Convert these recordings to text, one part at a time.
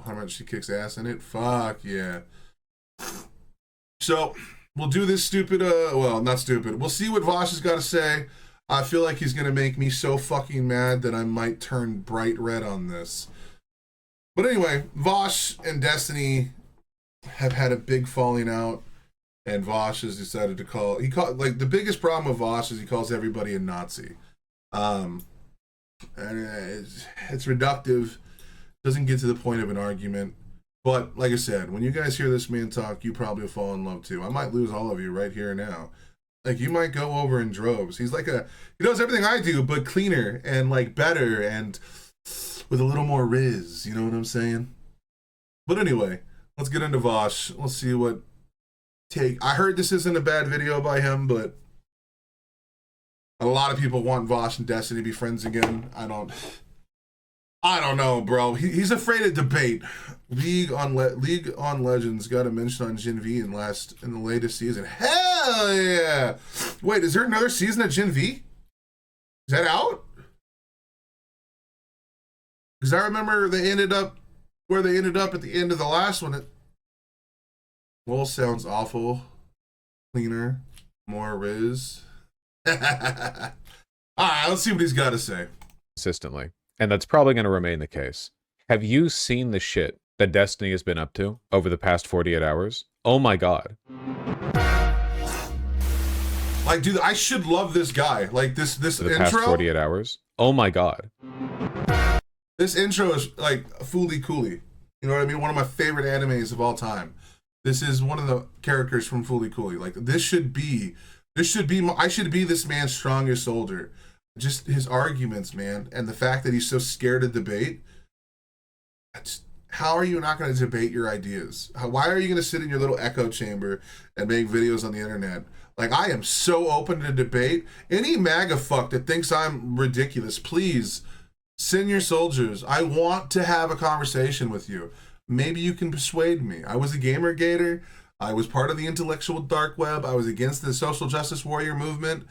how much she kicks ass in it. Fuck yeah. So we'll do this stupid, well, not stupid. We'll see what Vaush has got to say. I feel like he's going to make me so fucking mad that I might turn bright red on this. But anyway, Vaush and Destiny have had a big falling out, and Vaush has decided to like, the biggest problem with Vaush is he calls everybody a Nazi. And it's reductive, doesn't get to the point of an argument. But like I said, when you guys hear this man talk, you probably will fall in love too. I might lose all of you right here and now. Like, you might go over in droves. He does everything I do, but cleaner and like better and with a little more riz. You know what I'm saying? But anyway, let's get into Vaush. Let's see what take. I heard this isn't a bad video by him, but a lot of people want Vaush and Destiny to be friends again. I don't know, bro. He's afraid of debate. League on Legends got a mention on Gen V in the latest season. Hell yeah! Wait, is there another season of Gen V? Is that out? Because I remember they ended up where they ended up at the end of the last one. Well, sounds awful. Cleaner, more riz. All right, let's see what he's got to say. Consistently. And that's probably going to remain the case. Have you seen the shit that Destiny has been up to over the past 48 hours? Oh my god. Like, dude, I should love this guy. Like, this The intro. past 48 hours? Oh my god. This intro is like Fooly Cooley. You know what I mean? One of my favorite animes of all time. This is one of the characters from Fooly Cooley. Like, I should be this man's strongest soldier. Just his arguments, man, and the fact that he's so scared to debate. How are you not going to debate your ideas? Why are you going to sit in your little echo chamber and make videos on the internet? Like, I am so open to debate. Any MAGA fuck that thinks I'm ridiculous, please send your soldiers. I want to have a conversation with you. Maybe you can persuade me. I was a Gamergator. I was part of the intellectual dark web. I was against the social justice warrior movement.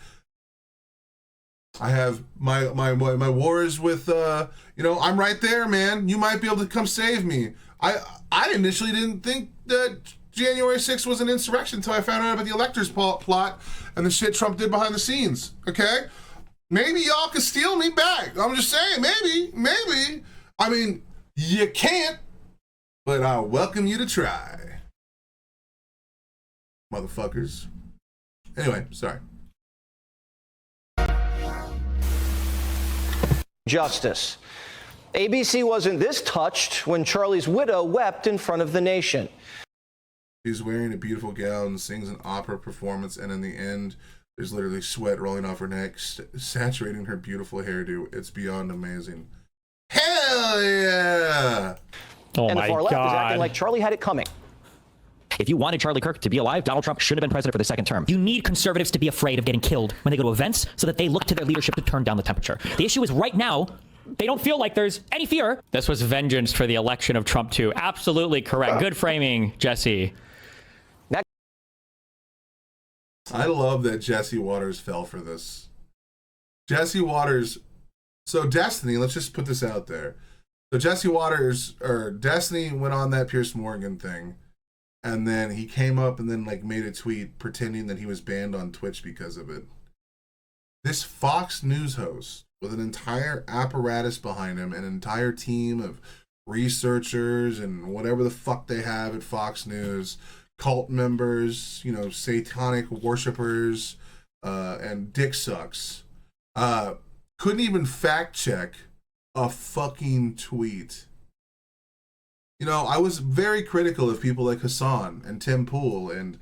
I have my wars with, I'm right there, man. You might be able to come save me. I initially didn't think that January 6th was an insurrection until I found out about the electors plot and the shit Trump did behind the scenes, okay? Maybe y'all can steal me back. I'm just saying, maybe. I mean, you can't, but I welcome you to try. Motherfuckers. Anyway, sorry. Justice. ABC wasn't this touched when Charlie's widow wept in front of the nation. She's wearing a beautiful gown, sings an opera performance, and in the end, there's literally sweat rolling off her neck, saturating her beautiful hairdo. It's beyond amazing. Hell yeah! Oh and the my far left is acting God. like Charlie had it coming. If you wanted Charlie Kirk to be alive, Donald Trump should have been president for the second term. You need conservatives to be afraid of getting killed when they go to events so that they look to their leadership to turn down the temperature. The issue is right now, they don't feel like there's any fear. This was vengeance for the election of Trump too. Absolutely correct. Good framing, Jesse. I love that Jesse Waters fell for this. Jesse Waters, so Destiny, let's just put this out there. So Destiny went on that Pierce Morgan thing. And then he came up and then like made a tweet pretending that he was banned on Twitch because of it. This Fox News host with an entire apparatus behind him, an entire team of researchers and whatever the fuck they have at Fox News, cult members, satanic worshipers, and dick sucks, couldn't even fact check a fucking tweet. I was very critical of people like Hassan and Tim Pool and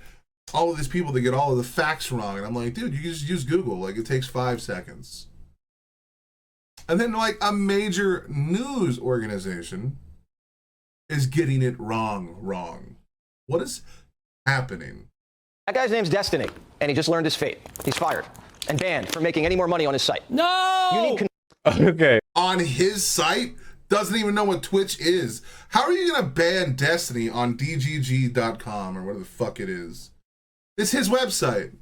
all of these people that get all of the facts wrong. And I'm like, dude, you can just use Google. Like, it takes 5 seconds. And then, like, a major news organization is getting it wrong. What is happening? That guy's name's Destiny, and he just learned his fate. He's fired and banned from making any more money on his site. No! You need Okay. On his site? Doesn't even know what Twitch is. How are you going to ban Destiny on dgg.com or whatever the fuck it is? It's his website.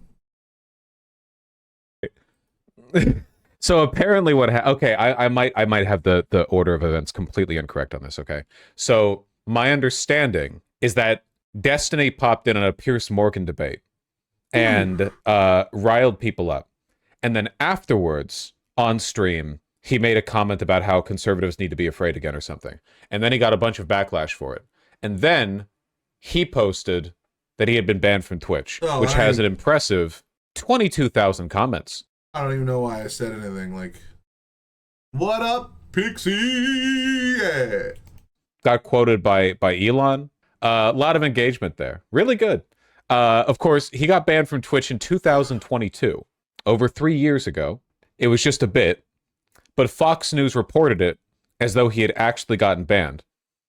So apparently okay, I might have the order of events completely incorrect on this, okay? So my understanding is that Destiny popped in on a Pierce Morgan debate and riled people up. And then afterwards, on stream, he made a comment about how conservatives need to be afraid again or something. And then he got a bunch of backlash for it. And then he posted that he had been banned from Twitch, which has an impressive 22,000 comments. I don't even know why I said anything. Like, what up, Pixie? Yeah. Got quoted by Elon. A lot of engagement there. Really good. Of course, he got banned from Twitch in 2022, over 3 years ago. It was just a bit, but Fox News reported it as though he had actually gotten banned,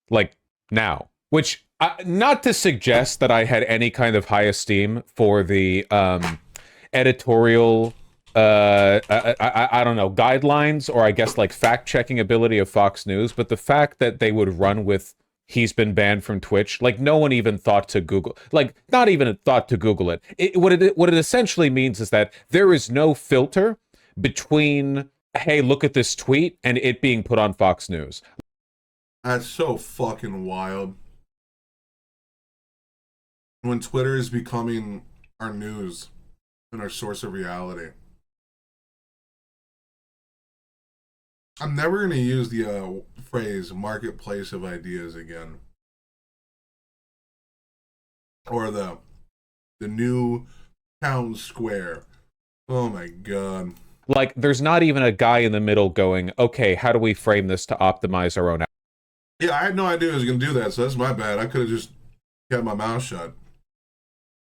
like now. Which, not to suggest that I had any kind of high esteem for the editorial, I don't know, guidelines, or I guess like fact-checking ability of Fox News, but the fact that they would run with he's been banned from Twitch, like no one even thought to Google, like not even thought to Google it. What it essentially means is that there is no filter between, hey, look at this tweet, and it being put on Fox News. That's so fucking wild. When Twitter is becoming our news and our source of reality. I'm never going to use the phrase marketplace of ideas again. Or the new town square. Oh my god. Like, there's not even a guy in the middle going, okay, how do we frame this to optimize our own? Yeah, I had no idea I was going to do that, so that's my bad. I could have just kept my mouth shut.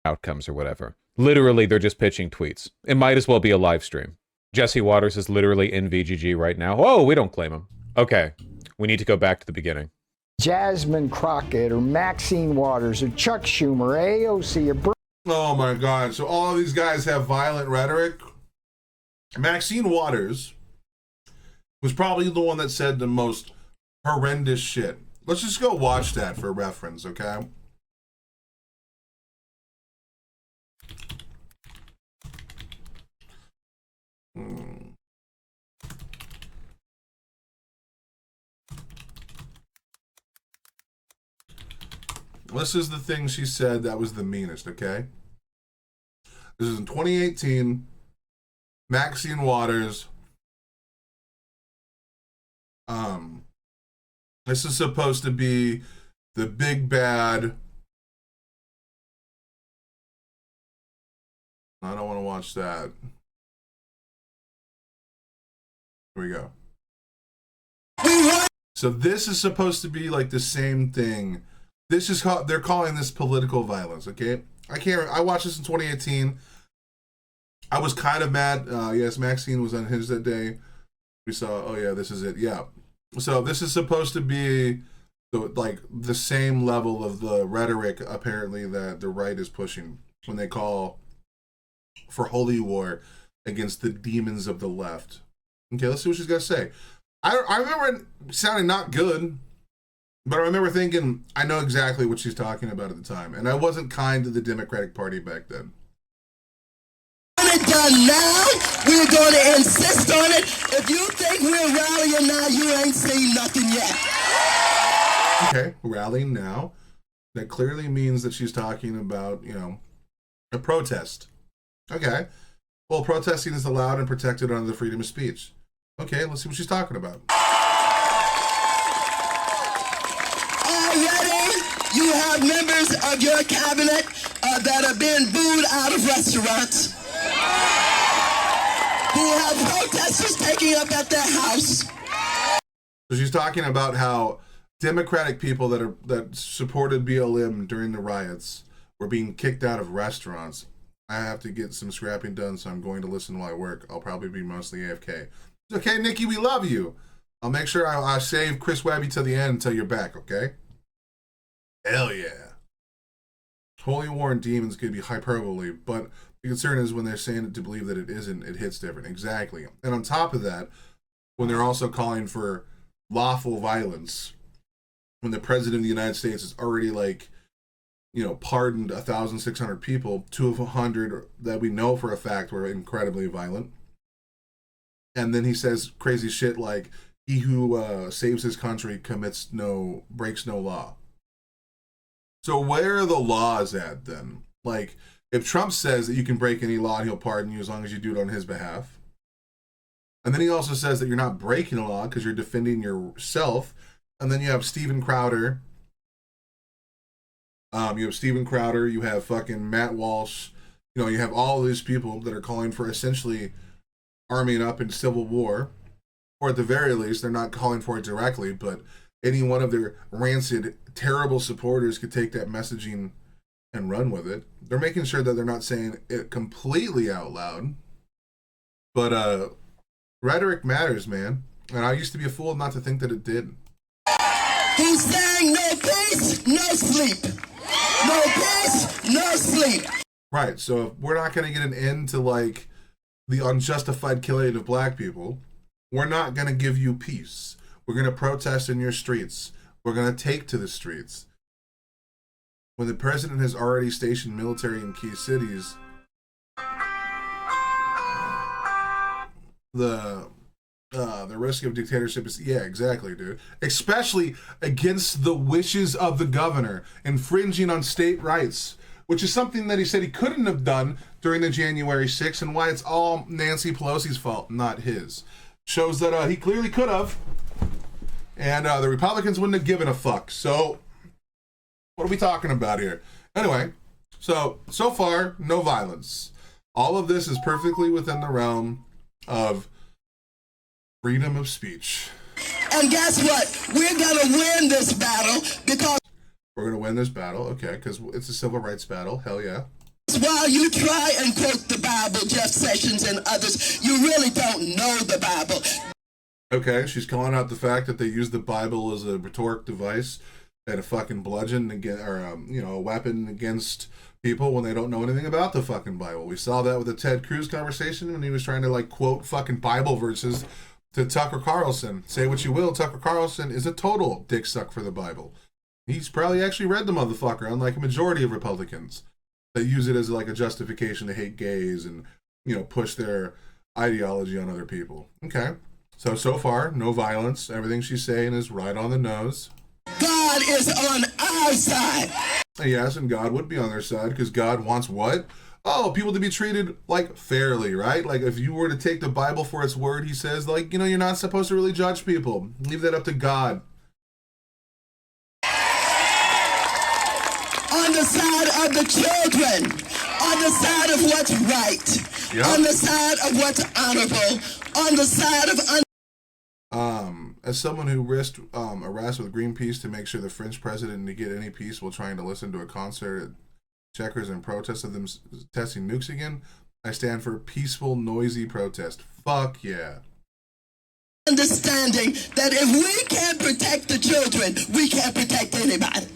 Outcomes or whatever. Literally, they're just pitching tweets. It might as well be a live stream. Jesse Waters is literally in VGG right now. Oh, we don't claim him. Okay, we need to go back to the beginning. Jasmine Crockett or Maxine Waters or Chuck Schumer, AOC or... Oh my god, so all of these guys have violent rhetoric? Maxine Waters was probably the one that said the most horrendous shit. Let's just go watch that for reference, okay? This is the thing she said that was the meanest, okay? This is in 2018. Maxine Waters. This is supposed to be the big bad. I don't want to watch that. Here we go. So this is supposed to be like the same thing. This is how they're calling this political violence, okay? I watched this in 2018. I was kind of mad. Yes, Maxine was unhinged that day. We saw, oh yeah, this is it. Yeah. So this is supposed to be the same level of the rhetoric, apparently, that the right is pushing when they call for holy war against the demons of the left. Okay, let's see what she's got to say. I remember it sounding not good, but I remember thinking, I know exactly what she's talking about at the time. And I wasn't kind to the Democratic Party back then. It done now. We're going to insist on it. If you think we're rallying now, you ain't seen nothing yet. Okay, rallying now. That clearly means that she's talking about, a protest. Okay. Well, protesting is allowed and protected under the freedom of speech. Okay, let's see what she's talking about. Already, you have members of your cabinet that are being booed out of restaurants. Who have protesters taking up at their house. So she's talking about how Democratic people that supported BLM during the riots were being kicked out of restaurants. I have to get some scrapping done, so I'm going to listen while I work. I'll probably be mostly AFK. Okay, Nikki, we love you. I'll make sure I save Chris Webby to the end until you're back, okay? Hell yeah. Holy war and demons could be hyperbole, but the concern is when they're saying it to believe that it isn't, it hits different. Exactly. And on top of that, when they're also calling for lawful violence, when the president of the United States is already pardoned 1,600 people, 200 that we know for a fact were incredibly violent. And then he says crazy shit like, he who saves his country breaks no law. So where are the laws at then? Like, if Trump says that you can break any law and he'll pardon you as long as you do it on his behalf. And then he also says that you're not breaking a law because you're defending yourself. And then you have Steven Crowder. You have fucking Matt Walsh. You know, you have all these people that are calling for essentially arming up in civil war. Or at the very least, they're not calling for it directly, but any one of their rancid, terrible supporters could take that messaging and run with it. They're making sure that they're not saying it completely out loud. But rhetoric matters, man. And I used to be a fool not to think that it did. He's saying no peace, no sleep. No peace, no sleep. Right, so if we're not going to get an end to, like, the unjustified killing of black people, we're not going to give you peace. We're going to protest in your streets. We're going to take to the streets. When the president has already stationed military in key cities, the risk of dictatorship is, yeah, exactly, dude. Especially against the wishes of the governor, infringing on state rights, which is something that he said he couldn't have done during the January 6th, and why it's all Nancy Pelosi's fault, not his. Shows that he clearly could have, and the Republicans wouldn't have given a fuck. So, what are we talking about here? Anyway, so far, no violence. All of this is perfectly within the realm of freedom of speech. And guess what? We're gonna win this battle because we're gonna win this battle, okay, because it's a civil rights battle. Hell yeah. While you try and quote the Bible, Jeff Sessions and others, you really don't know the Bible. Okay, she's calling out the fact that they use the Bible as a rhetoric device and a fucking bludgeon against, or a weapon against people when they don't know anything about the fucking Bible. We saw that with the Ted Cruz conversation when he was trying to like quote fucking Bible verses to Tucker Carlson. Say what you will, Tucker Carlson is a total dick suck for the Bible. He's probably actually read the motherfucker, unlike a majority of Republicans that use it as like a justification to hate gays and, push their ideology on other people. Okay. So far, no violence. Everything she's saying is right on the nose. God is on our side. Yes, and God would be on their side because God wants what? Oh, people to be treated like fairly, right? Like if you were to take the Bible for its word, he says like, you're not supposed to really judge people. Leave that up to God. On the side of the children, on the side of what's right, yep. On the side of what's honorable, on the side of... As someone who risked arrest with Greenpeace to make sure the French president didn't get any peace while trying to listen to a concert at Checkers and protest of them testing nukes again, I stand for peaceful, noisy protest. Fuck yeah. Understanding that if we can't protect the children, we can't protect anybody.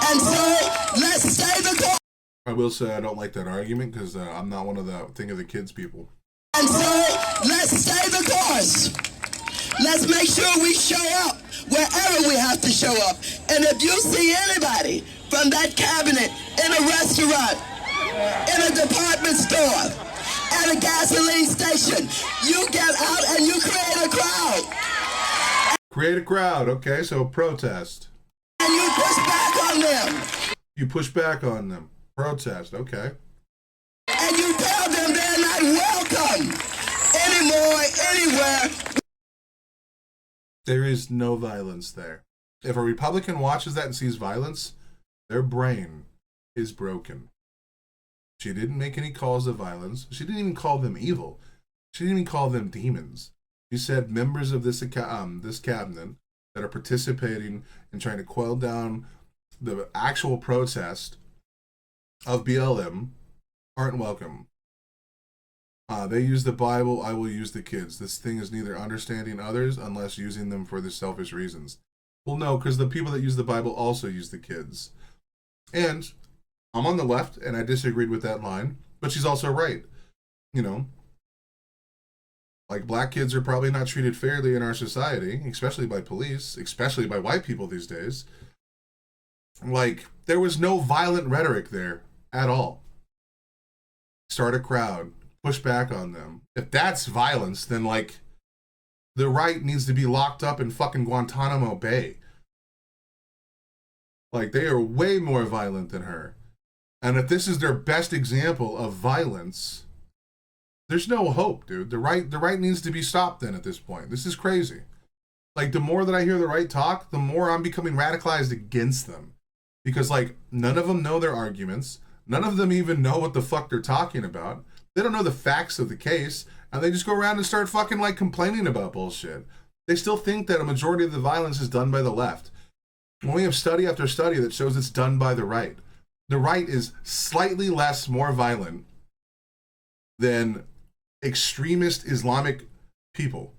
And so, let's stay the course. I will say I don't like that argument because I'm not one of the think of the kids people. And so, let's stay the course. Let's make sure we show up wherever we have to show up. And if you see anybody from that cabinet in a restaurant, in a department store, at a gasoline station, you get out and you create a crowd. Create a crowd, okay, so protest. And you push back on them. You push back on them. Protest, okay. And you tell them they're not welcome anymore, anywhere. There is no violence there. If a Republican watches that and sees violence, their brain is broken. She didn't make any calls of violence. She didn't even call them evil. She didn't even call them demons. She said members of this cabinet that are participating in trying to quell down the actual protest of BLM aren't welcome. They use the Bible, I will use the kids. This thing is neither understanding others unless using them for the selfish reasons. Well, no, because the people that use the Bible also use the kids. And I'm on the left, and I disagreed with that line, but she's also right. Like black kids are probably not treated fairly in our society, especially by police, especially by white people these days. Like, there was no violent rhetoric there at all. Start a crowd. Push back on them. If that's violence, then like the right needs to be locked up in fucking Guantanamo Bay. Like, they are way more violent than her. And if this is their best example of violence, there's no hope, dude. The right needs to be stopped then at this point. This is crazy. Like, the more that I hear the right talk, the more I'm becoming radicalized against them. Because, like, none of them know their arguments. None of them even know what the fuck they're talking about. They don't know the facts of the case. And they just go around and start fucking, like, complaining about bullshit. They still think that a majority of the violence is done by the left. When we have study after study that shows it's done by the right. The right is slightly less, more violent than extremist Islamic people.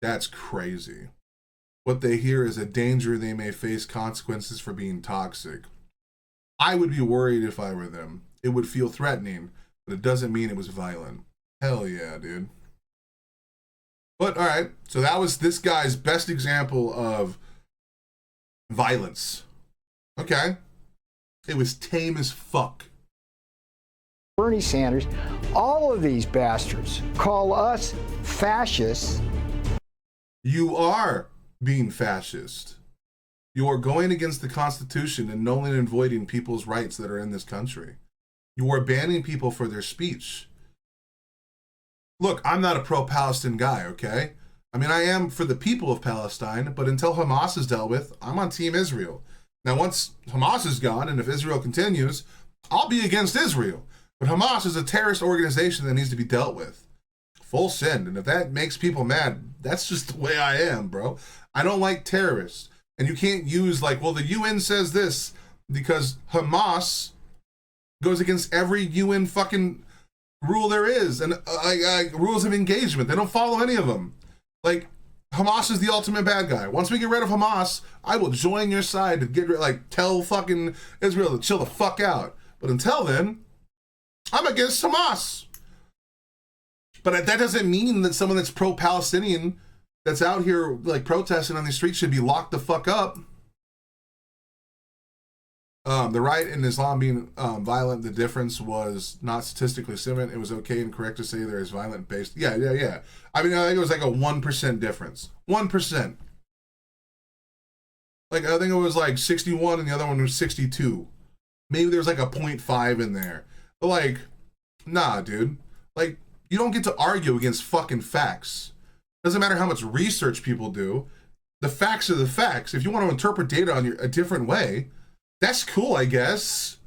That's crazy. What they hear is a danger they may face consequences for being toxic. I would be worried if I were them. It would feel threatening, but it doesn't mean it was violent. Hell yeah, dude. But all right, so that was this guy's best example of violence. Okay. It was tame as fuck. Bernie Sanders, all of these bastards call us fascists. You are being fascist. You are going against the Constitution and nulling and voiding people's rights that are in this country. You are banning people for their speech. Look, I'm not a pro-Palestine guy, okay? I mean, I am for the people of Palestine, but until Hamas is dealt with, I'm on Team Israel. Now, once Hamas is gone, and if Israel continues, I'll be against Israel. But Hamas is a terrorist organization that needs to be dealt with. Full send. And if that makes people mad, that's just the way I am, bro. I don't like terrorists. And you can't use like, well, the UN says this, because Hamas goes against every UN fucking rule there is, and rules of engagement. They don't follow any of them. Like, Hamas is the ultimate bad guy. Once we get rid of Hamas, I will join your side to get rid, like, tell fucking Israel to chill the fuck out. But until then, I'm against Hamas. But that doesn't mean that someone that's pro-Palestinian that's out here, like, protesting on the street should be locked the fuck up. The right and Islam being violent, the difference was not statistically similar. It was okay and correct to say there is violent based. Yeah. I mean, I think it was like a 1% difference. 1%. Like, I think it was like 61 and the other one was 62. Maybe there's like a 0.5 in there. But like, nah, dude. Like, you don't get to argue against fucking facts. Doesn't matter how much research people do. The facts are the facts. If you want to interpret data on a different way, that's cool, I guess.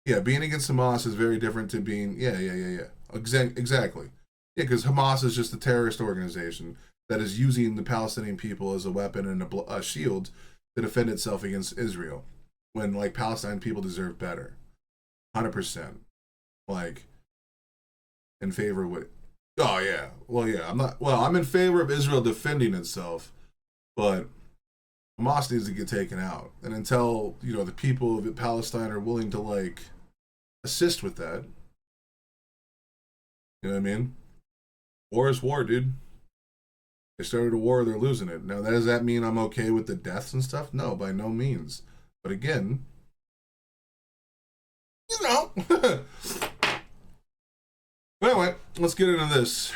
Yeah, being against Hamas is very different to being, yeah. Exactly. Yeah, because Hamas is just a terrorist organization that is using the Palestinian people as a weapon and a shield to defend itself against Israel, when, like, Palestine people deserve better. 100%. Like, in favor of what? Oh, yeah. Well, yeah, I'm in favor of Israel defending itself, but Hamas needs to get taken out. And until, you know, the people of Palestine are willing to, like, assist with that, you know what I mean? War is war, dude. They started a war, they're losing it. Now, does that mean I'm okay with the deaths and stuff? No, by no means. But again, you know. But anyway, let's get into this.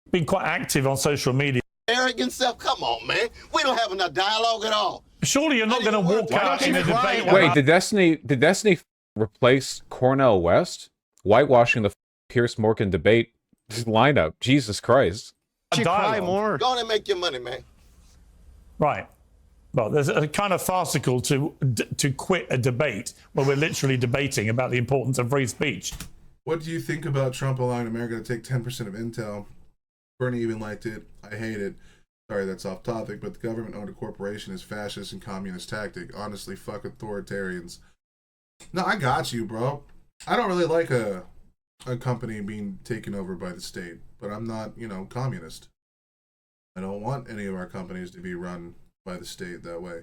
Been quite active on social media. Arrogant self, come on, man. We don't have enough dialogue at all. Surely you're not going to walk out in a debate. Wait, did Destiny replace Cornel West? Whitewashing the Pierce Morgan debate lineup. Jesus Christ. You cry more. Go on and make your money, man. Right. Well, there's a kind of farcical to quit a debate where we're literally debating about the importance of free speech. What do you think about Trump allowing America to take 10% of Intel? Bernie even liked it. I hate it. Sorry, that's off topic, but the government-owned a corporation is fascist and communist tactic. Honestly, fuck authoritarians. No, I got you, bro. I don't really like a company being taken over by the state, but I'm not, you know, communist. I don't want any of our companies to be run by the state that way.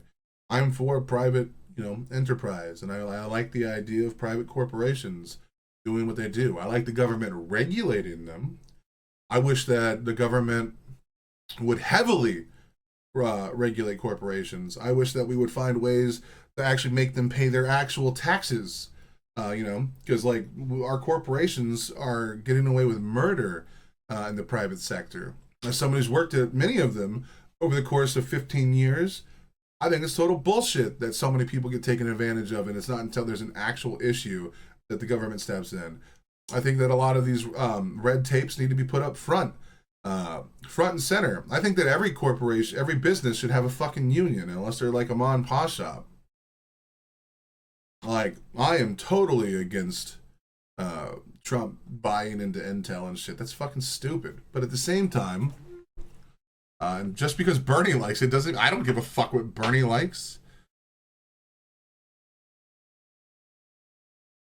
I'm for private, you know, enterprise, and I like the idea of private corporations doing what they do. I like the government regulating them. I wish that the government would heavily regulate corporations. I wish that we would find ways to actually make them pay their actual taxes You know, because like our corporations are getting away with murder in the private sector. As someone who's worked at many of them over the course of 15 years, I think it's total bullshit that so many people get taken advantage of, and it's not until there's an actual issue that the government steps in. I think that a lot of these red tapes need to be put up front and center. I think that every corporation, every business should have a fucking union, unless they're like a mom and pop shop. Like, I am totally against Trump buying into Intel and shit. That's fucking stupid. But at the same time, just because Bernie likes it doesn't, I don't give a fuck what Bernie likes.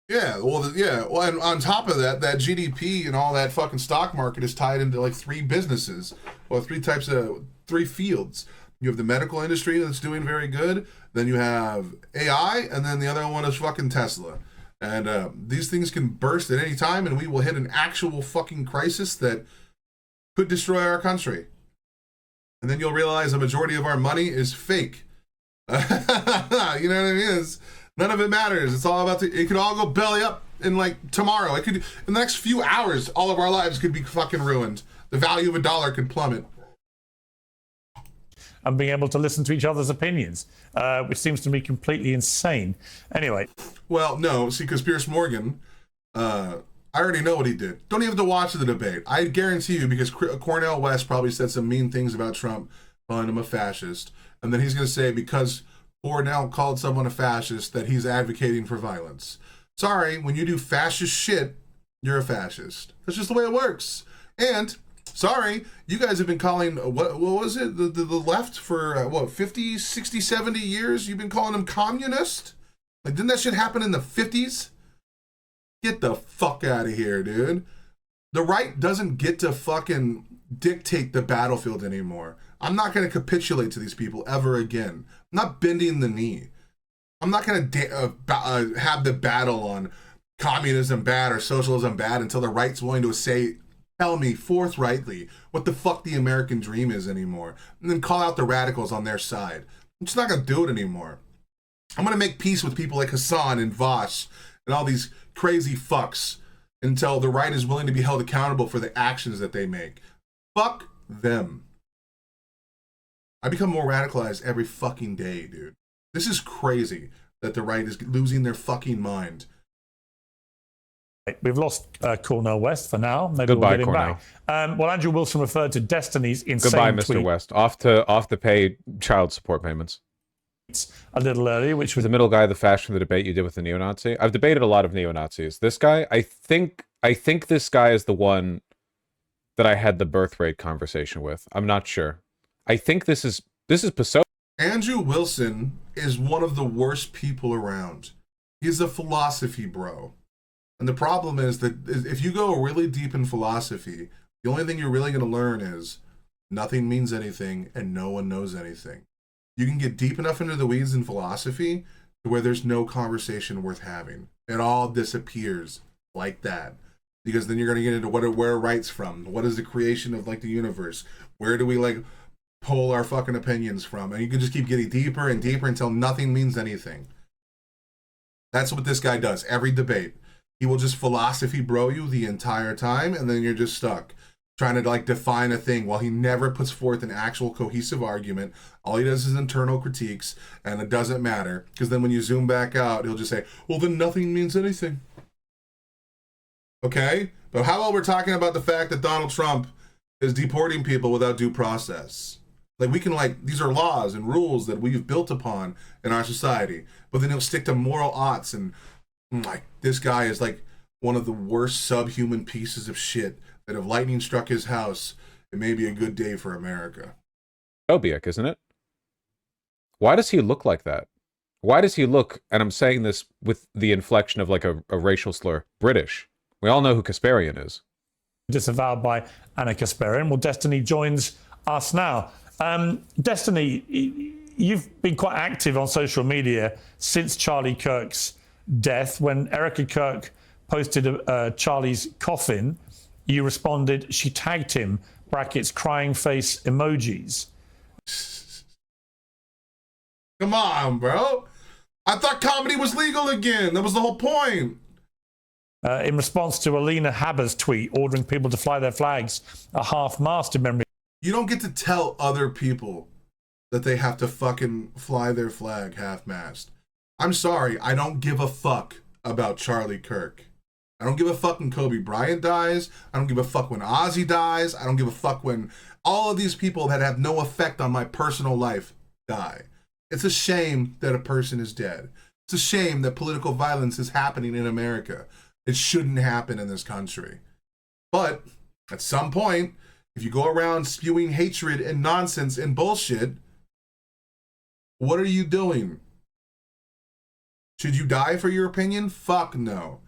Yeah, well, and on top of that, that GDP and all that fucking stock market is tied into like three businesses, or three fields. You have the medical industry that's doing very good, then you have AI, and then the other one is fucking Tesla. And these things can burst at any time, and we will hit an actual fucking crisis that could destroy our country. And then you'll realize a majority of our money is fake. You know what I mean? None of it matters. It's all about it could all go belly up in like tomorrow. It could, in the next few hours, all of our lives could be fucking ruined. The value of a dollar could plummet. And being able to listen to each other's opinions, which seems to me completely insane. Anyway. Well, no, see, because Piers Morgan, I already know what he did. Don't even have to watch the debate. I guarantee you, because Cornel West probably said some mean things about Trump, calling him a fascist. And then he's going to say, because Cornel called someone a fascist, that he's advocating for violence. Sorry, when you do fascist shit, you're a fascist. That's just the way it works. And sorry, you guys have been calling, what was it, the left for, 50, 60, 70 years? You've been calling them communist? Like, didn't that shit happen in the 50s? Get the fuck out of here, dude. The right doesn't get to fucking dictate the battlefield anymore. I'm not going to capitulate to these people ever again. I'm not bending the knee. I'm not going to have the battle on communism bad or socialism bad until the right's willing to tell me forthrightly what the fuck the American dream is anymore, and then call out the radicals on their side. I'm just not going to do it anymore. I'm going to make peace with people like Hassan and Vaush and all these crazy fucks until the right is willing to be held accountable for the actions that they make. Fuck them. I become more radicalized every fucking day, dude. This is crazy that the right is losing their fucking mind. We've lost Cornel West for now. Maybe Goodbye, we'll get him Cornel. back. Well, Andrew Wilson referred to Destiny's insane Goodbye, Mr. tweet West. Off to pay child support payments. a little earlier, which was the middle guy, the fashion, the debate you did with the neo-Nazi. I've debated a lot of neo-Nazis. This guy, I think this guy is the one that I had the birth rate conversation with. I'm not sure. I think this is Paso. Andrew Wilson is one of the worst people around. He's a philosophy bro. And the problem is that if you go really deep in philosophy, the only thing you're really going to learn is nothing means anything and no one knows anything. You can get deep enough into the weeds in philosophy to where there's no conversation worth having. It all disappears like that. Because then you're going to get into where are rights from? What is the creation of like the universe? Where do we pull our fucking opinions from? And you can just keep getting deeper and deeper until nothing means anything. That's what this guy does every debate. He will just philosophy bro you the entire time, and then you're just stuck trying to define a thing while he never puts forth an actual cohesive argument. All he does is internal critiques, and it doesn't matter, because then when you zoom back out, he'll just say, well, then nothing means anything. Okay? But how about we're talking about the fact that Donald Trump is deporting people without due process? We can these are laws and rules that we've built upon in our society, but then he'll stick to moral oughts, and this guy is one of the worst subhuman pieces of shit that if lightning struck his house, it may be a good day for America. Obiek, isn't it? Why does he look like that? Why does he look, and I'm saying this with the inflection of a racial slur, British? We all know who Kasparian is. Disavowed by Anna Kasparian. Well, Destiny joins us now. Destiny, you've been quite active on social media since Charlie Kirk's death. When Erica Kirk posted Charlie's coffin, you responded, she tagged him, brackets, crying face emojis. Come on, bro. I thought comedy was legal again. That was the whole point. in response to Alina Haber's tweet ordering people to fly their flags at half-mast in memory. You don't get to tell other people that they have to fucking fly their flag half-mast. I'm sorry, I don't give a fuck about Charlie Kirk. I don't give a fuck when Kobe Bryant dies. I don't give a fuck when Ozzy dies. I don't give a fuck when all of these people that have no effect on my personal life die. It's a shame that a person is dead. It's a shame that political violence is happening in America. It shouldn't happen in this country. But at some point, if you go around spewing hatred and nonsense and bullshit, what are you doing? Should you die for your opinion? Fuck no.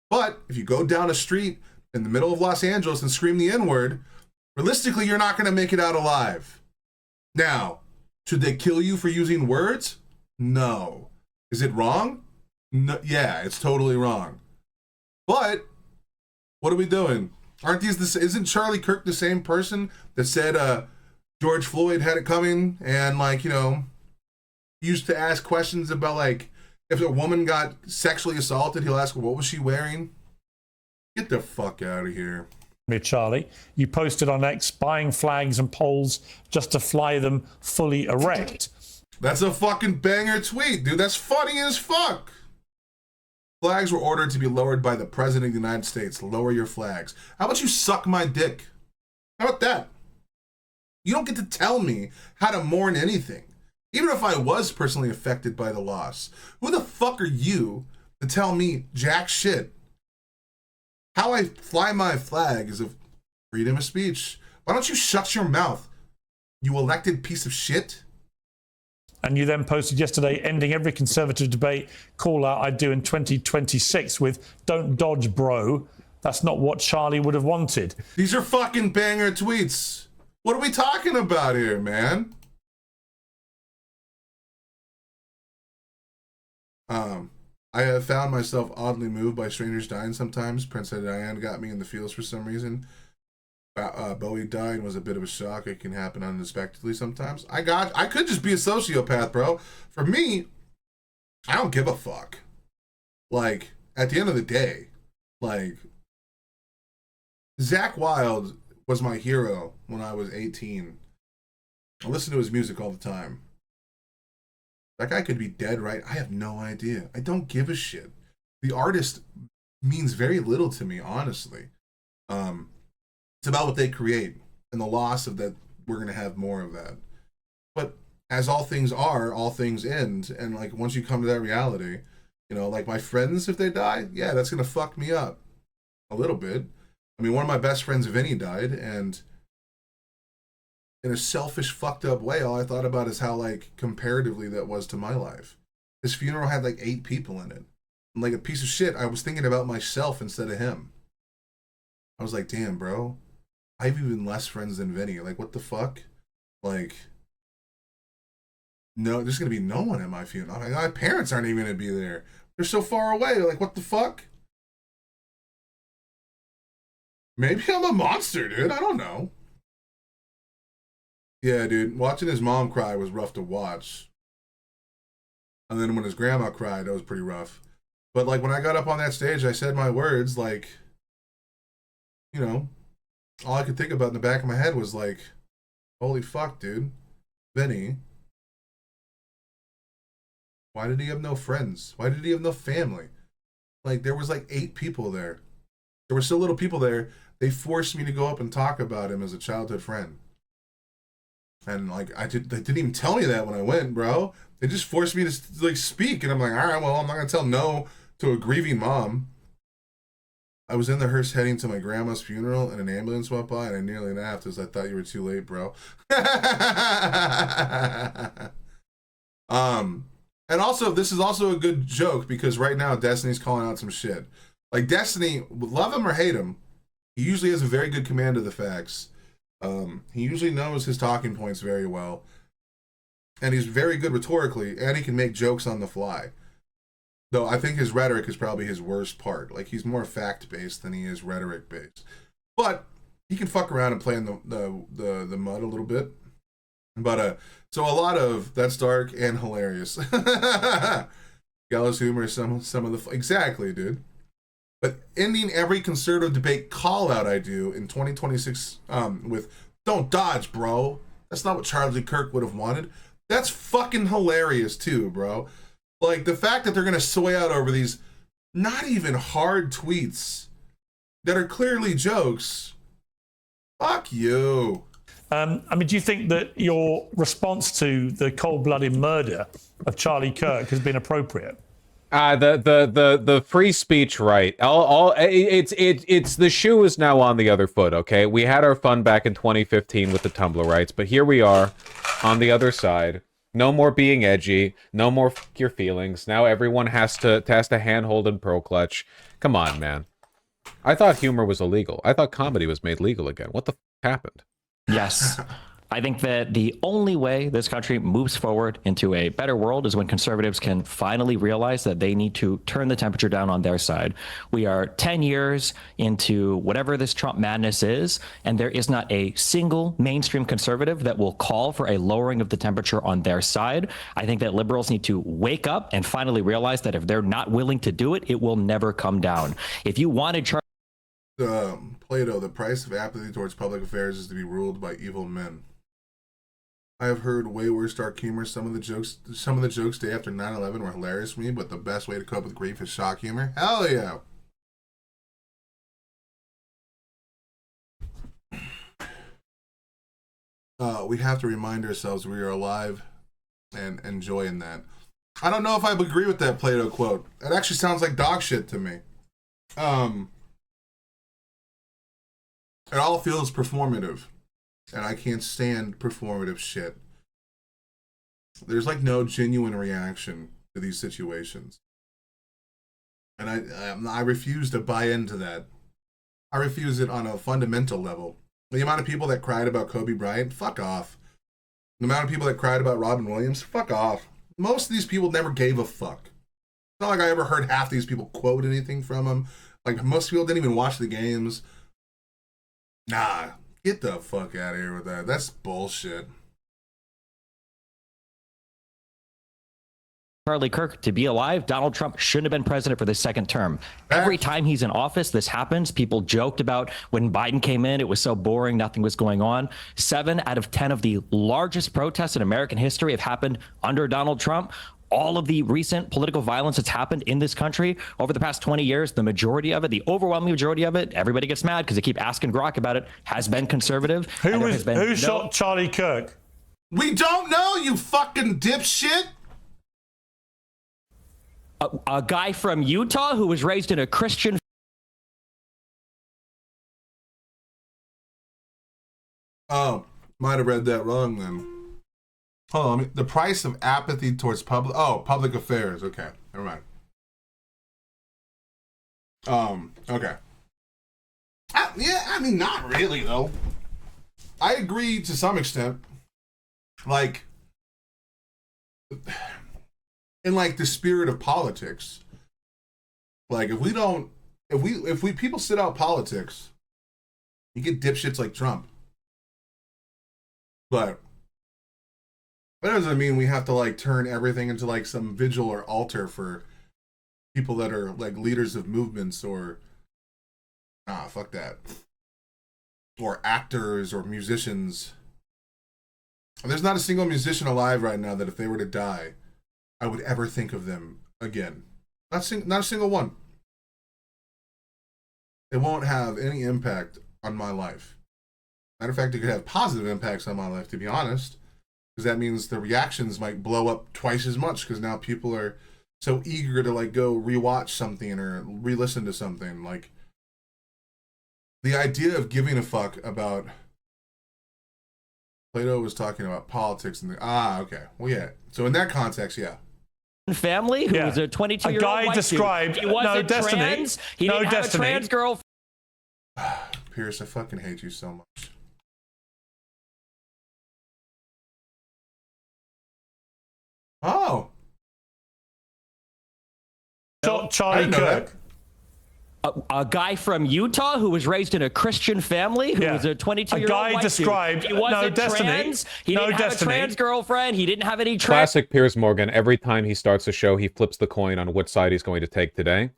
But if you go down a street in the middle of Los Angeles and scream the N-word, realistically, you're not going to make it out alive. Now, should they kill you for using words? No. Is it wrong? No. Yeah, it's totally wrong. But what are we doing? Aren't these this? Isn't Charlie Kirk the same person that said George Floyd had it coming and, like, you know, used to ask questions about, like, if a woman got sexually assaulted, he'll ask her, what was she wearing? Get the fuck out of here. Charlie, you posted on X buying flags and poles just to fly them fully erect. That's a fucking banger tweet, dude. That's funny as fuck. Flags were ordered to be lowered by the President of the United States. Lower your flags. How about you suck my dick? How about that? You don't get to tell me how to mourn anything. Even if I was personally affected by the loss. Who the fuck are you to tell me jack shit? How I fly my flag is a freedom of speech. Why don't you shut your mouth, you elected piece of shit? And you then posted yesterday, ending every conservative debate call out I do in 2026 with "Don't dodge, bro." That's not what Charlie would have wanted. These are fucking banger tweets. What are we talking about here, man? I have found myself oddly moved by strangers dying sometimes. Princess Diana got me in the feels for some reason. Bowie died was a bit of a shock. It can happen unexpectedly sometimes. I could just be a sociopath, bro. For me, I don't give a fuck. Like, at the end of the day, like, Zakk Wylde was my hero when I was 18. I listened to his music all the time. That guy could be dead, right? I have no idea. I don't give a shit. The artist means very little to me, honestly. It's about what they create and the loss of that. We're going to have more of that. But as all things are, all things end. And, like, once you come to that reality, you know, like my friends, if they die, yeah, that's going to fuck me up a little bit. I mean, one of my best friends, Vinny, died, and in a selfish, fucked up way, all I thought about is how, like, comparatively that was to my life. His funeral had, like, 8 people in it. And, like, a piece of shit, I was thinking about myself instead of him. I was like, damn, bro. I have even less friends than Vinny. Like, what the fuck? Like, no, there's going to be no one at my funeral. My parents aren't even going to be there. They're so far away. Like, what the fuck? Maybe I'm a monster, dude. I don't know. Yeah, dude, watching his mom cry was rough to watch. And then when his grandma cried, that was pretty rough. But, like, when I got up on that stage, I said my words, like, you know, all I could think about in the back of my head was, like, holy fuck, dude. Vinny. Why did he have no friends? Why did he have no family? Like, there was, like, 8 people there. There were so little people there, they forced me to go up and talk about him as a childhood friend. And, like, they didn't even tell me that when I went, bro. They just forced me to, like, speak. And I'm like, all right, well, I'm not going to tell no to a grieving mom. I was in the hearse heading to my grandma's funeral, and an ambulance went by, and I nearly laughed as I thought you were too late, bro. And also, this is also a good joke, because right now, Destiny's calling out some shit. Like, Destiny, love him or hate him, he usually has a very good command of the facts. He usually knows his talking points very well. And he's very good rhetorically, and he can make jokes on the fly. Though I think his rhetoric is probably his worst part. Like, he's more fact-based than he is rhetoric-based. But he can fuck around and play in the mud a little bit. But, so a lot of, that's dark and hilarious. Gallows humor, some of the, exactly, dude. But ending every conservative debate call out I do in 2026 with "Don't dodge, bro." That's not what Charlie Kirk would have wanted. That's fucking hilarious too, bro. Like the fact that they're gonna soy out over these not even hard tweets that are clearly jokes. Fuck you. I mean, do you think that your response to the cold-blooded murder of Charlie Kirk has been appropriate? The free speech right. It's the shoe is now on the other foot. Okay, we had our fun back in 2015 with the Tumblr rights, but here we are on the other side. No more being edgy. No more your feelings. Now everyone has to handhold and pro clutch. Come on, man. I thought humor was illegal. I thought comedy was made legal again. What the happened? Yes. I think that the only way this country moves forward into a better world is when conservatives can finally realize that they need to turn the temperature down on their side. We are 10 years into whatever this Trump madness is, and there is not a single mainstream conservative that will call for a lowering of the temperature on their side. I think that liberals need to wake up and finally realize that if they're not willing to do it, it will never come down. If you wanted Plato, the price of apathy towards public affairs is to be ruled by evil men. I have heard way worse dark humor. Some of the jokes day after 9/11 were hilarious to me, but the best way to cope with grief is shock humor. Hell yeah. We have to remind ourselves we are alive and enjoying that. I don't know if I agree with that Plato quote. It actually sounds like dog shit to me. It all feels performative. And I can't stand performative shit. There's like no genuine reaction to these situations. And I refuse to buy into that. I refuse it on a fundamental level. The amount of people that cried about Kobe Bryant, fuck off. The amount of people that cried about Robin Williams, fuck off. Most of these people never gave a fuck. It's not like I ever heard half these people quote anything from them. Like most people didn't even watch the games. Nah. Get the fuck out of here with that. That's bullshit. Charlie Kirk to be alive, Donald Trump shouldn't have been president for the second term. Every time he's in office, this happens. People joked about when Biden came in, it was so boring, nothing was going on. 7 out of 10 of the largest protests in American history have happened under Donald Trump. All of the recent political violence that's happened in this country over the past 20 years, the majority of it, the overwhelming majority of it, everybody gets mad because they keep asking Grok about it, has been conservative. Who shot Charlie Kirk? We don't know, you fucking dipshit. A guy from Utah who was raised in a Christian. Oh, might have read that wrong then. Hold on, the price of apathy towards public affairs. Okay, never mind. Okay. Yeah, I mean, not really though. I agree to some extent. Like, in like the spirit of politics. Like, if we people sit out politics, you get dipshits like Trump. But that doesn't mean we have to like turn everything into like some vigil or altar for people that are like leaders of movements or fuck that. Or actors or musicians. There's not a single musician alive right now that if they were to die, I would ever think of them again. Not a single one. It won't have any impact on my life. Matter of fact, it could have positive impacts on my life, to be honest. Because that means the reactions might blow up twice as much because now people are so eager to like go rewatch something or re-listen to something. Like the idea of giving a fuck about Plato was talking about politics and okay. Well, yeah. So in that context, yeah. Family who was a 22-year-old guy white described dude. He wasn't Destiny. trans. He didn't have a trans girl. Pierce, I fucking hate you so much. Charlie Kirk. A guy from Utah who was raised in a Christian family, who was a 22-year-old guy white described. dude. He wasn't trans. He didn't have a trans girlfriend. He didn't have any trans. Classic Piers Morgan. Every time he starts a show, he flips the coin on which side he's going to take today.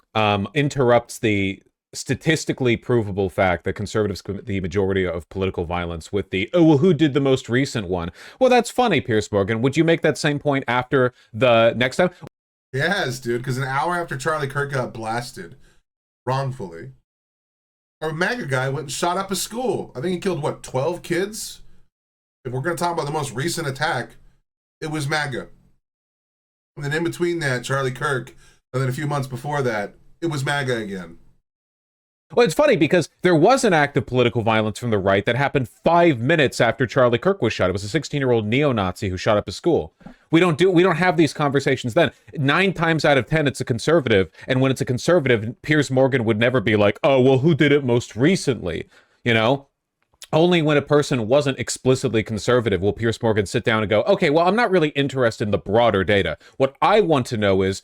Interrupts the statistically provable fact that conservatives commit the majority of political violence with the, oh, well, who did the most recent one? Well, that's funny, Piers Morgan. Would you make that same point after the next time? Yes, dude, because an hour after Charlie Kirk got blasted wrongfully, our MAGA guy went and shot up a school. I think he killed, what, 12 kids? If we're going to talk about the most recent attack, it was MAGA. And then in between that, Charlie Kirk, and then a few months before that, it was MAGA again. Well, it's funny because there was an act of political violence from the right that happened 5 minutes after Charlie Kirk was shot. It was a 16-year-old neo-Nazi who shot up a school. We don't have these conversations then. 9 times out of 10, it's a conservative, and when it's a conservative, Piers Morgan would never be like, oh, well, who did it most recently? You know? Only when a person wasn't explicitly conservative will Piers Morgan sit down and go, okay, well, I'm not really interested in the broader data. What I want to know is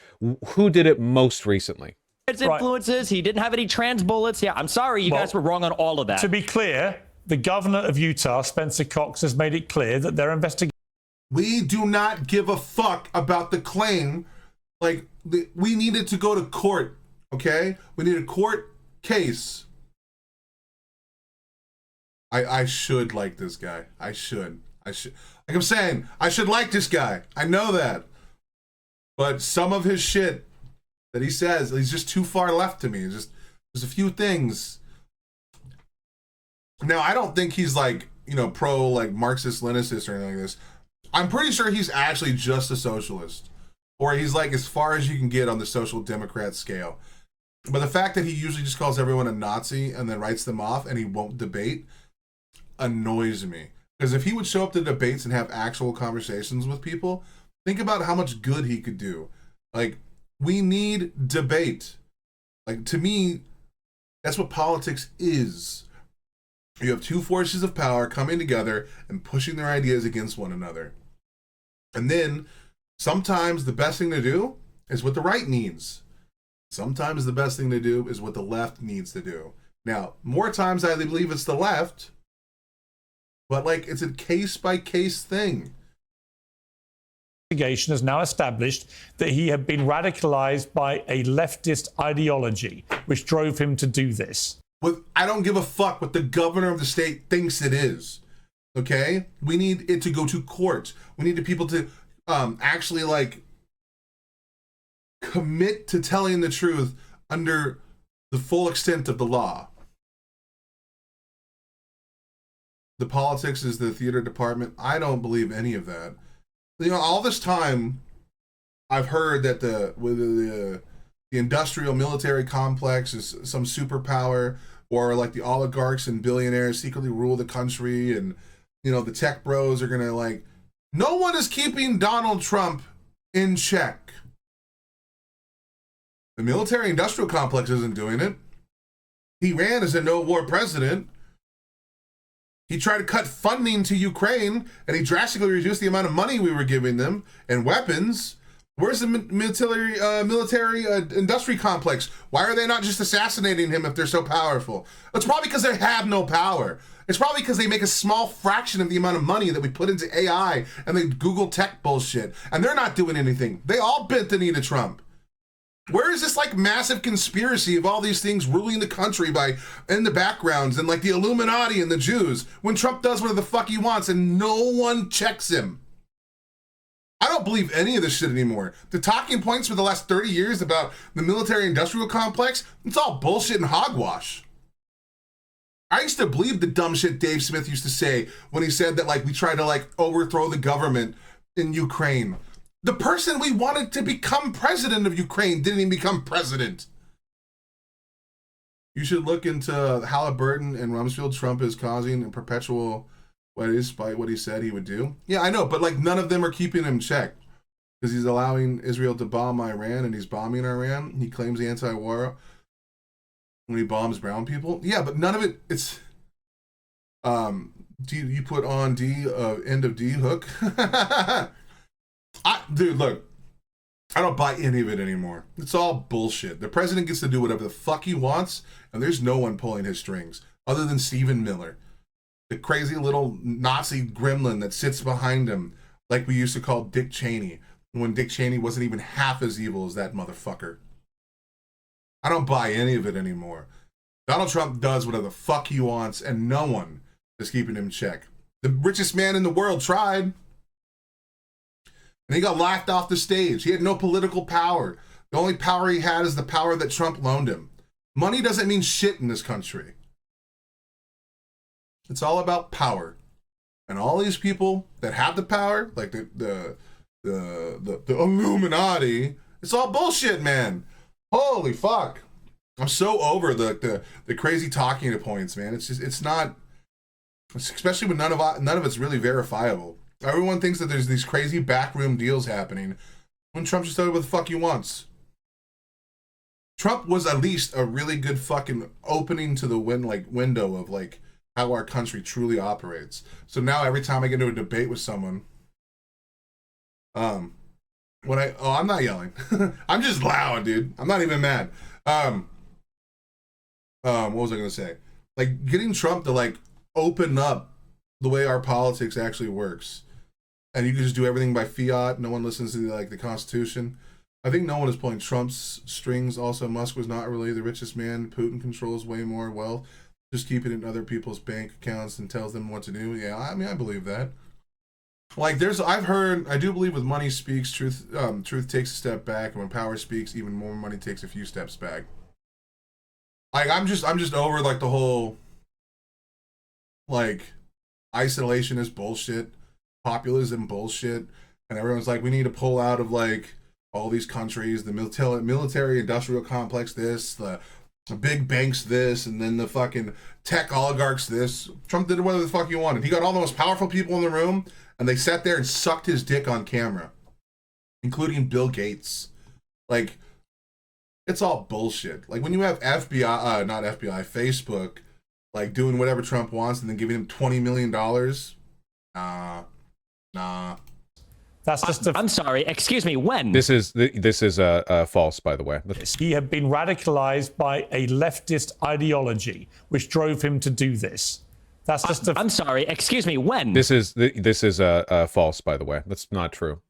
who did it most recently. His influences. He didn't have any trans bullets. Yeah, I'm sorry, you guys were wrong on all of that. To be clear, the governor of Utah, Spencer Cox, has made it clear that they're investigating. We do not give a fuck about the claim. Like, we needed to go to court, okay? We need a court case. I should like this guy. I should. Like I'm saying, I should like this guy. I know that. But some of his shit that he says, he's just too far left to me. There's a few things. Now, I don't think he's like, pro like Marxist Leninist or anything like this. I'm pretty sure he's actually just a socialist, or he's like as far as you can get on the social democrat scale. But the fact that he usually just calls everyone a Nazi and then writes them off and he won't debate annoys me. Because if he would show up to debates and have actual conversations with people, think about how much good he could do. Like, we need debate. Like, to me, that's what politics is. You have two forces of power coming together and pushing their ideas against one another. And then sometimes the best thing to do is what the right needs. Sometimes the best thing to do is what the left needs to do. Now, more times I believe it's the left, but like it's a case-by-case thing. Investigation has now established that he had been radicalized by a leftist ideology, which drove him to do this. I don't give a fuck what the governor of the state thinks it is. Okay? We need it to go to court. We need the people to actually like commit to telling the truth under the full extent of the law. The politics is the theater department. I don't believe any of that. All this time I've heard that the industrial military complex is some superpower, or like the oligarchs and billionaires secretly rule the country, and the tech bros are gonna like, no one is keeping Donald Trump in check. The military industrial complex isn't doing it. He ran as a no-war president. He tried to cut funding to Ukraine, and he drastically reduced the amount of money we were giving them and weapons. Where's the military industry complex? Why are they not just assassinating him if they're so powerful? It's probably because they have no power. It's probably because they make a small fraction of the amount of money that we put into AI and the Google tech bullshit, and they're not doing anything. They all bent the knee to Trump. Where is this like massive conspiracy of all these things ruling the country in the backgrounds and like the Illuminati and the Jews when Trump does whatever the fuck he wants and no one checks him? I don't believe any of this shit anymore. The talking points for the last 30 years about the military industrial complex, it's all bullshit and hogwash. I used to believe the dumb shit Dave Smith used to say when he said that like we tried to like overthrow the government in Ukraine. The person we wanted to become president of Ukraine didn't even become president. You should look into Halliburton and Rumsfeld. Trump is causing a perpetual despite what he said he would do. Yeah, I know, but like none of them are keeping him in check because he's allowing Israel to bomb Iran and he's bombing Iran. He claims anti-war when he bombs brown people. Yeah, but none of it. It's you put on D end of D hook. Dude, look. I don't buy any of it anymore. It's all bullshit. The president gets to do whatever the fuck he wants, and there's no one pulling his strings other than Stephen Miller, the crazy little Nazi gremlin that sits behind him, like we used to call Dick Cheney, when Dick Cheney wasn't even half as evil as that motherfucker. I don't buy any of it anymore. Donald Trump does whatever the fuck he wants, and no one is keeping him in check. The richest man in the world tried. And he got laughed off the stage. He had no political power. The only power he had is the power that Trump loaned him. Money doesn't mean shit in this country. It's all about power. And all these people that have the power, like the Illuminati, it's all bullshit, man. Holy fuck. I'm so over the crazy talking points, man. It's just, it's not, especially when none of it's really verifiable. Everyone thinks that there's these crazy backroom deals happening when Trump just does what the fuck he wants. Trump was at least a really good fucking opening to the window of like how our country truly operates. So now every time I get into a debate with someone, I'm not yelling. I'm just loud, dude. I'm not even mad. What was I gonna say? Like getting Trump to like open up the way our politics actually works. And you can just do everything by fiat. No one listens to the Constitution. I think no one is pulling Trump's strings. Also, Musk was not really the richest man. Putin controls way more wealth. Just keep it in other people's bank accounts and tells them what to do. Yeah, I mean, I believe that. Like, I do believe with money speaks, truth takes a step back, and when power speaks, even more money takes a few steps back. Like, I'm just over like the whole like isolationist bullshit. Populism bullshit, and everyone's like, we need to pull out of like all these countries, the military industrial complex this, the big banks this, and then the fucking tech oligarchs this. Trump did whatever the fuck he wanted. He got all the most powerful people in the room, and they sat there and sucked his dick on camera, including Bill Gates. Like, it's all bullshit. Like when you have Facebook, like doing whatever Trump wants and then giving him $20 million. Nah. That's just I'm sorry, excuse me, when? This is false, by the way. He had been radicalized by a leftist ideology, which drove him to do this. That's just I'm sorry, excuse me, when? This is false, by the way. That's not true.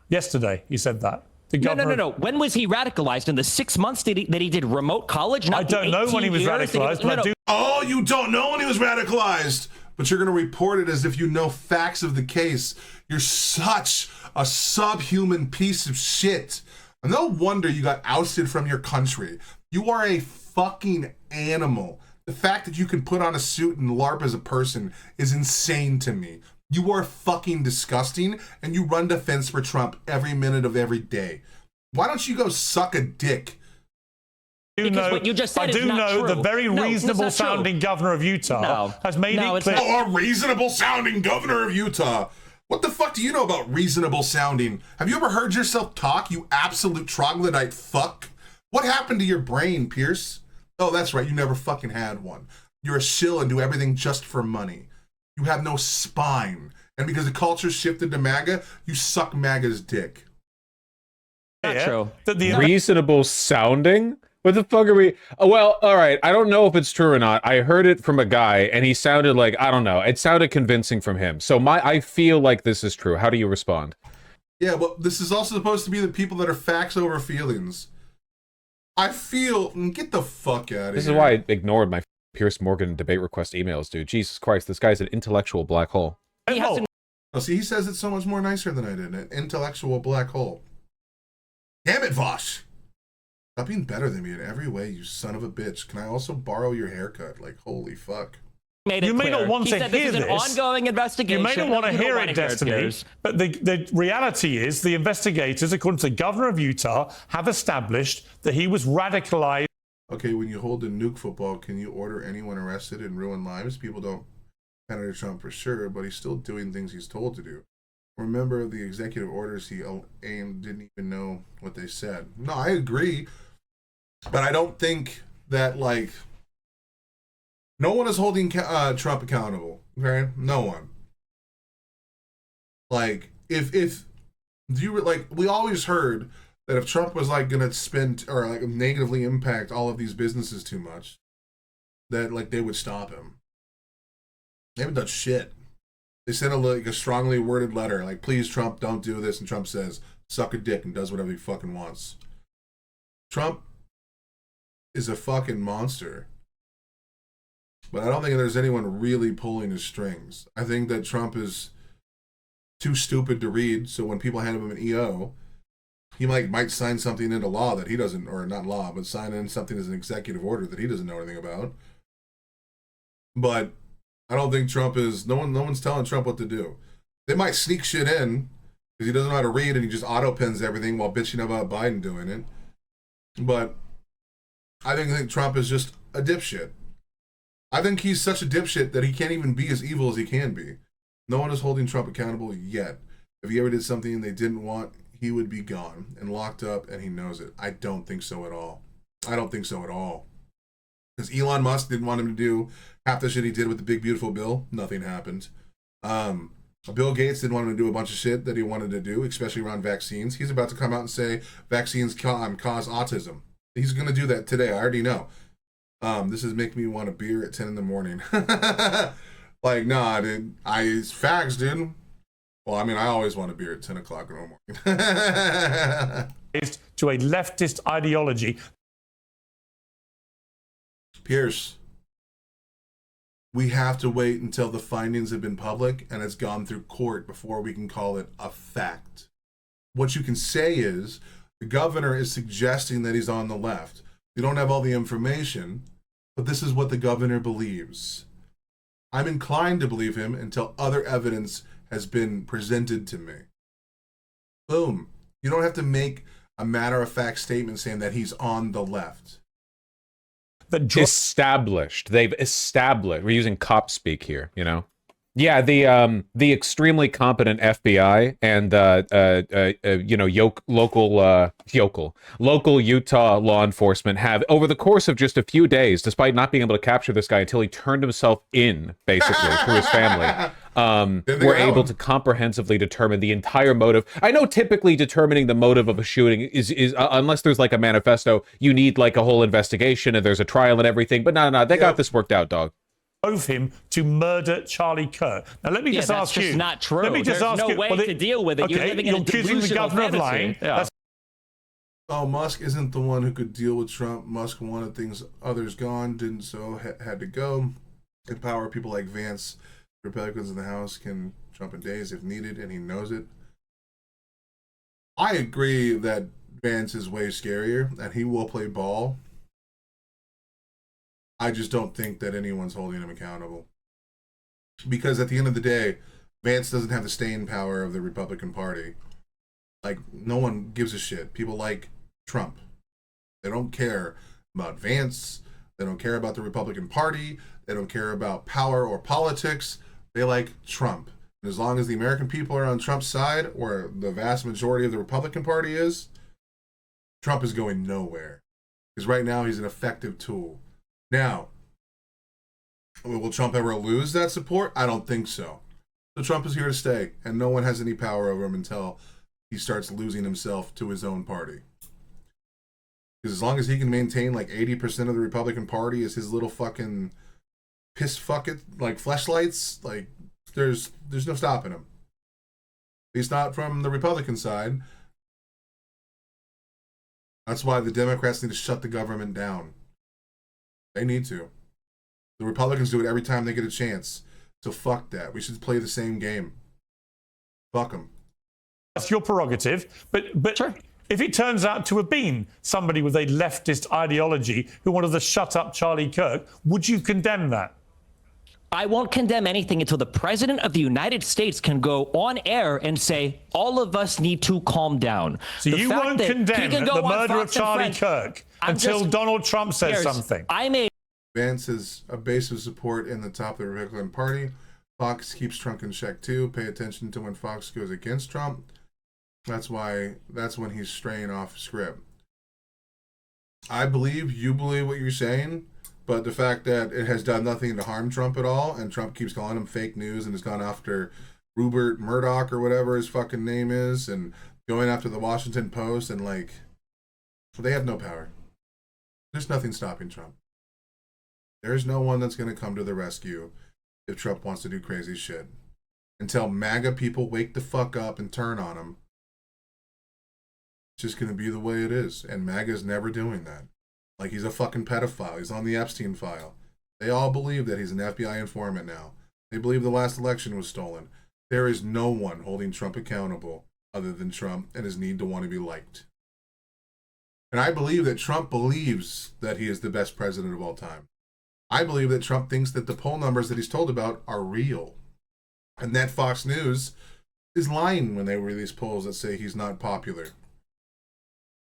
Yesterday, he said that. No. When was he radicalized? In the 6 months that he did remote college? I don't know when he was radicalized. Oh, you don't know when he was radicalized, but you're going to report it as if you know facts of the case. You're such a subhuman piece of shit. No wonder you got ousted from your country. You are a fucking animal. The fact that you can put on a suit and LARP as a person is insane to me. You are fucking disgusting, and you run defense for Trump every minute of every day. Why don't you go suck a dick? What you just said is not true. The very reasonable sounding governor of Utah has made it clear. Oh, a reasonable sounding governor of Utah. What the fuck do you know about reasonable sounding? Have you ever heard yourself talk, you absolute troglodyte fuck? What happened to your brain, Pierce? Oh, that's right, you never fucking had one. You're a shill and do everything just for money. You have no spine. And because the culture shifted to MAGA, you suck MAGA's dick. Not true. Reasonable sounding? What the fuck are we? Oh, well, all right. I don't know if it's true or not. I heard it from a guy, and he sounded like, I don't know. It sounded convincing from him. So I feel like this is true. How do you respond? Yeah, well, this is also supposed to be the people that are facts over feelings. Get the fuck out of here. This is why I ignored my Pierce Morgan debate request emails, dude. Jesus Christ, this guy's an intellectual black hole. Oh, see, he says it so much more nicer than I did. An intellectual black hole. Damn it, Vaush. Stop being better than me in every way, you son of a bitch. Can I also borrow your haircut? Like, holy fuck. You may not want to hear this. This is an ongoing investigation. You may not want to hear it, Destiny. But the reality is the investigators, according to the governor of Utah, have established that he was radicalized. Okay, when you hold a nuke football, can you order anyone arrested and ruin lives? People don't Senator Trump for sure, but he's still doing things he's told to do. Remember the executive orders he aimed, didn't even know what they said. No, I agree. But I don't think that, like, no one is holding Trump accountable, okay? No one. Like, if Do you like? We always heard that if Trump was like gonna spend or like negatively impact all of these businesses too much, that like they would stop him. They haven't done shit. They sent a strongly worded letter like, "Please, Trump, don't do this," and Trump says, "Suck a dick," and does whatever he fucking wants. Trump is a fucking monster. But I don't think there's anyone really pulling his strings. I think that Trump is too stupid to read, so when people hand him an EO, he might sign something into law that he doesn't, or not law, but sign in something as an executive order that he doesn't know anything about. But I don't think Trump is, no one's telling Trump what to do. They might sneak shit in because he doesn't know how to read and he just auto pens everything while bitching about Biden doing it. But I think Trump is just a dipshit. I think he's such a dipshit that he can't even be as evil as he can be. No one is holding Trump accountable yet. If he ever did something they didn't want, he would be gone and locked up, and he knows it. I don't think so at all. I don't think so at all. Because Elon Musk didn't want him to do half the shit he did with the big, beautiful bill. Nothing happened. Bill Gates didn't want him to do a bunch of shit that he wanted to do, especially around vaccines. He's about to come out and say vaccines cause autism. He's going to do that today. I already know. This is making me want a beer at 10 in the morning. Like, nah, dude. It's facts, dude. Well, I mean, I always want a beer at 10 o'clock in the morning. To a leftist ideology. Pierce, we have to wait until the findings have been public and it's gone through court before we can call it a fact. What you can say is the governor is suggesting that he's on the left. We don't have all the information, but this is what the governor believes. I'm inclined to believe him until other evidence has been presented to me. Boom. You don't have to make a matter-of-fact statement saying that he's on the left. Established. They've established. We're using cop speak here, you know? Yeah, the extremely competent FBI and local Utah law enforcement have, over the course of just a few days, despite not being able to capture this guy until he turned himself in, basically, through his family, were able to comprehensively determine the entire motive. I know typically determining the motive of a shooting is unless there's like a manifesto, you need like a whole investigation and there's a trial and everything. But no, they got this worked out, dog. Drove him to murder Charlie Kirk. Now let me just ask you. That's just not true. Let me just There's ask no you. way to deal with it. Okay, You're living in a accusing the delusional governor of lying. Yeah. Oh, Musk isn't the one who could deal with Trump. Musk wanted things others gone, didn't so, had to go. Empower people like Vance. Republicans in the House can Trump in days if needed, and he knows it. I agree that Vance is way scarier, and he will play ball. I just don't think that anyone's holding him accountable. Because at the end of the day, Vance doesn't have the staying power of the Republican Party. Like, no one gives a shit. People like Trump. They don't care about Vance. They don't care about the Republican Party. They don't care about power or politics. They like Trump. And as long as the American people are on Trump's side, or the vast majority of the Republican Party is, Trump is going nowhere. Because right now he's an effective tool. Now, will Trump ever lose that support? I don't think so. So Trump is here to stay, and no one has any power over him until he starts losing himself to his own party. Because as long as he can maintain like 80% of the Republican Party as his little fucking piss fuck it, like fleshlights, like there's no stopping him. At least not from the Republican side. That's why the Democrats need to shut the government down. They need to. The Republicans do it every time they get a chance. So fuck that. We should play the same game. Fuck them. That's your prerogative. But sure. If it turns out to have been somebody with a leftist ideology who wanted to shut up Charlie Kirk, would you condemn that? I won't condemn anything until the president of the United States can go on air and say, all of us need to calm down. So you won't condemn the murder of Charlie Kirk until Donald Trump says something. Vance has a base of support in the top of the Republican Party. Fox keeps Trump in check too. Pay attention to when Fox goes against Trump. That's when he's straying off script. I believe you believe what you're saying, but the fact that it has done nothing to harm Trump at all, and Trump keeps calling him fake news and has gone after Rupert Murdoch or whatever his fucking name is, and going after the Washington Post and like, they have no power. There's nothing stopping Trump. There's no one that's going to come to the rescue if Trump wants to do crazy shit. Until MAGA people wake the fuck up and turn on him, it's just going to be the way it is. And MAGA's never doing that. Like, he's a fucking pedophile. He's on the Epstein file. They all believe that he's an FBI informant now. They believe the last election was stolen. There is no one holding Trump accountable other than Trump and his need to want to be liked. And I believe that Trump believes that he is the best president of all time. I believe that Trump thinks that the poll numbers that he's told about are real. And that Fox News is lying when they release polls that say he's not popular.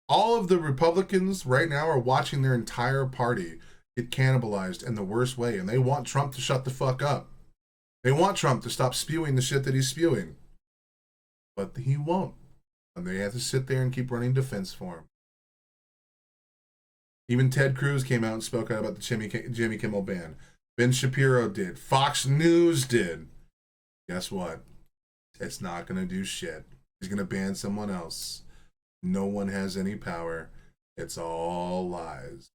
All of the Republicans right now are watching their entire party get cannibalized in the worst way, and they want Trump to shut the fuck up. They want Trump to stop spewing the shit that he's spewing. But he won't. And they have to sit there and keep running defense for him. Even Ted Cruz came out and spoke out about the Jimmy Kimmel ban. Ben Shapiro did. Fox News did. Guess what? It's not going to do shit. He's going to ban someone else. No one has any power. It's all lies.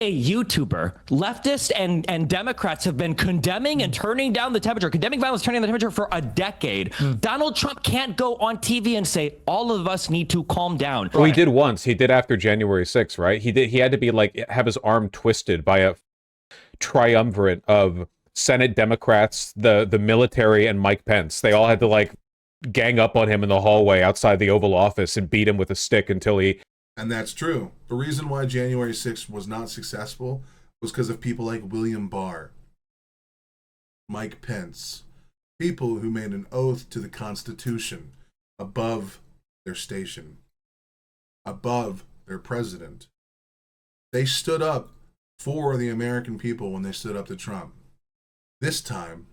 A YouTuber, leftists and Democrats have been condemning and turning down the temperature, condemning violence, turning down the temperature for a decade. Donald Trump can't go on TV and say, all of us need to calm down. Well, he did once. He did after January 6th, right? He had to be like, have his arm twisted by a triumvirate of Senate Democrats, the military, and Mike Pence. They all had to like gang up on him in the hallway outside the Oval Office and beat him with a stick until he... And that's true. The reason why January 6th was not successful was because of people like William Barr, Mike Pence, people who made an oath to the Constitution above their station, above their president. They stood up for the American people when they stood up to Trump. This time,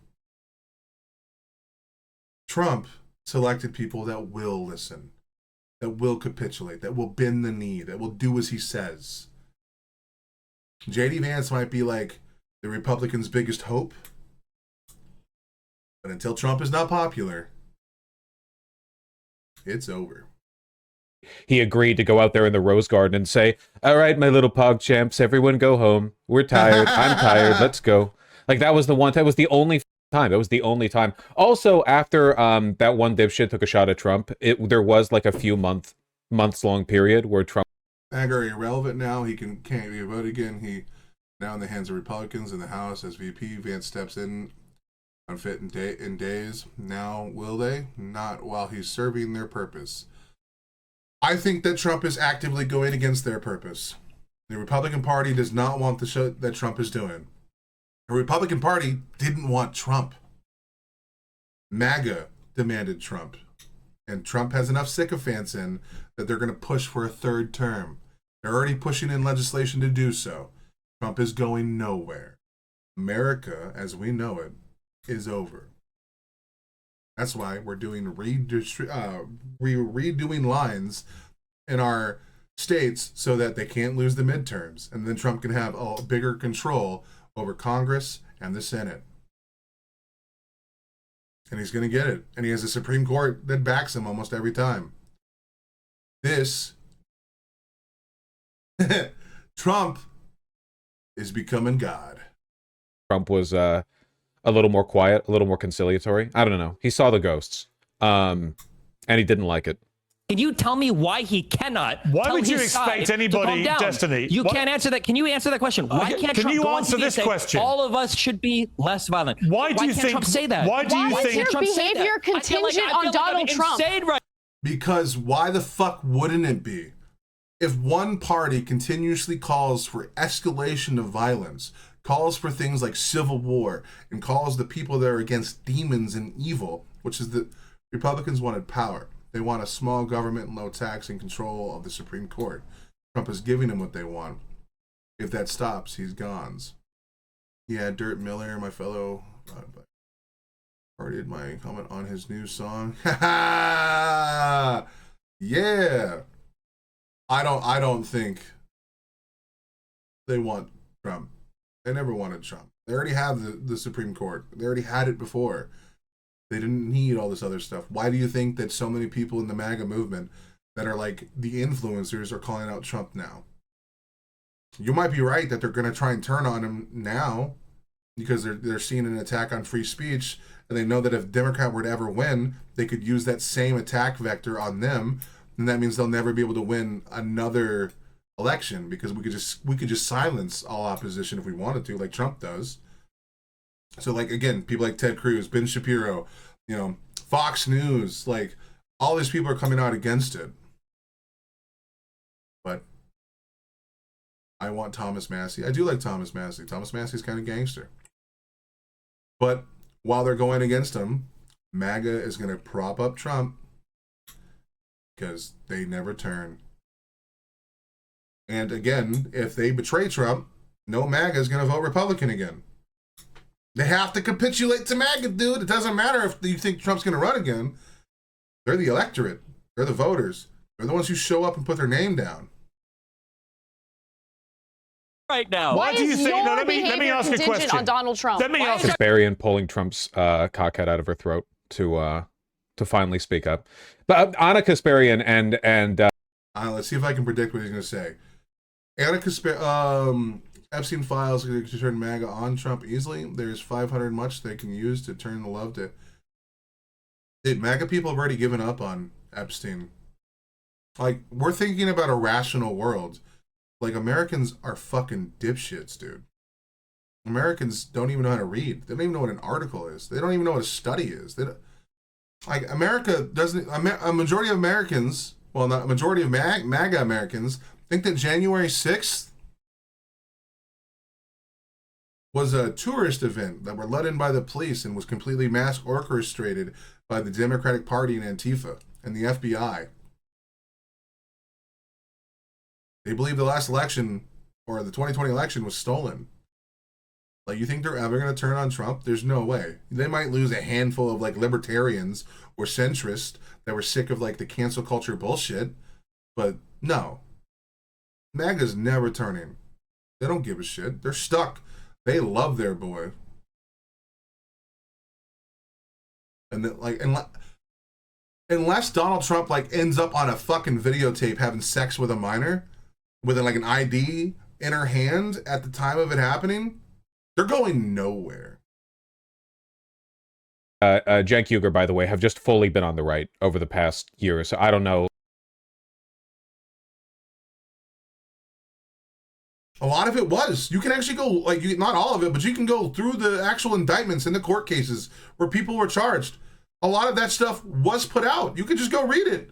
Trump selected people that will listen, that will capitulate, that will bend the knee, that will do as he says. J.D. Vance might be like the Republicans' biggest hope, but until Trump is not popular, it's over. He agreed to go out there in the Rose Garden and say, all right, my little pog champs, everyone go home. We're tired. I'm tired. Let's go. Like, that was the one, that was the only time. That was the only time. Also, after that one dipshit took a shot at Trump, there was like a few months long period where Trump... Agar irrelevant now. He can't be voted again. He now in the hands of Republicans in the House as VP. Vance steps in unfit in days. Now will they? Not while he's serving their purpose. I think that Trump is actively going against their purpose. The Republican Party does not want the shit that Trump is doing. The Republican Party didn't want Trump. MAGA demanded Trump. And Trump has enough sycophants in that they're going to push for a third term. They're already pushing in legislation to do so. Trump is going nowhere. America, as we know it, is over. That's why we're doing redoing lines in our states so that they can't lose the midterms. And then Trump can have a bigger control over Congress and the Senate. And he's going to get it. And he has a Supreme Court that backs him almost every time. This, Trump is becoming God. Trump was a little more quiet, a little more conciliatory. I don't know. He saw the ghosts, and he didn't like it. Can you tell me why he cannot? Why would you expect anybody, Destiny? You can't answer that. Can you answer that question? Why can't Trump you go on answer TV and this say, question? all of us should be less violent? Why do you can't think Trump say that? Why do you Why think is your behavior contingent on Donald Trump? Because why the fuck wouldn't it be? If one party continuously calls for escalation of violence, calls for things like civil war, and calls the people that are against demons and evil, which is the Republicans wanted power. They want a small government and low tax and control of the Supreme Court. Trump is giving them what they want. If that stops, he's gone. Yeah, Dirt Miller, my fellow, parted my comment on his new song. Yeah. I don't think they want Trump. They never wanted Trump. They already have the Supreme Court. They already had it before. They didn't need all this other stuff. Why do you think that so many people in the MAGA movement that are like the influencers are calling out Trump now? You might be right that they're going to try and turn on him now because they're seeing an attack on free speech, and they know that if Democrat were to ever win, they could use that same attack vector on them, and that means they'll never be able to win another election because we could just silence all opposition if we wanted to, like Trump does. So, like, again, people like Ted Cruz, Ben Shapiro, Fox News, like, all these people are coming out against it. But I want Thomas Massie. I do like Thomas Massie. Thomas Massie's kind of gangster. But while they're going against him, MAGA is going to prop up Trump because they never turn. And again, if they betray Trump, no MAGA is going to vote Republican again. They have to capitulate to MAGA, dude. It doesn't matter if you think Trump's going to run again. They're the electorate. They're the voters. They're the ones who show up and put their name down. Right now. Why do you is think? your No, let me ask a behavior question. on Donald Trump? Let me ask a Barbarian pulling Trump's cockhead out of her throat to finally speak up. But Anna Kasparian and let's see if I can predict what he's going to say. Anna Epstein files to turn MAGA on Trump easily. There's 500 much they can use to turn the love to. Dude, MAGA people have already given up on Epstein. Like, we're thinking about a rational world. Like, Americans are fucking dipshits, dude. Americans don't even know how to read. They don't even know what an article is. They don't even know what a study is. Like, America doesn't. A majority of Americans, well, not a majority of MAGA Americans, think that January 6th was a tourist event that were let in by the police and was completely mass orchestrated by the Democratic Party and Antifa and the FBI. They believe the last election, or the 2020 election, was stolen. Like, you think they're ever going to turn on Trump? There's no way. They might lose a handful of, like, libertarians or centrists that were sick of, like, the cancel culture bullshit. But, no. MAGA's never turning. They don't give a shit. They're stuck. They love their boy. And then, like, unless Donald Trump, like, ends up on a fucking videotape having sex with a minor with, like, an ID in her hand at the time of it happening, they're going nowhere. Cenk Uygur, by the way, have just fully been on the right over the past year or so. I don't know. A lot of it was. You can actually go, like, not all of it, but you can go through the actual indictments in the court cases where people were charged. A lot of that stuff was put out. You could just go read it.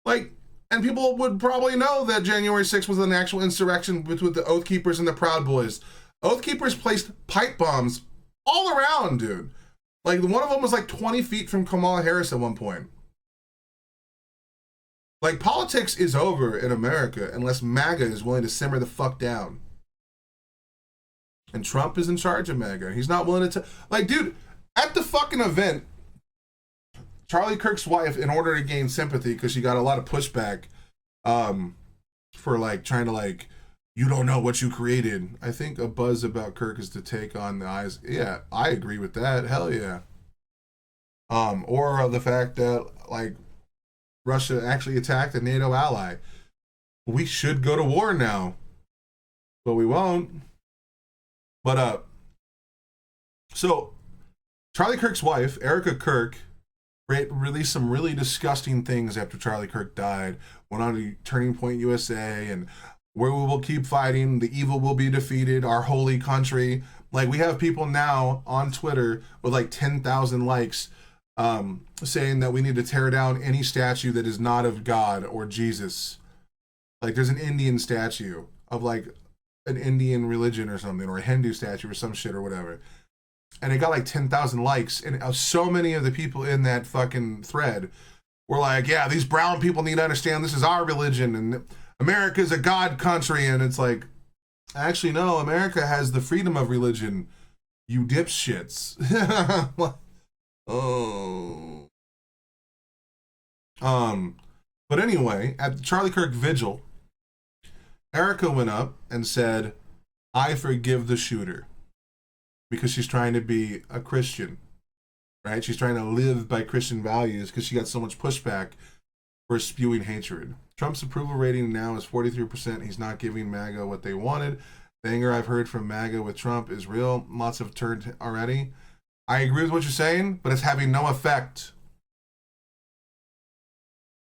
Like, and people would probably know that January 6th was an actual insurrection between the Oath Keepers and the Proud Boys. Oath Keepers placed pipe bombs all around, dude. Like, one of them was like 20 feet from Kamala Harris at one point. Like, politics is over in America unless MAGA is willing to simmer the fuck down. And Trump is in charge of MAGA. He's not willing to... Like, dude, at the fucking event, Charlie Kirk's wife, in order to gain sympathy, because she got a lot of pushback for, like, trying to, like, you don't know what you created. I think a buzz about Kirk is to take on the eyes. Yeah, I agree with that. Hell yeah. Or the fact that, like, Russia actually attacked a NATO ally. We should go to war now, but we won't. But so Charlie Kirk's wife, Erica Kirk, released some really disgusting things after Charlie Kirk died. Went on to Turning Point USA and where we will keep fighting, the evil will be defeated, our holy country. Like, we have people now on Twitter with like 10,000 likes saying that we need to tear down any statue that is not of God or Jesus. Like, there's an Indian statue of, like, an Indian religion or something, or a Hindu statue or some shit or whatever. And it got like 10,000 likes, and so many of the people in that fucking thread were like, yeah, these brown people need to understand this is our religion, and America's a God country. And it's like, actually, no, America has the freedom of religion, you dipshits. Oh. But anyway, at the Charlie Kirk vigil, Erica went up and said, I forgive the shooter, because she's trying to be a Christian. right? She's trying to live by Christian values because she got so much pushback for spewing hatred. Trump's approval rating now is 43%. He's not giving MAGA what they wanted. The anger I've heard from MAGA with Trump is real. Lots have turned already. I agree with what you're saying, but it's having no effect.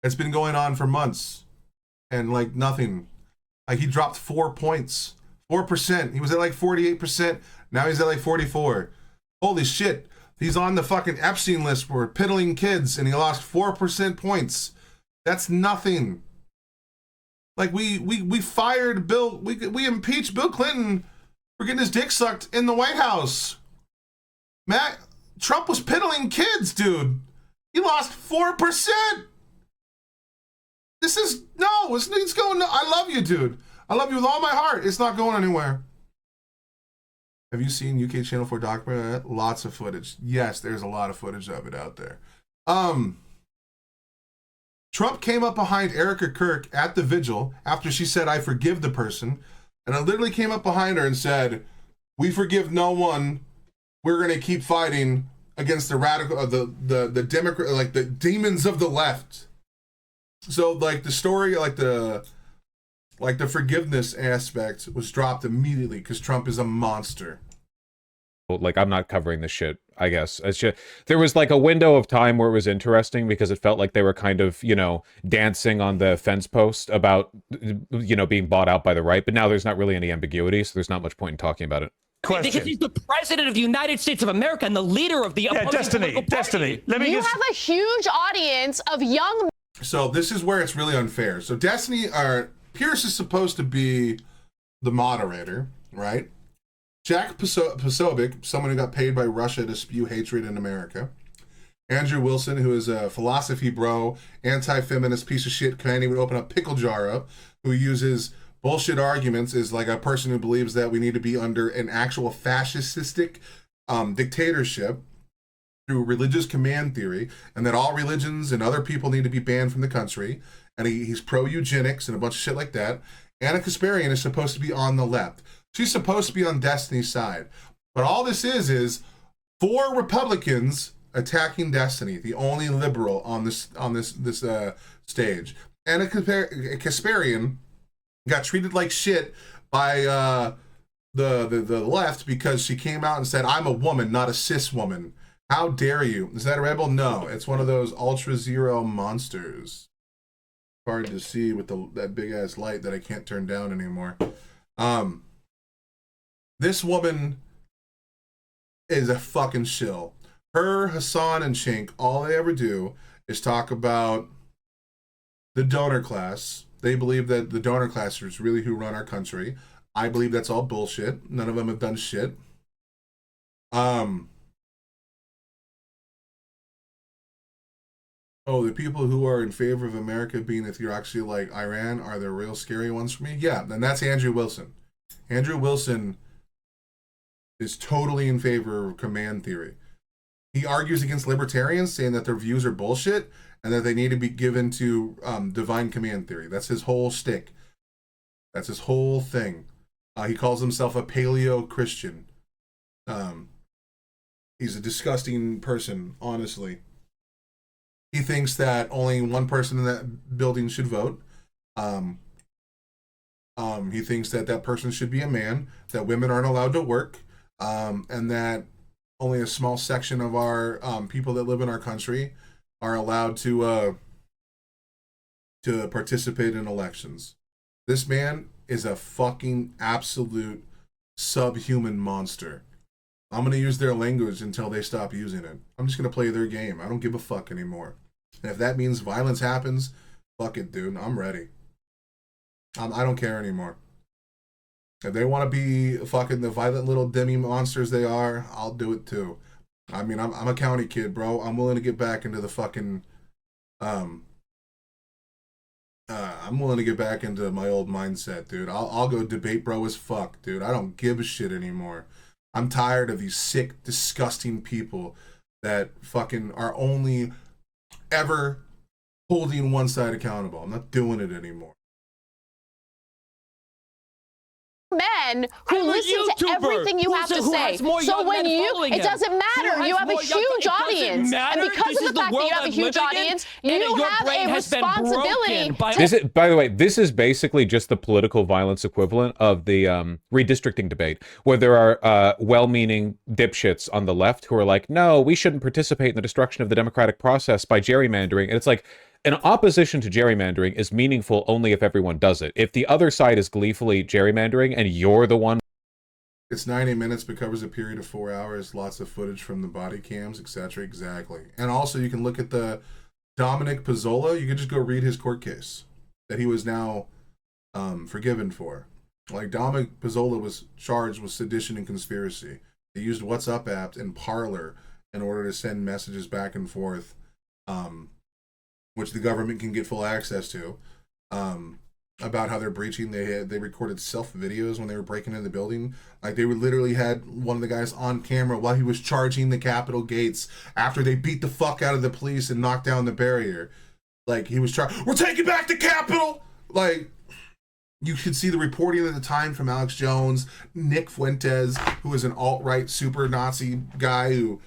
It's been going on for months and like nothing. Like he dropped 4 points, 4%. He was at like 48%. Now he's at like 44. Holy shit. He's on the fucking Epstein list for piddling kids and he lost 4% points. That's nothing. Like we fired Bill, we impeached Bill Clinton for getting his dick sucked in the White House. Trump was piddling kids, dude. He lost 4%. It's going, I love you, dude. I love you with all my heart. It's not going anywhere. Have you seen UK Channel 4 documentary? Lots of footage. Yes, there's a lot of footage of it out there. Trump came up behind Erica Kirk at the vigil after she said, I forgive the person. And I literally came up behind her and said, we forgive no one. We're going to keep fighting against the radical, the Democrat, like the demons of the left. So like the story, like the forgiveness aspect was dropped immediately because Trump is a monster. Like, I'm not covering this shit, I guess. It's just, there was like a window of time where it was interesting because it felt like they were kind of, you know, dancing on the fence post about, you know, being bought out by the right. But now there's not really any ambiguity, so there's not much point in talking about it. Question. Because he's the president of the United States of America and the leader of the Destiny. Let me You have a huge audience of young. So this is where it's really unfair. So Destiny, Pierce is supposed to be the moderator, right? Jack Posobiec, someone who got paid by Russia to spew hatred in America. Andrew Wilson, who is a philosophy bro, anti-feminist piece of shit, can't even open a pickle jar up, who uses bullshit arguments, is like a person who believes that we need to be under an actual fascistic dictatorship through religious command theory, and that all religions and other people need to be banned from the country. And he's pro-eugenics and a bunch of shit like that. Anna Kasparian is supposed to be on the left. She's supposed to be on Destiny's side. But all this is 4 Republicans attacking Destiny, the only liberal on this stage. Anna Kasparian got treated like shit by the left because she came out and said, I'm a woman, not a cis woman. How dare you? Is that a rebel? No, it's one of those Ultra Zero monsters. Hard to see with that big ass light that I can't turn down anymore. This woman is a fucking shill. Her, Hassan, and Chink, all they ever do is talk about the donor class. They believe that the donor class is really who run our country. I believe that's all bullshit. None of them have done shit. Oh, the people who are in favor of America being a theocracy like Iran are the real scary ones for me? Yeah, and that's Andrew Wilson. Andrew Wilson is totally in favor of command theory. He argues against libertarians, saying that their views are bullshit and that they need to be given to divine command theory. That's his whole shtick. That's his whole thing. He calls himself a paleo-Christian. He's a disgusting person, honestly. He thinks that only one person in that building should vote. He thinks that that person should be a man, that women aren't allowed to work, and that only a small section of our people that live in our country are allowed to participate in elections. This man is a fucking absolute subhuman monster. I'm going to use their language until they stop using it. I'm just going to play their game. I don't give a fuck anymore. And if that means violence happens, fuck it, dude. I'm ready. I don't care anymore. If they want to be fucking the violent little demi monsters they are, I'll do it too. I mean, I'm a county kid, bro. I'm willing to get back into the fucking... I'm willing to get back into my old mindset, dude. I'll go debate bro as fuck, dude. I don't give a shit anymore. I'm tired of these sick, disgusting people that fucking are only ever holding one side accountable. I'm not doing it anymore. men who listen to everything you have to say. So when it doesn't matter. You have a huge audience, and because of the fact that you have a huge audience, you have a responsibility. By the way, this is basically just the political violence equivalent of the redistricting debate, where there are well-meaning dipshits on the left who are like, no, we shouldn't participate in the destruction of the democratic process by gerrymandering. And it's like, an opposition to gerrymandering is meaningful only if everyone does it. If the other side is gleefully gerrymandering and you're the one... It's 90 minutes but covers a period of 4 hours, lots of footage from the body cams, etc. Exactly. And also you can look at the Dominic Pizzola. You can just go read his court case that he was now forgiven for. Like, Dominic Pizzola was charged with sedition and conspiracy. He used WhatsApp app and Parler in order to send messages back and forth, which the government can get full access to, about how they're breaching. They recorded self videos when they were breaking into the building. Like, they literally had one of the guys on camera while he was charging the Capitol gates after they beat the fuck out of the police and knocked down the barrier. Like, he was we're taking back the Capitol! Like, you could see the reporting at the time from Alex Jones, Nick Fuentes, who is an alt-right super Nazi guy who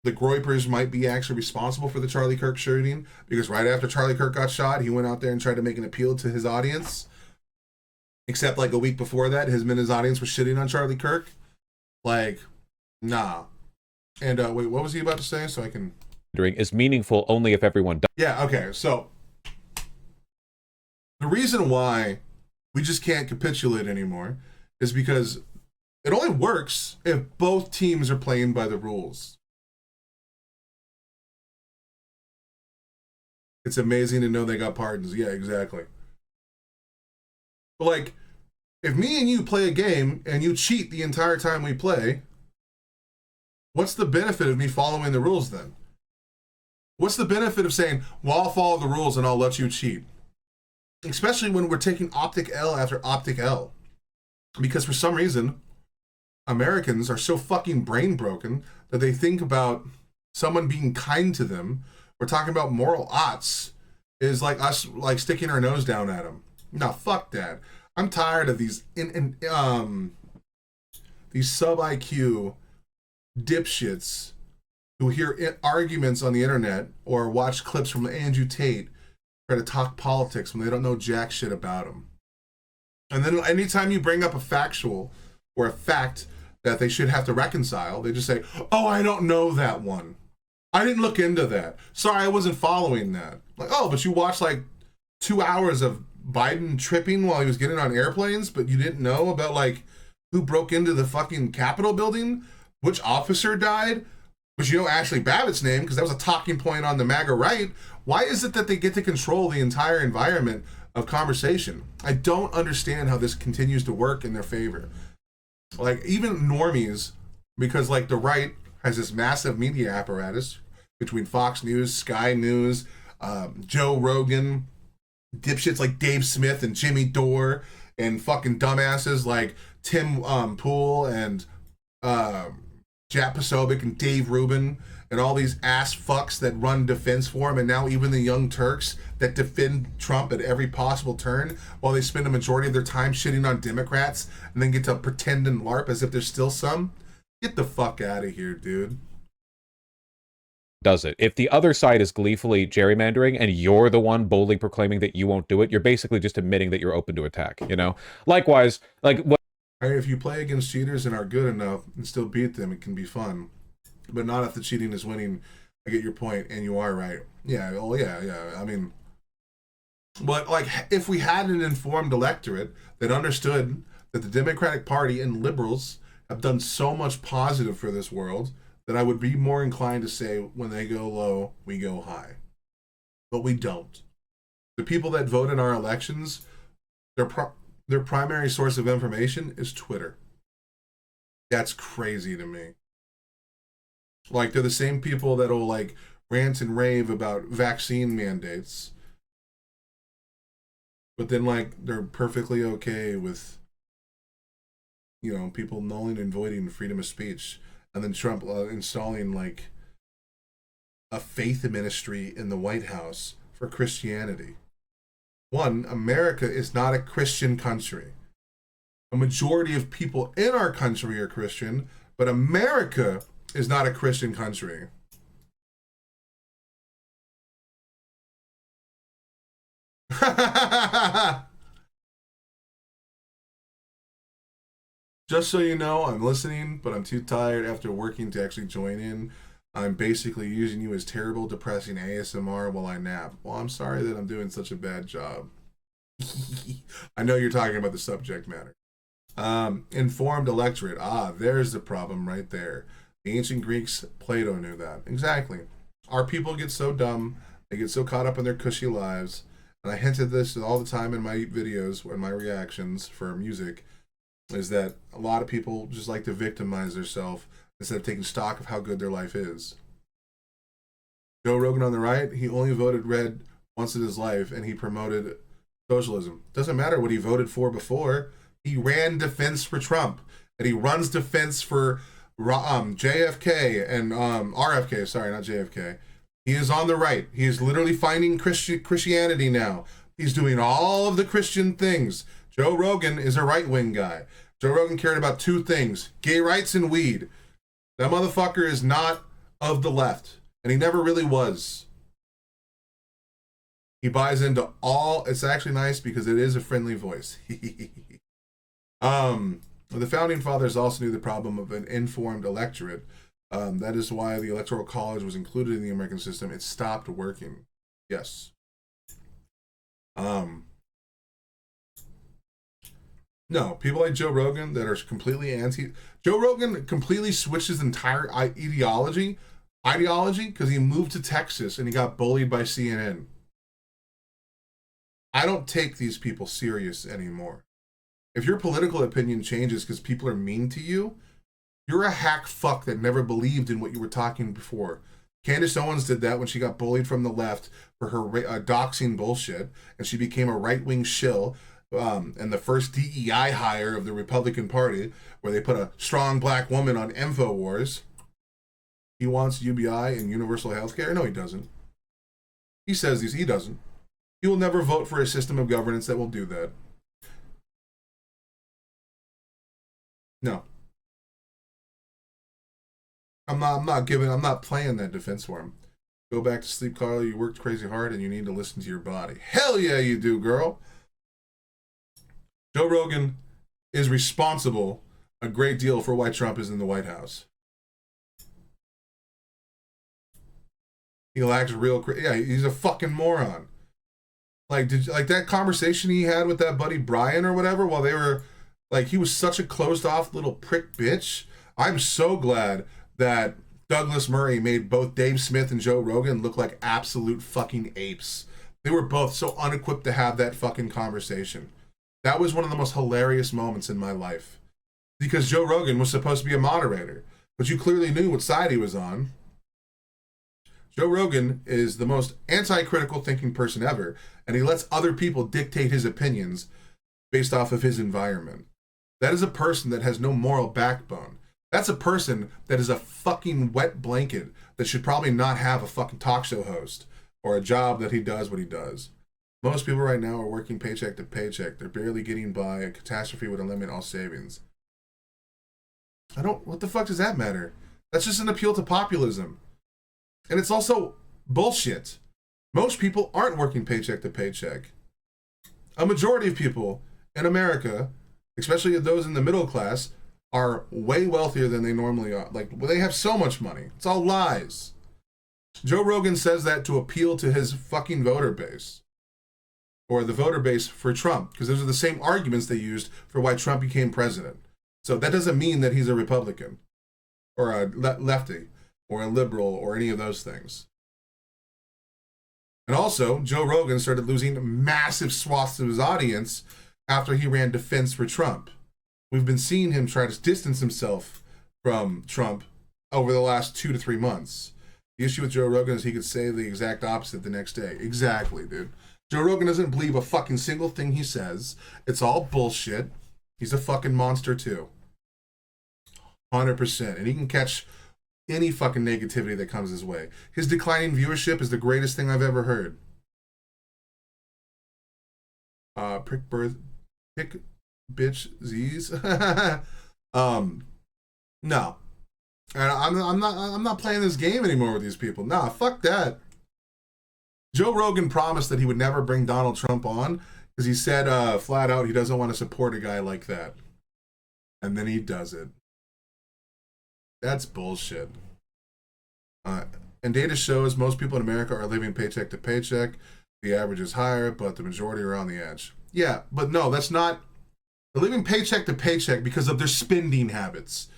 the Groypers might be actually responsible for the Charlie Kirk shooting, because right after Charlie Kirk got shot, he went out there and tried to make an appeal to his audience. Except like a week before that, his audience was shitting on Charlie Kirk. Like, nah. And wait, what was he about to say? So I can... is meaningful only if everyone does. Yeah, okay. So the reason why we just can't capitulate anymore is because it only works if both teams are playing by the rules. It's amazing to know they got pardons. Yeah, exactly. But like, if me and you play a game and you cheat the entire time we play, what's the benefit of me following the rules then? What's the benefit of saying, well, I'll follow the rules and I'll let you cheat? Especially when we're taking optic L after optic L. Because for some reason, Americans are so fucking brain broken that they think about someone being kind to them. We're talking about moral oughts is like us like sticking our nose down at them. No, fuck that. I'm tired of these these sub IQ dipshits who hear arguments on the internet or watch clips from Andrew Tate try to talk politics when they don't know jack shit about them. And then anytime you bring up a factual or a fact that they should have to reconcile, they just say, "Oh, I don't know that one. I didn't look into that. Sorry, I wasn't following that." Like, oh, but you watched like 2 hours of Biden tripping while he was getting on airplanes, but you didn't know about like who broke into the fucking Capitol building, which officer died, but you know Ashley Babbitt's name because that was a talking point on the MAGA right. Why is it that they get to control the entire environment of conversation? I don't understand how this continues to work in their favor. Like, even normies, because like the right has this massive media apparatus between Fox News, Sky News, Joe Rogan, dipshits like Dave Smith and Jimmy Dore, and fucking dumbasses like Tim Pool and Jack Posobiec and Dave Rubin, and all these ass fucks that run defense for him, and now even the Young Turks that defend Trump at every possible turn while they spend a majority of their time shitting on Democrats and then get to pretend and LARP as if there's still some. Get the fuck out of here, dude. Does it. If the other side is gleefully gerrymandering and you're the one boldly proclaiming that you won't do it, you're basically just admitting that you're open to attack, you know? Likewise, like what if you play against cheaters and are good enough and still beat them, it can be fun. But not if the cheating is winning. I get your point, and you are right. Yeah, oh yeah. I mean, but like, if we had an informed electorate that understood that the Democratic Party and liberals have done so much positive for this world, that I would be more inclined to say, when they go low, we go high. But we don't. The people that vote in our elections, their primary source of information is Twitter. That's crazy to me. Like, they're the same people that'll like rant and rave about vaccine mandates, but then like they're perfectly okay with, you know, people nulling and voiding freedom of speech, and then Trump installing like a faith ministry in the White House for Christianity. One, America is not a Christian country. A majority of people in our country are Christian, but America is not a Christian country. Just so you know, I'm listening, but I'm too tired after working to actually join in. I'm basically using you as terrible, depressing ASMR while I nap. Well, I'm sorry that I'm doing such a bad job. I know you're talking about the subject matter. Informed electorate. Ah, there's the problem right there. The ancient Greeks, Plato knew that. Exactly. Our people get so dumb, they get so caught up in their cushy lives, and I hinted this all the time in my videos and my reactions for music, is that a lot of people just like to victimize themselves instead of taking stock of how good their life is. Joe Rogan on the right, he only voted red once in his life, and he promoted socialism. Doesn't matter what he voted for before. He ran defense for Trump, and he runs defense for JFK and RFK. Sorry, not JFK. He is on the right. He is literally finding Christianity now. He's doing all of the Christian things. Joe Rogan is a right-wing guy. Joe Rogan cared about two things: gay rights and weed. That motherfucker is not of the left, and he never really was. He buys into all. It's actually nice because it is a friendly voice. The founding fathers also knew the problem of an informed electorate. That is why the Electoral College was included in the American system. It stopped working. Yes. No, people like Joe Rogan that are completely anti. Joe Rogan completely switched his entire ideology because he moved to Texas and he got bullied by CNN. I don't take these people serious anymore. If your political opinion changes because people are mean to you, you're a hack fuck that never believed in what you were talking before. Candace Owens did that when she got bullied from the left for her doxing bullshit, and she became a right-wing shill, and the first DEI hire of the Republican Party, where they put a strong black woman on InfoWars. He wants UBI and universal health care? No, he doesn't. He says he doesn't. He will never vote for a system of governance that will do that. No. I'm not playing that defense for him. Go back to sleep, Carla. You worked crazy hard and you need to listen to your body. Hell yeah, you do, girl. Joe Rogan is responsible a great deal for why Trump is in the White House. He lacks real, yeah, he's a fucking moron. Like, that conversation he had with that buddy Brian or whatever while they were, like, he was such a closed off little prick bitch. I'm so glad that Douglas Murray made both Dave Smith and Joe Rogan look like absolute fucking apes. They were both so unequipped to have that fucking conversation. That was one of the most hilarious moments in my life. Because Joe Rogan was supposed to be a moderator, but you clearly knew what side he was on. Joe Rogan is the most anti-critical thinking person ever, and he lets other people dictate his opinions based off of his environment. That is a person that has no moral backbone. That's a person that is a fucking wet blanket that should probably not have a fucking talk show host or a job that he does what he does. Most people right now are working paycheck to paycheck. They're barely getting by. A catastrophe would eliminate all savings. What the fuck does that matter? That's just an appeal to populism. And it's also bullshit. Most people aren't working paycheck to paycheck. A majority of people in America, especially those in the middle class, are way wealthier than they normally are. Like, they have so much money. It's all lies. Joe Rogan says that to appeal to his fucking voter base. Or the voter base for Trump. Because those are the same arguments they used for why Trump became president. So that doesn't mean that he's a Republican. Or a lefty. Or a liberal. Or any of those things. And also, Joe Rogan started losing massive swaths of his audience after he ran defense for Trump. We've been seeing him try to distance himself from Trump over the last 2 to 3 months. The issue with Joe Rogan is he could say the exact opposite the next day. Exactly, dude. Joe Rogan doesn't believe a fucking single thing he says. It's all bullshit. He's a fucking monster too. 100%. And he can catch any fucking negativity that comes his way. His declining viewership is the greatest thing I've ever heard. bitch Z's. No. And I'm not playing this game anymore with these people. Nah, fuck that. Joe Rogan promised that he would never bring Donald Trump on because he said flat out he doesn't want to support a guy like that. And then he does it. That's bullshit. And data shows most people in America are living paycheck to paycheck. The average is higher, but the majority are on the edge. Yeah, but no, that's not. They're living paycheck to paycheck because of their spending habits.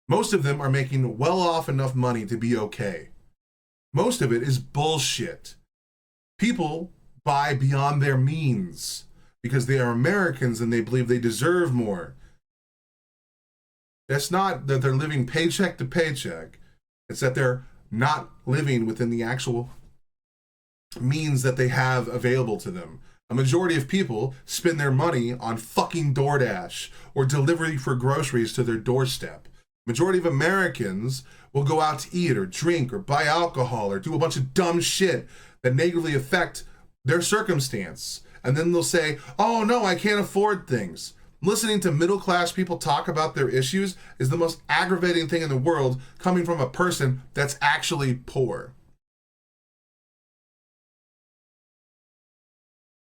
Most of them are making well off enough money to be okay. Most of it is bullshit. People buy beyond their means because they are Americans and they believe they deserve more. That's not that they're living paycheck to paycheck. It's that they're not living within the actual means that they have available to them. A majority of people spend their money on fucking DoorDash or delivery for groceries to their doorstep. Majority of Americans will go out to eat or drink or buy alcohol or do a bunch of dumb shit that negatively affect their circumstance. And then they'll say, oh no, I can't afford things. Listening to middle-class people talk about their issues is the most aggravating thing in the world coming from a person that's actually poor.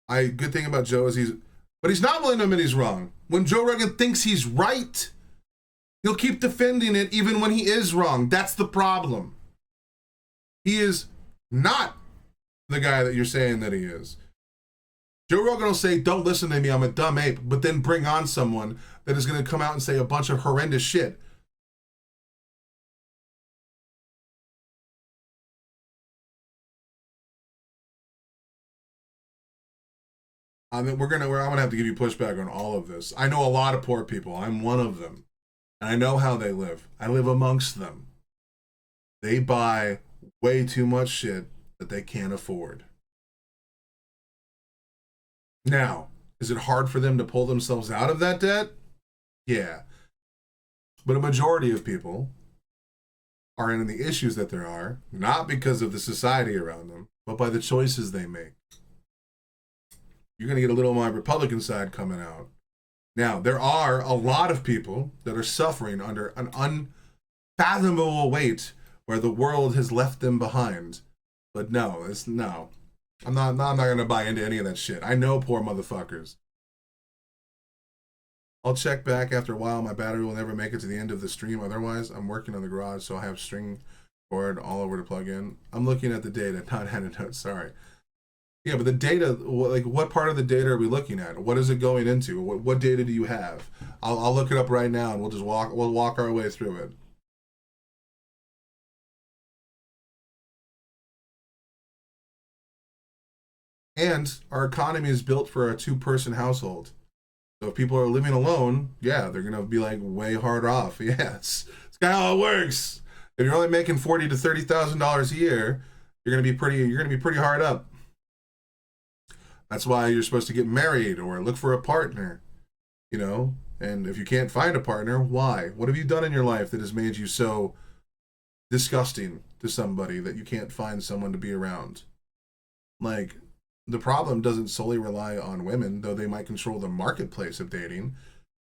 Good thing about Joe is he's not willing to admit he's wrong. When Joe Rogan thinks he's right, he'll keep defending it even when he is wrong. That's the problem. He is not the guy that you're saying that he is. Joe Rogan will say, don't listen to me, I'm a dumb ape, but then bring on someone that is going to come out and say a bunch of horrendous shit. I'm gonna have to give you pushback on all of this. I know a lot of poor people. I'm one of them. And I know how they live. I live amongst them. They buy way too much shit that they can't afford. Now, is it hard for them to pull themselves out of that debt? Yeah. But a majority of people are in the issues that there are, not because of the society around them, but by the choices they make. You're going to get a little of my Republican side coming out. Now, there are a lot of people that are suffering under an unfathomable weight where the world has left them behind. But no. I'm not going to buy into any of that shit. I know poor motherfuckers. I'll check back after a while. My battery will never make it to the end of the stream. Otherwise, I'm working on the garage, so I have string cord all over to plug in. I'm looking at the data, not anecdotes. Sorry. Yeah, but the data, like, what part of the data are we looking at? What is it going into? What data do you have? I'll look it up right now, and we'll walk our way through it. And our economy is built for a two-person household. So if people are living alone, yeah, they're gonna be like way hard off. Yeah, it's kind of how it works. If you're only making $40,000 to $30,000 a year, you're gonna be pretty hard up. That's why you're supposed to get married or look for a partner, you know? And if you can't find a partner, why? What have you done in your life that has made you so disgusting to somebody that you can't find someone to be around? Like, the problem doesn't solely rely on women, though they might control the marketplace of dating.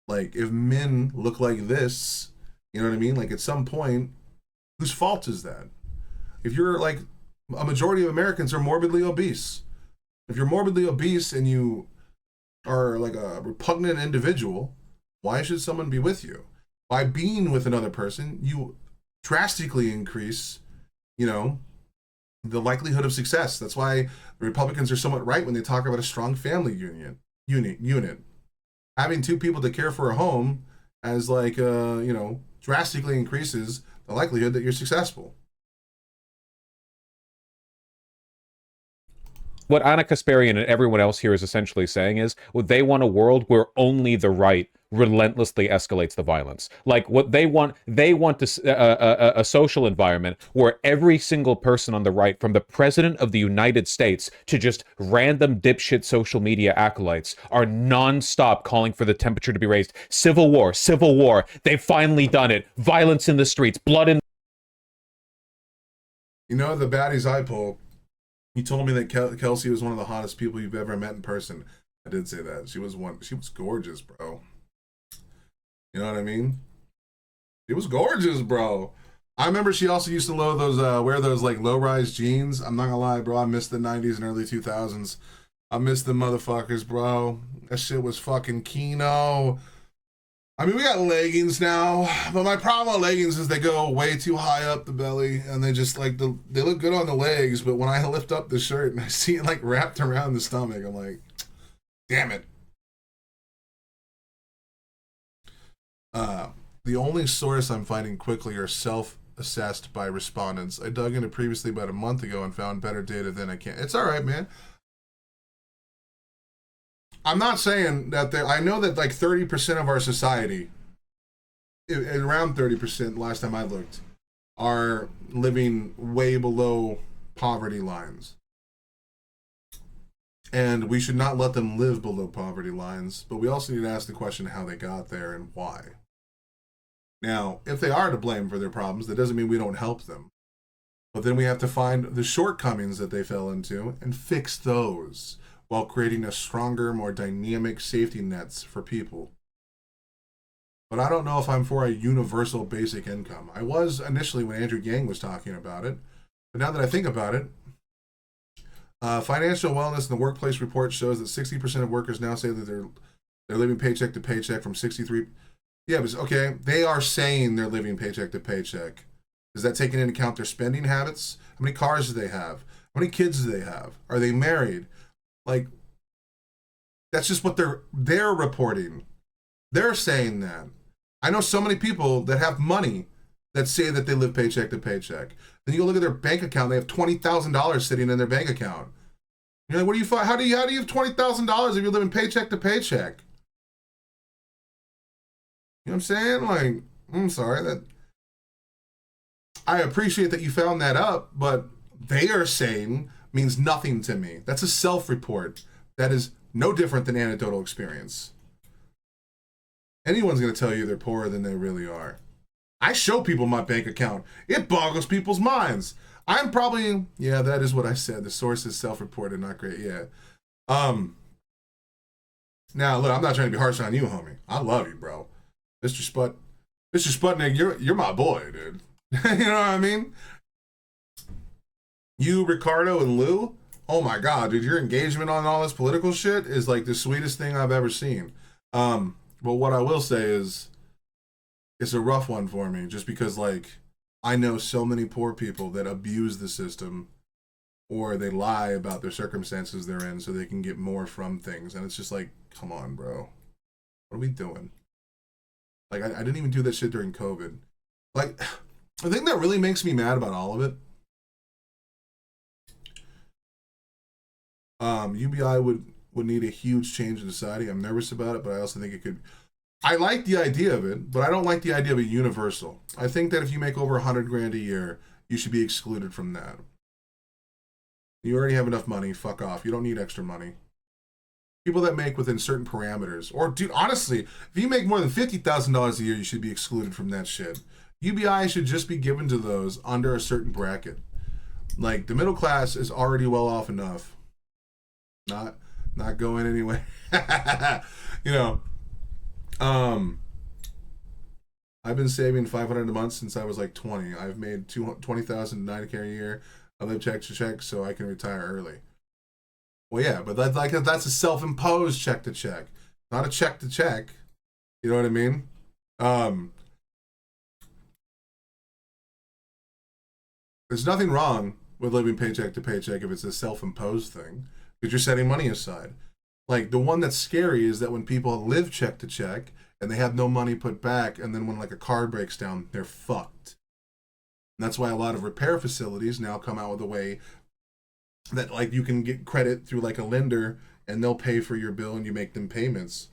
Like, if men look like this, you know what I mean? Like, at some point, whose fault is that? If you're like, a majority of Americans are morbidly obese. If you're morbidly obese and you are like a repugnant individual, why should someone be with you? By being with another person, you drastically increase, you know, the likelihood of success. That's why the Republicans are somewhat right when they talk about a strong family unit. Having two people to care for a home as like, you know, drastically increases the likelihood that you're successful. What Anna Kasparian and everyone else here is essentially saying is, well, they want a world where only the right relentlessly escalates the violence. Like, what they want a social environment where every single person on the right, from the president of the United States to just random dipshit social media acolytes, are nonstop calling for the temperature to be raised. Civil war, they've finally done it. Violence in the streets, blood in... You know, the baddies I pull, he told me that Kelsey was one of the hottest people you've ever met in person. I did say that. She was gorgeous, bro. You know what I mean? It was gorgeous, bro. I remember she also used to wear those like low-rise jeans. I'm not gonna lie, bro. I miss the 90s and early 2000s. I miss the motherfuckers, bro. That shit was fucking Kino. I mean, we got leggings now, but my problem with leggings is they go way too high up the belly, and they just like they look good on the legs, but when I lift up the shirt and I see it like wrapped around the stomach, I'm like, damn it. The only source I'm finding quickly are self-assessed by respondents. I dug into previously about a month ago and found better data than I can. It's all right, man. I'm not saying that I know that like 30% of our society, around 30% last time I looked, are living way below poverty lines. And we should not let them live below poverty lines, but we also need to ask the question how they got there and why. Now, if they are to blame for their problems, that doesn't mean we don't help them. But then we have to find the shortcomings that they fell into and fix those while creating a stronger, more dynamic safety nets for people. But I don't know if I'm for a universal basic income. I was initially when Andrew Yang was talking about it, but now that I think about it, Financial Wellness in the Workplace report shows that 60% of workers now say that they're living paycheck to paycheck from 63. Yeah, but okay, they are saying they're living paycheck to paycheck. Is that taking into account their spending habits? How many cars do they have? How many kids do they have? Are they married? Like, that's just what they're reporting. They're saying that. I know so many people that have money that say that they live paycheck to paycheck. Then you go look at their bank account, they have $20,000 sitting in their bank account. You're like, what do you how do you have $20,000 if you're living paycheck to paycheck? You know what I'm saying? Like, I'm sorry that I appreciate that you found that up, but they are saying means nothing to me. That's a self-report. That is no different than anecdotal experience. Anyone's going to tell you they're poorer than they really are. I show people my bank account. It boggles people's minds. I'm probably, yeah, that is what I said. The source is self-reported, not great. Yeah. Now, look, I'm not trying to be harsh on you, homie. I love you, bro. Mr. Sputnik, you're my boy, dude. You know what I mean? You, Ricardo, and Lou, oh my God, dude, your engagement on all this political shit is like the sweetest thing I've ever seen. But what I will say is, it's a rough one for me, just because, like, I know so many poor people that abuse the system, or they lie about their circumstances they're in so they can get more from things. And it's just like, come on, bro. What are we doing? Like, I didn't even do that shit during COVID. Like, the thing that really makes me mad about all of it, UBI would need a huge change in society. I'm nervous about it, but I also think it could. I like the idea of it, but I don't like the idea of a universal. I think that if you make over 100 grand a year, you should be excluded from that. You already have enough money. Fuck off. You don't need extra money. People that make within certain parameters, or dude, honestly, if you make more than $50,000 a year, you should be excluded from that shit. UBI should just be given to those under a certain bracket. Like, the middle class is already well off enough. Not going anywhere. You know, I've been saving $500 a month since I was like 20. I've made $20,000 $90K a year. I live check to check so I can retire early. Well, yeah, but that's a self-imposed check to check, not a check to check. You know what I mean? There's nothing wrong with living paycheck to paycheck if it's a self-imposed thing, because you're setting money aside. Like, the one that's scary is that when people live check to check and they have no money put back, and then when like a car breaks down, they're fucked. And that's why a lot of repair facilities now come out with a way that like you can get credit through like a lender and they'll pay for your bill and you make them payments.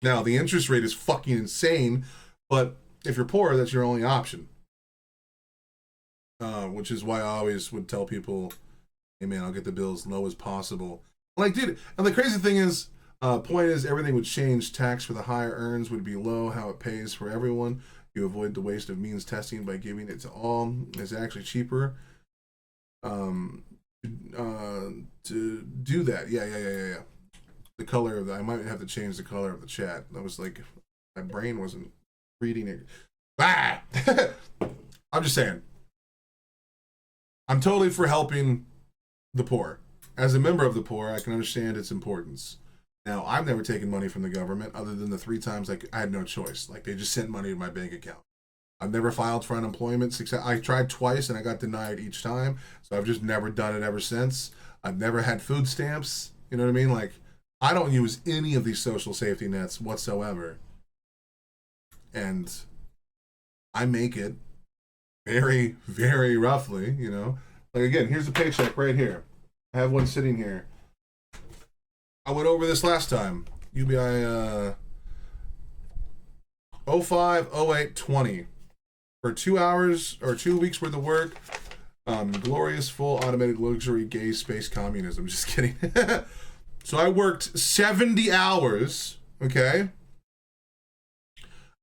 Now, the interest rate is fucking insane, but if you're poor, that's your only option. Which is why I always would tell people, hey man, I'll get the bill as low as possible. Like, dude, and the crazy thing is, point is everything would change. Tax for the higher earns would be low. How it pays for everyone. You avoid the waste of means testing by giving it to all. It's actually cheaper to do that. Yeah. The color of the, I might have to change the color of the chat. That was like My brain wasn't reading it. Ah! I'm just saying. I'm totally for helping the poor. As a member of the poor, I can understand its importance. Now, I've never taken money from the government other than the 3 times I had no choice. Like, they just sent money to my bank account. I've never filed for unemployment. I tried twice and I got denied each time. So I've just never done it ever since. I've never had food stamps. You know what I mean? Like, I don't use any of these social safety nets whatsoever. And I make it very, very roughly, you know? Like, again, here's a paycheck right here. I have one sitting here. I went over this last time. UBI 05, 08, 20. For 2 hours or 2 weeks worth of work. Glorious, full, automated luxury, gay space communism. Just kidding. So I worked 70 hours, okay?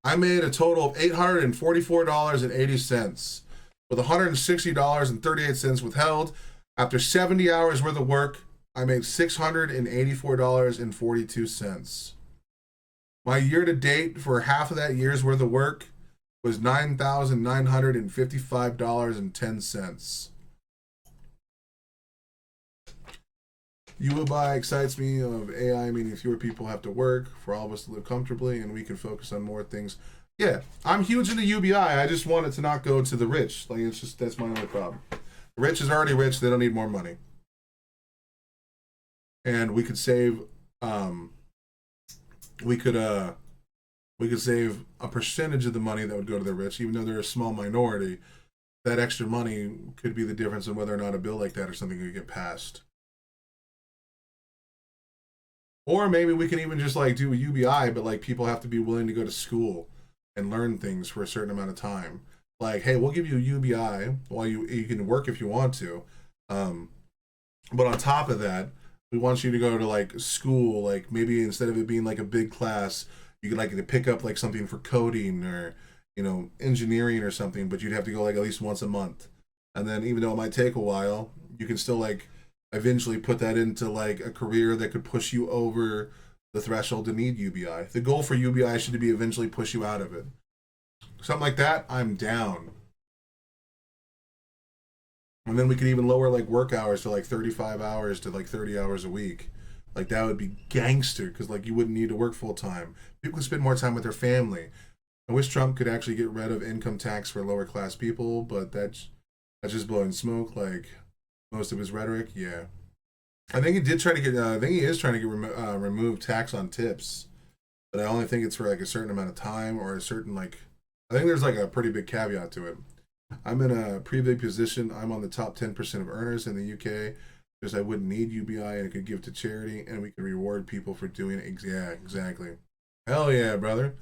I made a total of $844.80, with $160.38 withheld. After 70 hours worth of work, I made $684.42. My year to date for half of that year's worth of work was $9,955.10. UBI excites me of AI, meaning fewer people have to work for all of us to live comfortably and we can focus on more things. Yeah, I'm huge into UBI. I just want it to not go to the rich. Like, it's just, that's my only problem. The rich is already rich. They don't need more money. And we could save, we could save a percentage of the money that would go to the rich, even though they're a small minority. That extra money could be the difference in whether or not a bill like that or something could get passed. Or maybe we can even just like do a UBI, but like people have to be willing to go to school and learn things for a certain amount of time. Like, hey, we'll give you a UBI while you can work if you want to. But on top of that, we want you to go to like school, like maybe instead of it being like a big class, you could like to pick up like something for coding or, you know, engineering or something, but you'd have to go like at least once a month. And then even though it might take a while, you can still like eventually put that into like a career that could push you over the threshold to need UBI. The goal for UBI should be eventually push you out of it. Something like that, I'm down. And then we could even lower like work hours to like 35 hours to like 30 hours a week. Like that would be gangster because like you wouldn't need to work full time. People could spend more time with their family. I wish Trump could actually get rid of income tax for lower class people, but that's just blowing smoke. Like most of his rhetoric, yeah. I think he did try to get. I think he is trying to get remove tax on tips, but I only think it's for like a certain amount of time or a certain like. I think there's like a pretty big caveat to it. I'm in a pretty big position. I'm on the top 10% of earners in the UK. Because I wouldn't need UBI and it could give to charity, and we could reward people for doing it. Yeah, exactly. Hell yeah, brother.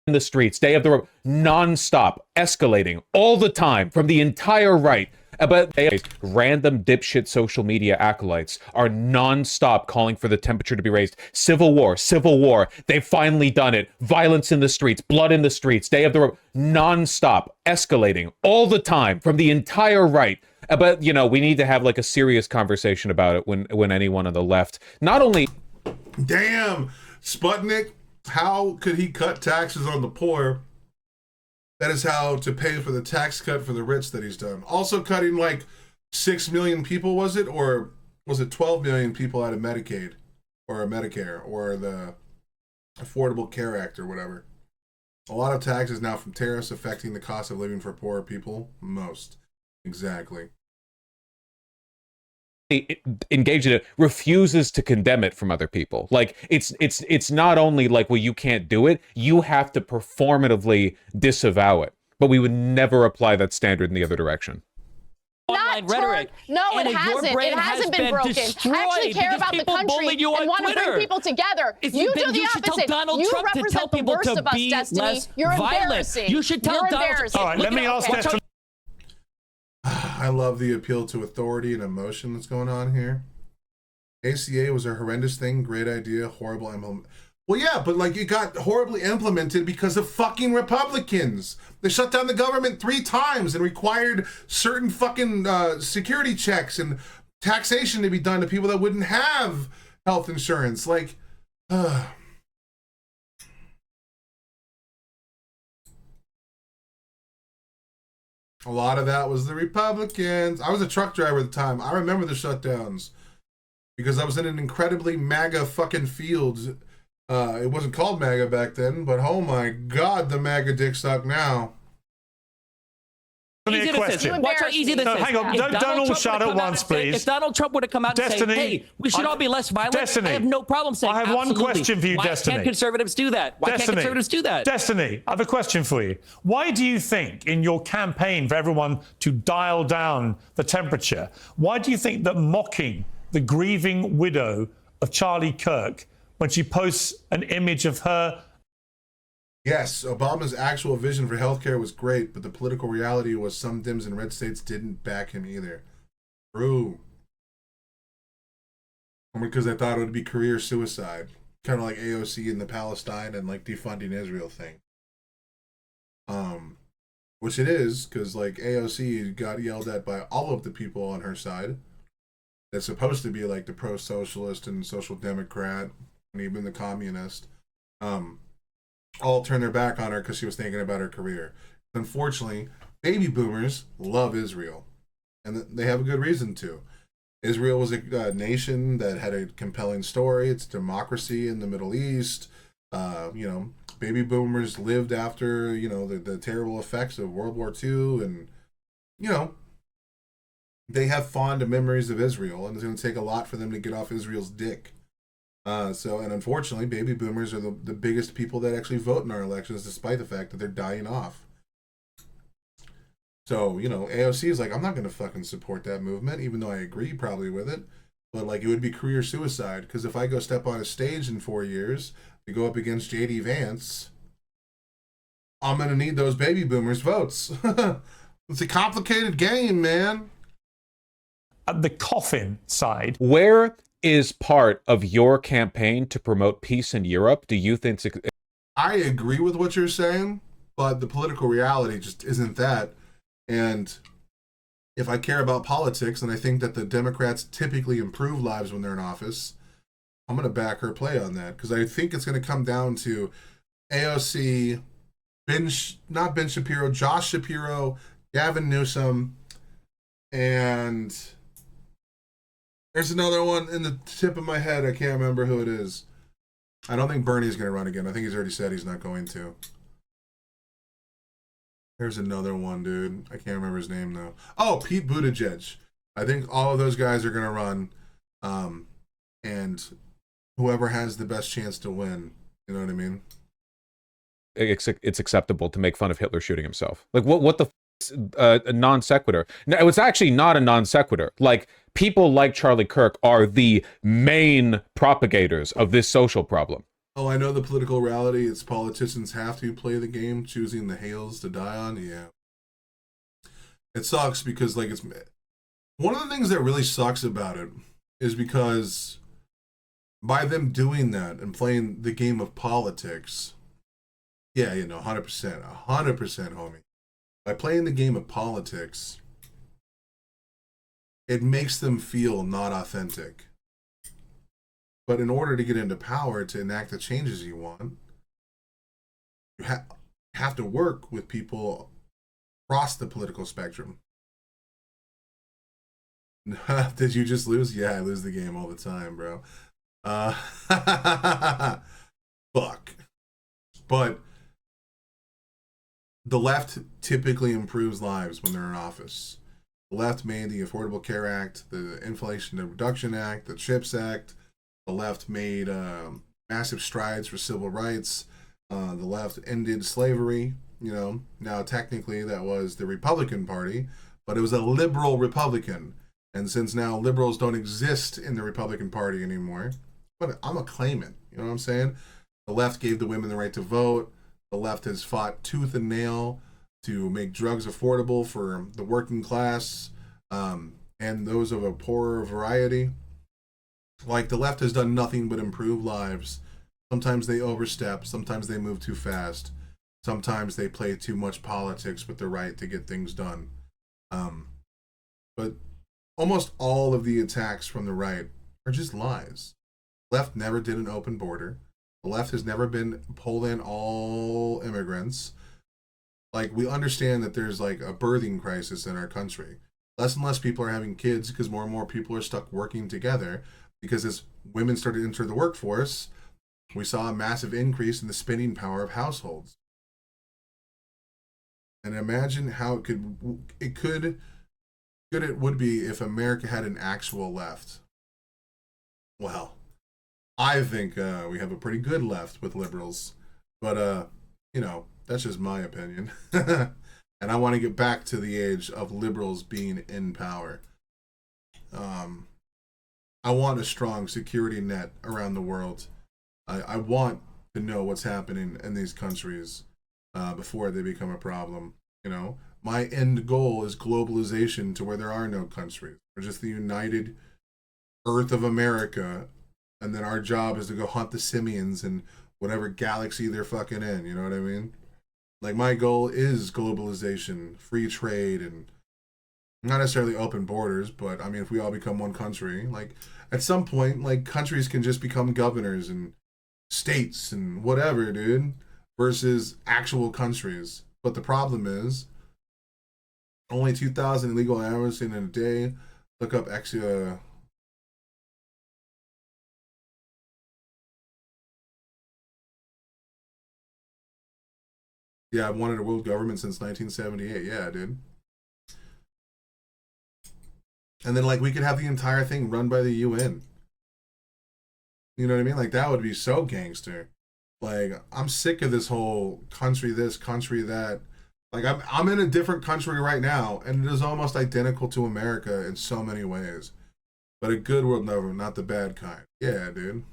In the streets, day of the non-stop, escalating all the time from the entire right. But random dipshit social media acolytes are non-stop calling for the temperature to be raised. Civil war, civil war. They've finally done it. Violence in the streets, blood in the streets. Day of the non-stop, escalating all the time from the entire right. But, you know, we need to have like a serious conversation about it when anyone on the left, not only... Damn, Sputnik, how could he cut taxes on the poor? That is how to pay for the tax cut for the rich that he's done. Also cutting like 6 million people, was it? Or was it 12 million people out of Medicaid or Medicare or the Affordable Care Act or whatever? A lot of taxes now from tariffs affecting the cost of living for poor people. Most. Exactly. Engaged in it, refuses to condemn it from other people. Like it's not only like, well, you can't do it, you have to performatively disavow it. But we would never apply that standard in the other direction. Online rhetoric. No, it hasn't. It hasn't been broken. I actually care about the country and want to bring people together. You do the opposite. You represent the worst of us, Destiny. You're embarrassing. You should tell Donald. All right, let me ask Destiny. I love the appeal to authority and emotion that's going on here. ACA was a horrendous thing, great idea, horrible implement. Well, yeah, but like it got horribly implemented because of fucking Republicans. They shut down the government 3 times and required certain fucking security checks and taxation to be done to people that wouldn't have health insurance. Like, A lot of that was the Republicans. I was a truck driver at the time. I remember the shutdowns because I was in an incredibly MAGA fucking field. It wasn't called MAGA back then, but oh my God, the MAGA dick suck now. Easy this is. Watch how easy this is. Hang on, don't all shout at once, please. If Donald Trump would have come out and said, hey, we should all be less violent, I have no problem saying, I have one question for you, Destiny. Why can't conservatives do that? Why can't conservatives do that? Destiny, I have a question for you. Why do you think in your campaign for everyone to dial down the temperature, why do you think that mocking the grieving widow of Charlie Kirk when she posts an image of her... Yes, Obama's actual vision for healthcare was great, but the political reality was some Dems in red states didn't back him either. True. Because they thought it would be career suicide. Kind of like AOC in the Palestine and like defunding Israel thing. Which it is, because like AOC got yelled at by all of the people on her side. That's supposed to be like the pro-socialist and social democrat and even the communist. All turned their back on her because she was thinking about her career. Unfortunately, baby boomers love Israel, and they have a good reason to. Israel was a nation that had a compelling story. It's democracy in the Middle East. Baby boomers lived after, the terrible effects of World War II, and, they have fond memories of Israel, and it's going to take a lot for them to get off Israel's dick. And unfortunately, baby boomers are the biggest people that actually vote in our elections, despite the fact that they're dying off. So, AOC is like, I'm not going to fucking support that movement, even though I agree probably with it. But, like, it would be career suicide, because if I go step on a stage in 4 years to go up against J.D. Vance, I'm going to need those baby boomers' votes. It's a complicated game, man. At the coffin side. Where is part of your campaign to promote peace in Europe? Do you think... I agree with what you're saying, but the political reality just isn't that. And if I care about politics and I think that the Democrats typically improve lives when they're in office, I'm going to back her play on that, because I think it's going to come down to AOC, not Ben Shapiro, Josh Shapiro, Gavin Newsom, and... there's another one in the tip of my head. I can't remember who it is. I don't think Bernie's going to run again. I think he's already said he's not going to. There's another one, dude. I can't remember his name, though. Oh, Pete Buttigieg. I think all of those guys are going to run. And whoever has the best chance to win. You know what I mean? It's acceptable to make fun of Hitler shooting himself. Like, what the... a non sequitur. No, it was actually not a non sequitur. Like, people like Charlie Kirk are the main propagators of this social problem. Oh, I know the political reality. It's politicians have to play the game, choosing the hills to die on. Yeah, it sucks because it's one of the things that really sucks about it is because by them doing that and playing the game of politics, 100%, homie. By playing the game of politics, it makes them feel not authentic. But in order to get into power, to enact the changes you want, you have to work with people across the political spectrum. Did you just lose? Yeah, I lose the game all the time, bro. Fuck. But the left typically improves lives when they're in office. The left made the Affordable Care Act, the Inflation Reduction Act, the CHIPS Act. The left made massive strides for civil rights. The left ended slavery. Now technically that was the Republican Party, but it was a liberal Republican. And since now liberals don't exist in the Republican Party anymore, but I'm a claimant. You know what I'm saying? The left gave the women the right to vote. The left has fought tooth and nail to make drugs affordable for the working class and those of a poorer variety. Like, the left has done nothing but improve lives. Sometimes they overstep. Sometimes they move too fast. Sometimes they play too much politics with the right to get things done. But almost all of the attacks from the right are just lies. The left never did an open border. The left has never been pull in all immigrants. Like, we understand that there's like a birthing crisis in our country. Less and less people are having kids because more and more people are stuck working together. Because as women started to enter the workforce, we saw a massive increase in the spending power of households. And imagine how it would be if America had an actual left. Well, I think we have a pretty good left with liberals, but you know, that's just my opinion. And I want to get back to the age of liberals being in power. I want a strong security net around the world. I want to know what's happening in these countries before they become a problem. You know, my end goal is globalization to where there are no countries. We're just the united Earth of America, and then our job is to go hunt the simians in whatever galaxy they're fucking in. You know what I mean? Like, my goal is globalization, free trade, and not necessarily open borders, but I mean, if we all become one country, like at some point, like countries can just become governors and states and whatever, dude, versus actual countries. But the problem is only 2,000 illegal hours in a day. Look up extra. Yeah, I've wanted a world government since 1978. Yeah, dude. And then, like, we could have the entire thing run by the UN. You know what I mean? Like, that would be so gangster. Like, I'm sick of this whole country this, country that. Like, I'm in a different country right now, and it is almost identical to America in so many ways. But a good world government, not the bad kind. Yeah, dude.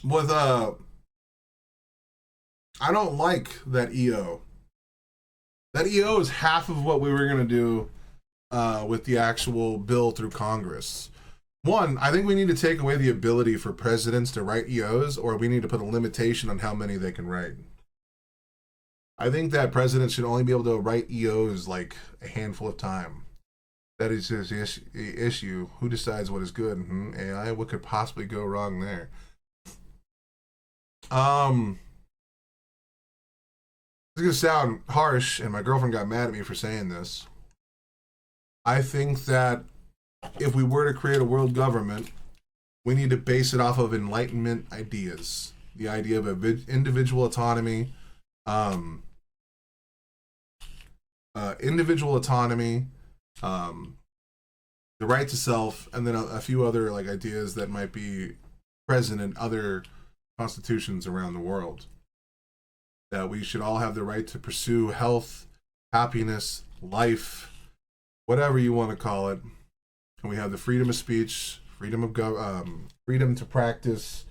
With, I don't like that EO. That EO is half of what we were going to do with the actual bill through Congress. One, I think we need to take away the ability for presidents to write EOs, or we need to put a limitation on how many they can write. I think that presidents should only be able to write EOs like a handful of time. That is just the issue. Who decides what is good? AI? What could possibly go wrong there? It's gonna sound harsh, and my girlfriend got mad at me for saying this. I think that if we were to create a world government, we need to base it off of Enlightenment ideas. The idea of individual autonomy, the right to self, and then a few other like ideas that might be present in other constitutions around the world. That we should all have the right to pursue health, happiness, life, whatever you want to call it. And we have the freedom of speech, freedom to practice,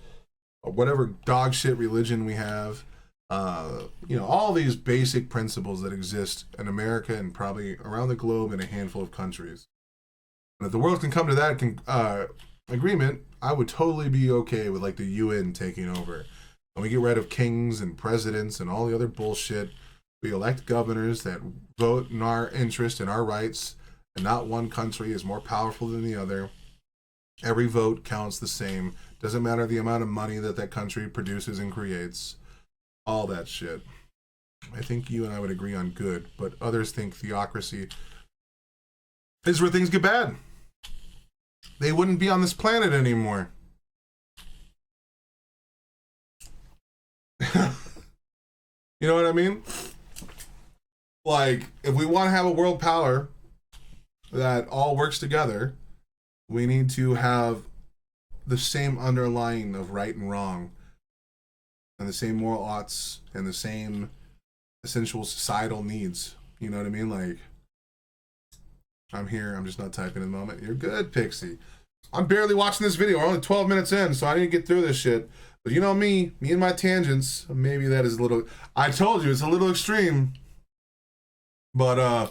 whatever dog shit religion we have. You know, all these basic principles that exist in America and probably around the globe in a handful of countries. And if the world can come to that agreement, I would totally be okay with like the UN taking over. And we get rid of kings and presidents and all the other bullshit. We elect governors that vote in our interest and our rights, and not one country is more powerful than the other. Every vote counts the same. Doesn't matter the amount of money that that country produces and creates. All that shit. I think you and I would agree on good, but others think theocracy is where things get bad. They wouldn't be on this planet anymore. You know what I mean? Like, if we want to have a world power that all works together, we need to have the same underlying of right and wrong, and the same moral oughts, and the same essential societal needs. You know what I mean? Like, I'm here, I'm just not typing in the moment. You're good, Pixie. I'm barely watching this video. We're only 12 minutes in, so I need to get through this shit. But you know me and my tangents, maybe that is a little, I told you, it's a little extreme. But,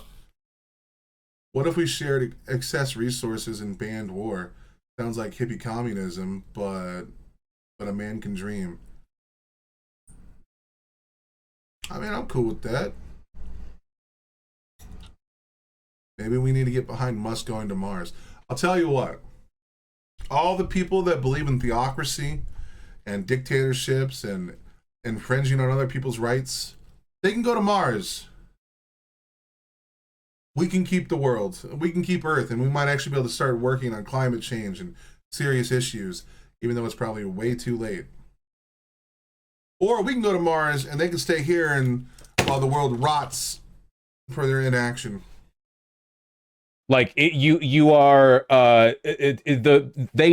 what if we shared excess resources and banned war? Sounds like hippie communism, but a man can dream. I mean, I'm cool with that. Maybe we need to get behind Musk going to Mars. I'll tell you what. All the people that believe in theocracy and dictatorships and infringing on other people's rights, they can go to Mars. We can keep the world. We can keep Earth, and we might actually be able to start working on climate change and serious issues, even though it's probably way too late. Or we can go to Mars, and they can stay here and while the world rots for their inaction. Like they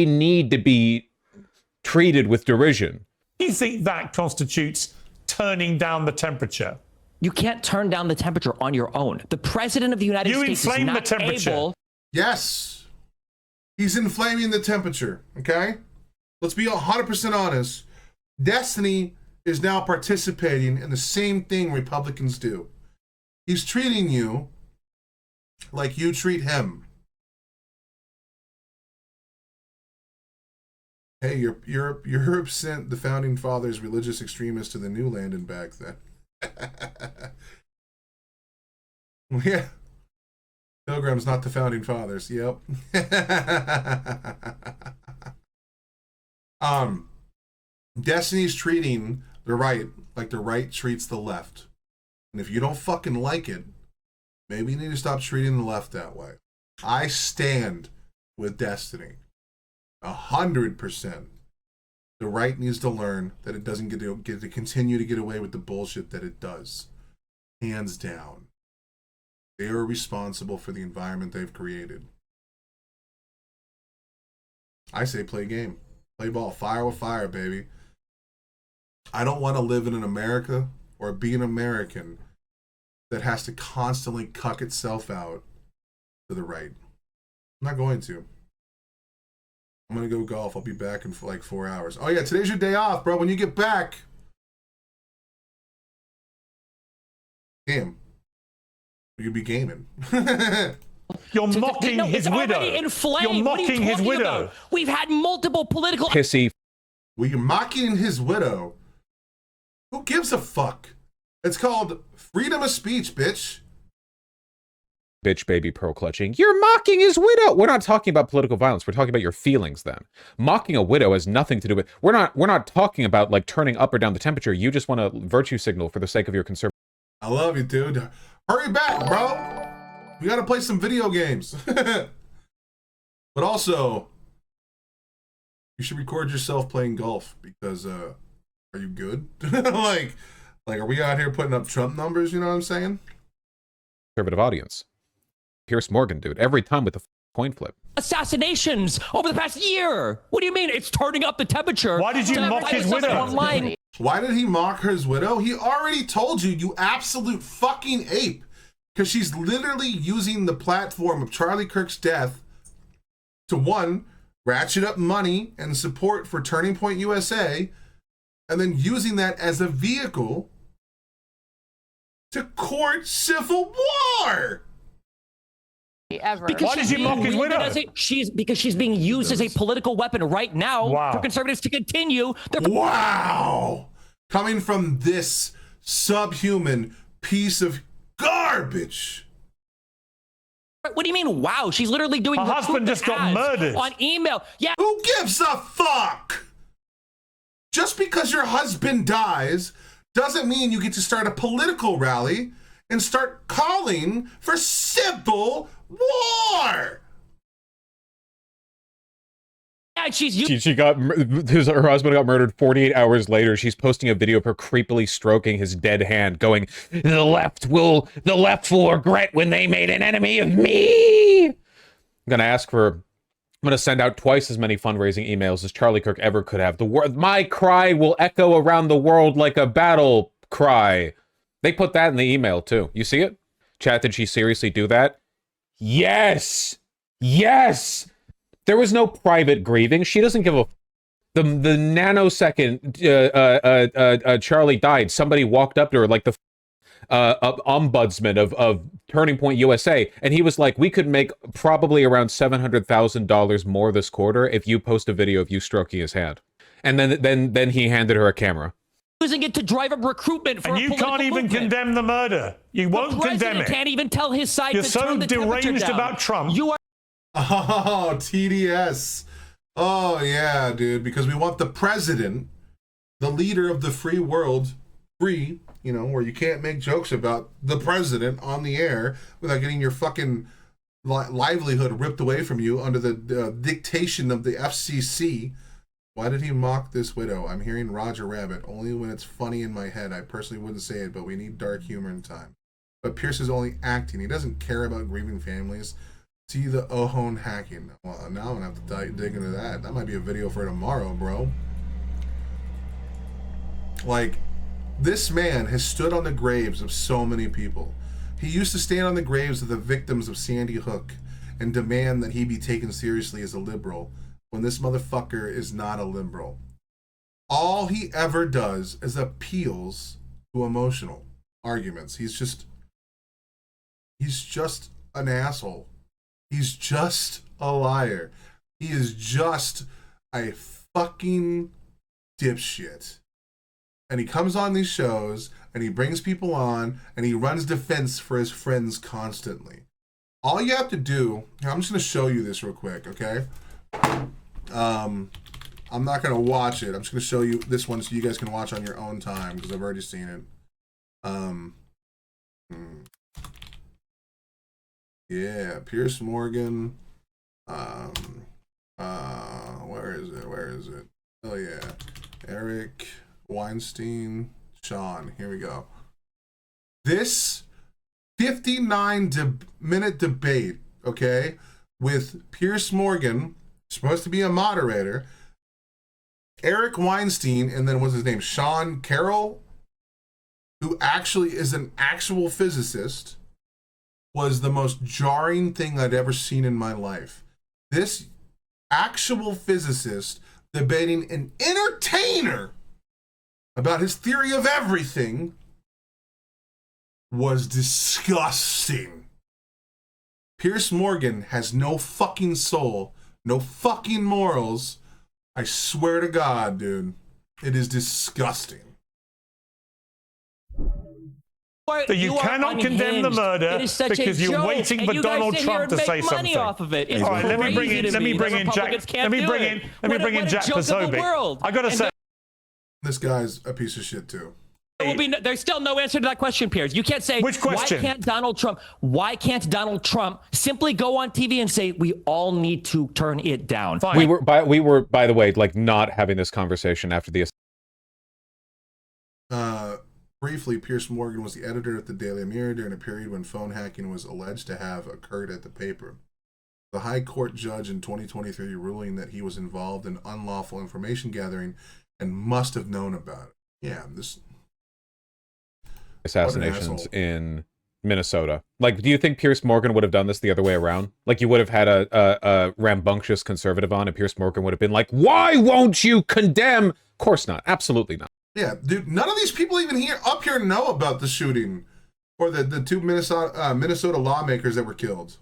need to be treated with derision. Do you think that constitutes turning down the temperature? You can't turn down the temperature on your own. The president of the United States is not able. Yes, he's inflaming the temperature. Okay, let's be 100% honest. Destiny is now participating in the same thing Republicans do. He's treating you like you treat him. Hey, Europe sent the founding fathers religious extremists to the new land and back then. Yeah. Pilgrims, not the founding fathers. Yep. Destiny's treating the right like the right treats the left. And if you don't fucking like it, maybe you need to stop treating the left that way. I stand with Destiny. 100%. The right needs to learn that it doesn't get to continue to get away with the bullshit that it does. Hands down. They are responsible for the environment they've created. I say play game. Play ball. Fire with fire, baby. I don't want to live in an America or be an American that has to constantly cuck itself out to the right. I'm not going to. I'm going to go golf. I'll be back in like 4 hours. Oh yeah, today's your day off, bro. When you get back. Damn. You'll be gaming. You're mocking his widow. You're mocking his widow. We've had multiple political... Pissy. Well, you're mocking his widow. Who gives a fuck? It's called freedom of speech, bitch. Bitch baby pearl clutching. You're mocking his widow. We're not talking about political violence. We're talking about your feelings then. Mocking a widow has nothing to do with... We're not talking about like turning up or down the temperature. You just want to virtue signal for the sake of your conservative... I love you, dude. Hurry back, bro. We gotta play some video games. But also, you should record yourself playing golf because are you good? like are we out here putting up Trump numbers, you know what I'm saying? Conservative audience. Pierce Morgan, dude. Every time with the coin flip. Assassinations over the past year. What do you mean it's turning up the temperature? Why did you mock his widow? Online? Why did he mock his widow? He already told you, you absolute fucking ape. Because she's literally using the platform of Charlie Kirk's death to, one, ratchet up money and support for Turning Point USA, and then using that as a vehicle to court civil war. Ever. Why did you mock his widow? Because she's being used as a political weapon right now for conservatives to continue their... Wow! Coming from this subhuman piece of garbage. What do you mean, wow? She's literally doing... Her husband just got murdered. On email. Yeah. Who gives a fuck? Just because your husband dies doesn't mean you get to start a political rally and start calling for civil war. Yeah, her husband got murdered 48 hours later. She's posting a video of her creepily stroking his dead hand, going, the left will regret when they made an enemy of me. I'm gonna send out twice as many fundraising emails as Charlie Kirk ever could have. My cry will echo around the world like a battle cry. They put that in the email too. You see it? Chat, did she seriously do that? Yes! Yes! There was no private grieving. She doesn't give a... The nanosecond Charlie died, somebody walked up to her like the ombudsman of Turning Point USA, and he was like, we could make probably around $700,000 more this quarter if you post a video of you stroking his hand. And then he handed her a camera. Using it to drive up recruitment for and you can't even condemn the murder. You won't condemn it. Can't even tell his side. You're so deranged about Trump. You are. Oh, TDS. Oh yeah, dude. Because we want the president the leader of the free world, free, you know, where you can't make jokes about the president on the air without getting your fucking livelihood ripped away from you under the dictation of the FCC. Why did he mock this widow? I'm hearing Roger Rabbit. Only when it's funny in my head. I personally wouldn't say it, but we need dark humor in time. But Pierce is only acting. He doesn't care about grieving families. See the Ohone hacking. Well, now I'm going to have to dig into that. That might be a video for tomorrow, bro. Like, this man has stood on the graves of so many people. He used to stand on the graves of the victims of Sandy Hook and demand that he be taken seriously as a liberal, when this motherfucker is not a liberal. All he ever does is appeals to emotional arguments. He's just an asshole. He's just a liar. He is just a fucking dipshit. And he comes on these shows and he brings people on and he runs defense for his friends constantly. All you have to do, I'm just going to show you this real quick, okay? I'm not going to watch it. I'm just going to show you this one so you guys can watch on your own time because I've already seen it. Yeah, Pierce Morgan. Where is it? Oh yeah, Eric Weinstein, Sean. Here we go. This 59-minute debate, okay, with Pierce Morgan, supposed to be a moderator, Eric Weinstein, and then what's his name? Sean Carroll, who actually is an actual physicist, was the most jarring thing I'd ever seen in my life. This actual physicist debating an entertainer about his theory of everything was disgusting. Pierce Morgan has no fucking soul, no fucking morals. I swear to God, dude. It is disgusting. That you cannot condemn the murder because you're waiting for Donald Trump to say something. Off of it. It's all right, let me bring in Jack Posobiec. I gotta say, this guy's a piece of shit too. There's still no answer to that question, Piers. You can't say, which question? Why can't Donald Trump simply go on TV and say, we all need to turn it down? Fine. We were, by the way, like not having this conversation after the. Briefly, Pierce Morgan was the editor at the Daily Mirror during a period when phone hacking was alleged to have occurred at the paper. The High Court judge in 2023 ruling that he was involved in unlawful information gathering and must have known about it. Yeah, this assassinations in Minnesota. Like, do you think Pierce Morgan would have done this the other way around? Like, you would have had a rambunctious conservative on, and Pierce Morgan would have been like, "Why won't you condemn?" Of course not. Absolutely not. Yeah, dude, none of these people even up here know about the shooting or the two Minnesota lawmakers that were killed.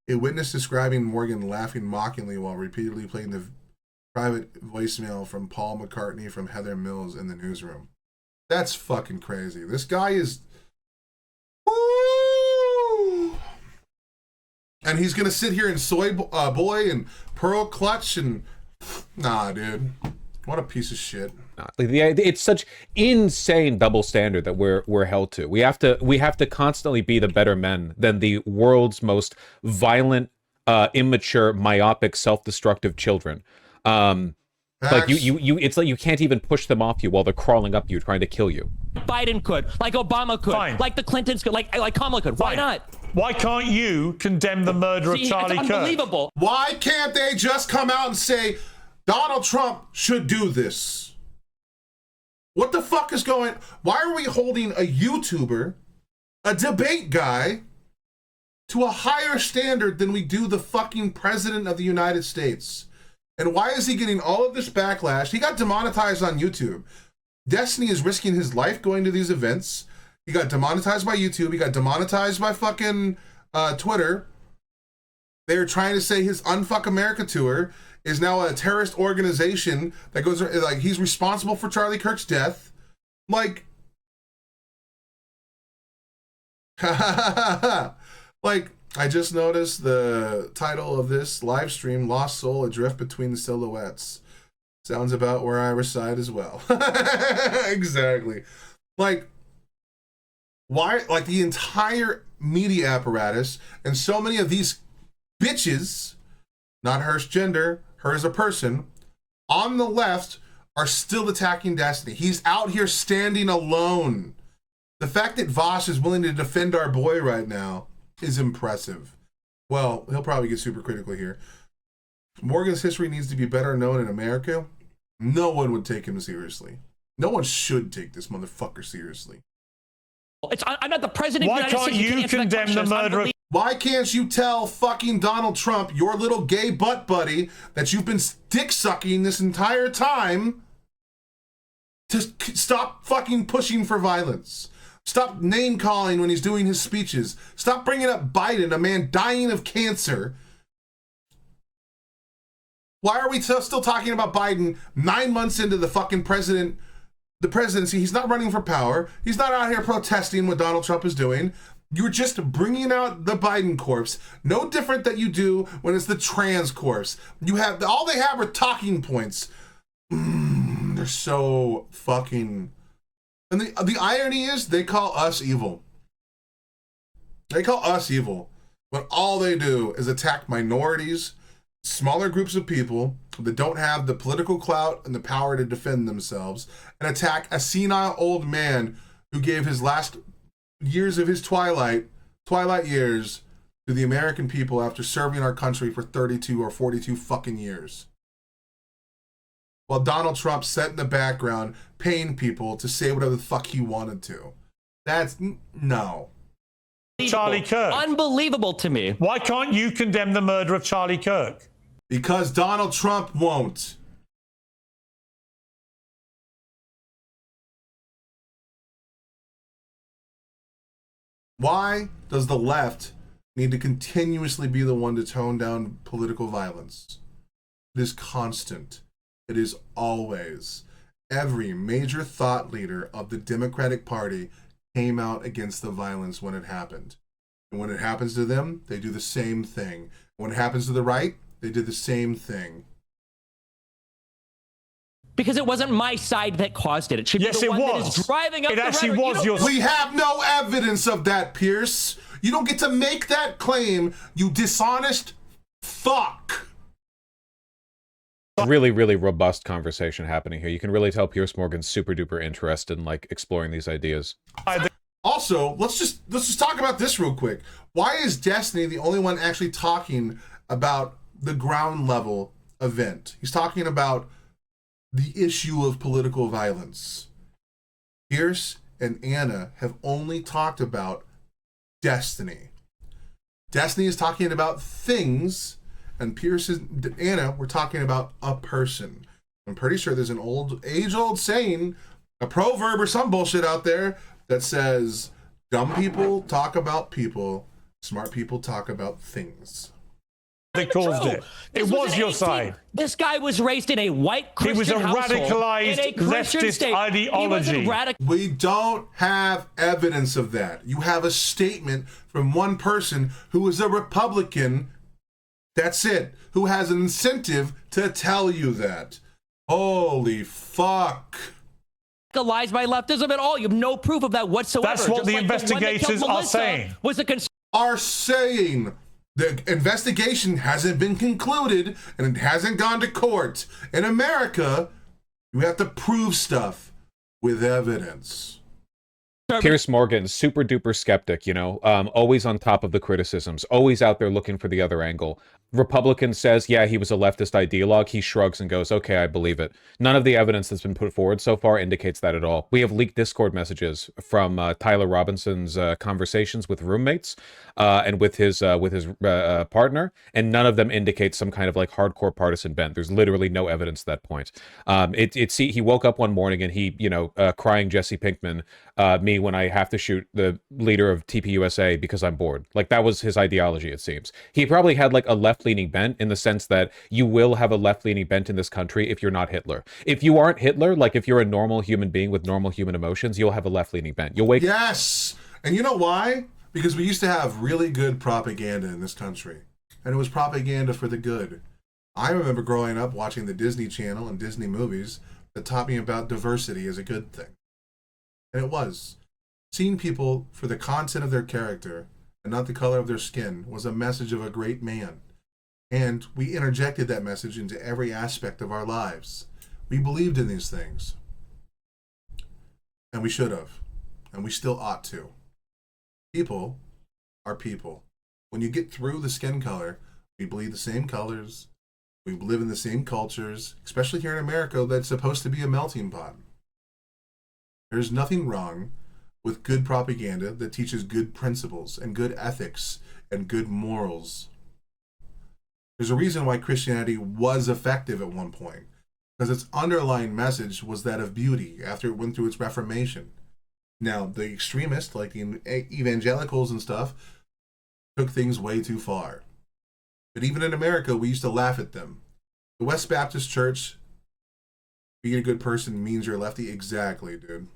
A witness describing Morgan laughing mockingly while repeatedly playing the private voicemail from Paul McCartney from Heather Mills in the newsroom. That's fucking crazy. This guy is... Woo! And he's going to sit here and soy boy and pearl clutch and... Nah, dude. What a piece of shit. It's such insane double standard that we're held to. We have to constantly be the better men than the world's most violent, immature, myopic, self-destructive children. Like it's like you can't even push them off you while they're crawling up you trying to kill you. Biden could, like Obama could, like the Clintons could, like Kamala could. Why not? Why can't you condemn the murder of Charlie Kirk? It's unbelievable. Why can't they just come out and say Donald Trump should do this? What the fuck is going? Why are we holding a YouTuber, a debate guy, to a higher standard than we do the fucking president of the United States? And why is he getting all of this backlash? He got demonetized on YouTube. Destiny is risking his life going to these events. He got demonetized by YouTube. He got demonetized by fucking Twitter. They're trying to say his Unfuck America tour is now a terrorist organization that goes, like, he's responsible for Charlie Kirk's death. Like, like, I just noticed the title of this live stream, Lost Soul, Adrift Between the Silhouettes. Sounds about where I reside as well. Exactly. Like, why? Like, the entire media apparatus and so many of these bitches, not her gender, her as a person, on the left are still attacking Destiny. He's out here standing alone. The fact that Vaush is willing to defend our boy right now is impressive. Well, he'll probably get super critical here. Morgan's history needs to be better known in America. No one would take him seriously. No one should take this motherfucker seriously. I'm not the president. Why can't you condemn the murder of... Why can't you tell fucking Donald Trump, your little gay butt buddy, that you've been dick sucking this entire time, to stop fucking pushing for violence? Stop name calling when he's doing his speeches. Stop bringing up Biden, a man dying of cancer. Why are we still talking about Biden 9 months into the fucking presidency? He's not running for power. He's not out here protesting what Donald Trump is doing. You're just bringing out the Biden corpse. No different that you do when it's the trans corpse. You have, all they have are talking points. They're so fucking... And the irony is they call us evil. They call us evil when all they do is attack minorities, smaller groups of people that don't have the political clout and the power to defend themselves, and attack a senile old man who gave his last years of his twilight years to the American people after serving our country for 32 or 42 fucking years. While Donald Trump sat in the background paying people to say whatever the fuck he wanted to. That's no. Charlie Kirk. Unbelievable to me. Why can't you condemn the murder of Charlie Kirk? Because Donald Trump won't. Why does the left need to continuously be the one to tone down political violence? It is constant. It is always. Every major thought leader of the Democratic Party came out against the violence when it happened. And when it happens to them, they do the same thing. When it happens to the right, they did the same thing. Because it wasn't my side that caused it. It should be the one that is driving up the rhetoric. It actually was your... We have no evidence of that, Pierce. You don't get to make that claim, you dishonest fuck. Really, really robust conversation happening here. You can really tell Pierce Morgan's super duper interested in like exploring these ideas. Also, let's just talk about this real quick. Why is Destiny the only one actually talking about the ground level event? He's talking about the issue of political violence. Pierce and Anna have only talked about Destiny. Destiny is talking about things, and Pierce and Anna were talking about a person. I'm pretty sure there's an age-old saying, a proverb or some bullshit out there that says, dumb people talk about people, smart people talk about things. They caused it. It was your side. This guy was raised in a white Christian household. He was a radicalized leftist ideology. We don't have evidence of that. You have a statement from one person who is a Republican. That's it. Who has an incentive to tell you that. Holy fuck. Lies by leftism at all. You have no proof of that whatsoever. That's what the investigators are saying. Are saying. The investigation hasn't been concluded and it hasn't gone to court. In America, you have to prove stuff with evidence. Pierce Morgan, super duper skeptic, you know, always on top of the criticisms, always out there looking for the other angle. Republican says, yeah, he was a leftist ideologue. He shrugs and goes, okay, I believe it. None of the evidence that's been put forward so far indicates that at all. We have leaked Discord messages from Tyler Robinson's conversations with roommates and with his partner, and none of them indicate some kind of like hardcore partisan bent. There's literally no evidence at that point. He woke up one morning and he, you know, crying Jesse Pinkman, me when I have to shoot the leader of TPUSA because I'm bored. Like that was his ideology, it seems. He probably had like a left-leaning bent in the sense that you will have a left-leaning bent in this country if you're not Hitler. If you aren't Hitler, like if you're a normal human being with normal human emotions, you'll have a left-leaning bent. You'll wake. Yes, and you know why? Because we used to have really good propaganda in this country, and it was propaganda for the good. I remember growing up watching the Disney Channel and Disney movies that taught me about diversity as a good thing. And it was. Seeing people for the content of their character and not the color of their skin was a message of a great man. And we interjected that message into every aspect of our lives. We believed in these things. And we should have. And we still ought to. People are people. When you get through the skin color, we bleed the same colors. We live in the same cultures, especially here in America, that's supposed to be a melting pot. There's nothing wrong with good propaganda that teaches good principles and good ethics and good morals. There's a reason why Christianity was effective at one point, because its underlying message was that of beauty after it went through its Reformation. Now, the extremists, like the evangelicals and stuff, took things way too far. But even in America, we used to laugh at them. The West Baptist Church, being a good person means you're a lefty. Exactly, dude.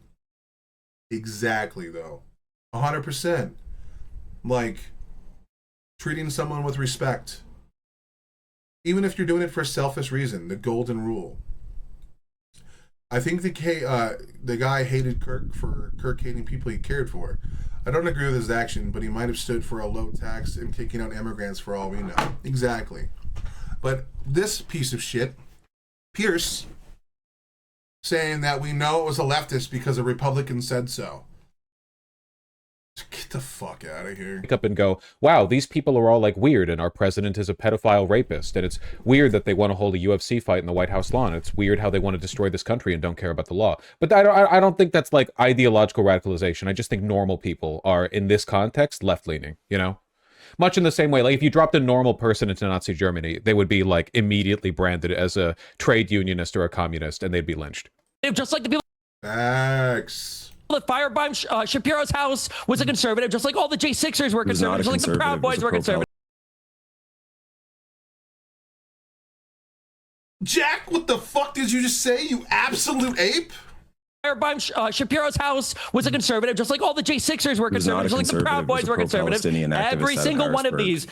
Exactly, though. 100%. Like, treating someone with respect. Even if you're doing it for a selfish reason, the golden rule. I think the guy hated Kirk for Kirk hating people he cared for. I don't agree with his action, but he might have stood for a low tax and kicking out immigrants for all we know. Exactly. But this piece of shit, Pierce, saying that we know it was a leftist because a Republican said so. Get the fuck out of here. Wake up and go, wow, these people are all like weird, and our president is a pedophile rapist, and it's weird that they want to hold a UFC fight in the White House lawn. It's weird how they want to destroy this country and don't care about the law. But I don't think that's like ideological radicalization. I just think normal people are, in this context, left-leaning, you know? Much in the same way, like if you dropped a normal person into Nazi Germany, they would be like immediately branded as a trade unionist or a communist, and they'd be lynched. Just like the people Facts. that firebombed Shapiro's house was a conservative, just like all the J6ers were conservative, just like the Proud Boys were conservative. Jack, what the fuck did you just say, you absolute ape? Firebombed Shapiro's house was a conservative, just like all the J6ers were conservative, just like the Proud Boys were conservative. Every single one of these.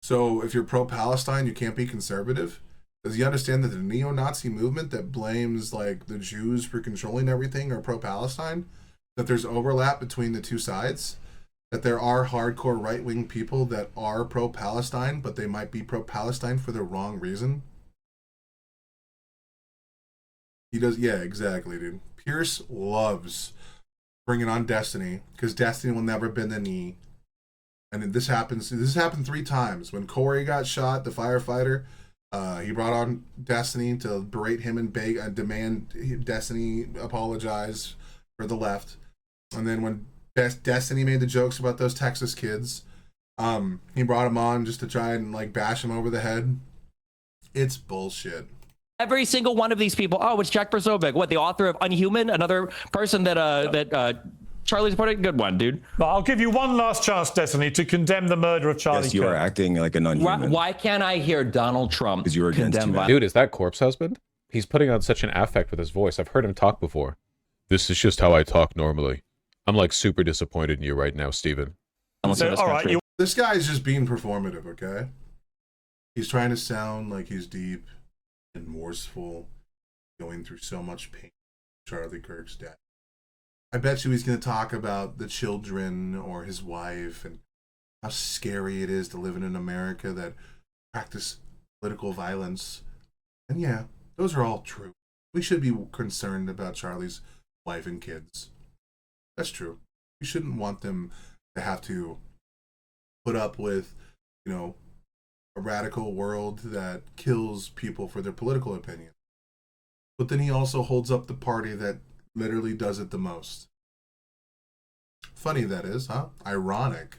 So if you're pro-Palestine, you can't be conservative? Does he understand that the neo-Nazi movement that blames like the Jews for controlling everything are pro-Palestine? That there's overlap between the two sides? That there are hardcore right-wing people that are pro-Palestine, but they might be pro-Palestine for the wrong reason? He does, yeah, exactly, dude. Pierce loves bringing on Destiny, because Destiny will never bend the knee. And this happened 3 times. When Corey got shot, the firefighter, he brought on Destiny to berate him and beg and demand Destiny apologize for the left. And then when Destiny made the jokes about those Texas kids, he brought him on just to try and like bash him over the head. It's bullshit. Every single one of these people. Oh, it's Jack Posobiec. What, the author of Unhuman? Another person that Charlie's putting? Good one, dude. But I'll give you one last chance, Destiny, to condemn the murder of Charlie Kirk. Yes, you are acting like an unhuman. Why can't I hear Donald Trump because you are against humanity? Dude, is that Corpse Husband? He's putting on such an affect with his voice. I've heard him talk before. This is just how I talk normally. I'm like super disappointed in you right now, Steven. So, all right, this guy's just being performative, okay? He's trying to sound like he's deep and remorseful, going through so much pain. Charlie Kirk's death. I bet you he's going to talk about the children or his wife and how scary it is to live in an America that practice political violence. And yeah, those are all true. We should be concerned about Charlie's wife and kids. That's true. We shouldn't want them to have to put up with, you know, a radical world that kills people for their political opinion. But then he also holds up the party that literally does it the most. Funny that is, huh? Ironic.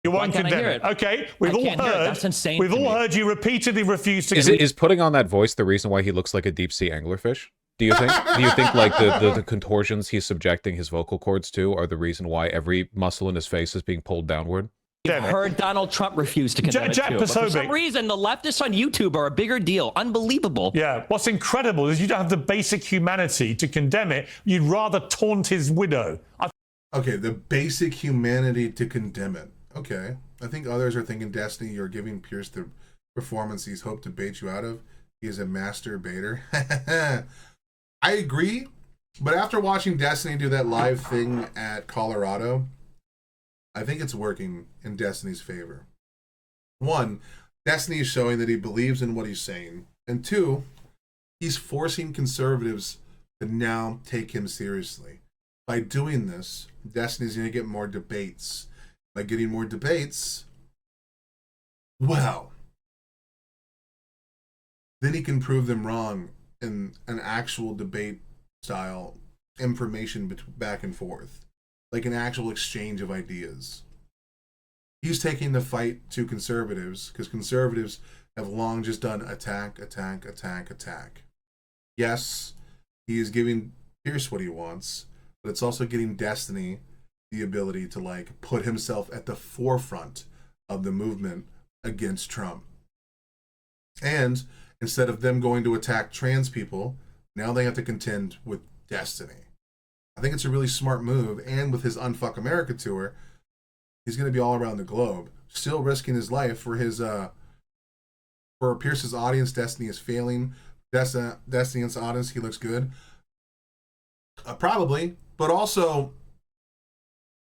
You won't condemn it. Okay, we've all heard. That's insane. We've all heard you repeatedly refuse to. Is putting on that voice the reason why he looks like a deep sea anglerfish? Do you think? Do you think like the contortions he's subjecting his vocal cords to are the reason why every muscle in his face is being pulled downward? I've heard Donald Trump refuse to condemn it too. But for some reason, the leftists on YouTube are a bigger deal. Unbelievable. Yeah. What's incredible is you don't have the basic humanity to condemn it. You'd rather taunt his widow. Okay, the basic humanity to condemn it. Okay. I think others are thinking, Destiny, you're giving Pierce the performance he's hoped to bait you out of. He is a master baiter. I agree, but after watching Destiny do that live thing at Colorado, I think it's working in Destiny's favor. One, Destiny is showing that he believes in what he's saying. And two, he's forcing conservatives to now take him seriously. By doing this, Destiny's going to get more debates. By getting more debates, well, then he can prove them wrong in an actual debate style information back and forth, like an actual exchange of ideas. He's taking the fight to conservatives because conservatives have long just done attack. Yes, he is giving Pierce what he wants, but it's also getting Destiny the ability to like put himself at the forefront of the movement against Trump. And instead of them going to attack trans people, now they have to contend with Destiny. I think it's a really smart move, and with his Unfuck America tour, he's going to be all around the globe, still risking his life for his for Pierce's audience. Destiny is failing. Destiny's audience, he looks good. Probably, but also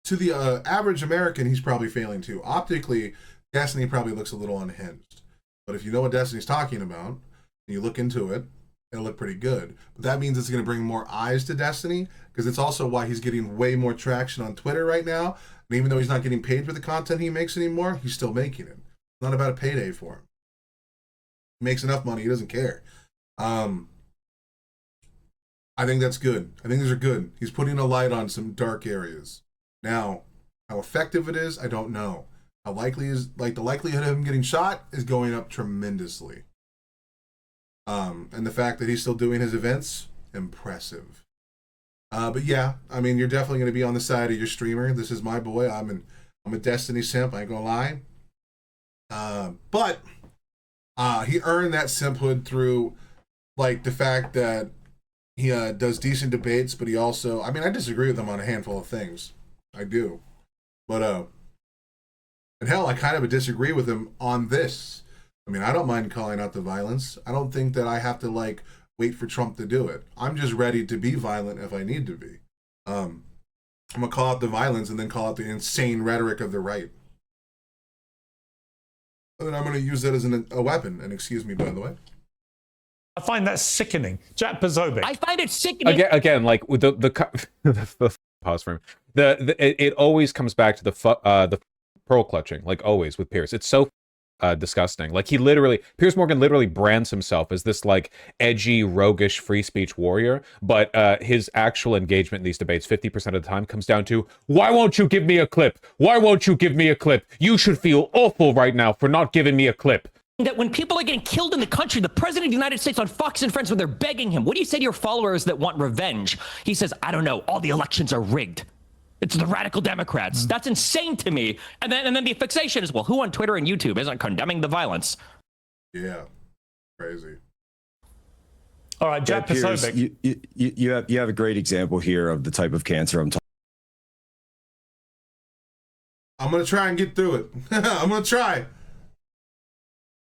to the average American, he's probably failing too. Optically, Destiny probably looks a little unhinged. But if you know what Destiny's talking about, and you look into it, it'll look pretty good. But that means it's going to bring more eyes to Destiny, because it's also why he's getting way more traction on Twitter right now. And even though he's not getting paid for the content he makes anymore, he's still making it. It's not about a payday for him. He makes enough money, he doesn't care. I think that's good. I think these are good. He's putting a light on some dark areas. Now, how effective it is, I don't know. How likely is, like, the likelihood of him getting shot is going up tremendously. And the fact that he's still doing his events, impressive. But yeah, I mean, you're definitely going to be on the side of your streamer. This is my boy. I'm a Destiny simp. I ain't gonna lie. But he earned that simphood through, like, the fact that he does decent debates, but he also, I mean, I disagree with him on a handful of things. I do. But, and hell, I kind of disagree with him on this. I mean, I don't mind calling out the violence. I don't think that I have to, like, wait for Trump to do it. I'm just ready to be violent if I need to be. I'm going to call out the violence and then call out the insane rhetoric of the right. And then I'm going to use that as a weapon. And excuse me, by the way. I find that sickening. Jack Posobiec. I find it sickening. Again, like with the pause for him. It always comes back to the pearl clutching, like always with Pierce. It's so disgusting. Like Piers Morgan literally brands himself as this like edgy, roguish free speech warrior, but his actual engagement in these debates 50% of the time comes down to, why won't you give me a clip? Why won't you give me a clip? You should feel awful right now for not giving me a clip. That when people are getting killed in the country, the president of the United States on Fox and Friends, when they're begging him, what do you say to your followers that want revenge? He says, I don't know, all the elections are rigged. It's the radical Democrats. That's insane to me. And then the fixation is, well, who on Twitter and YouTube isn't condemning the violence? Yeah, crazy. All right, Jack Posobiec. You have a great example here of the type of cancer I'm going to try and get through it. I'm going to try.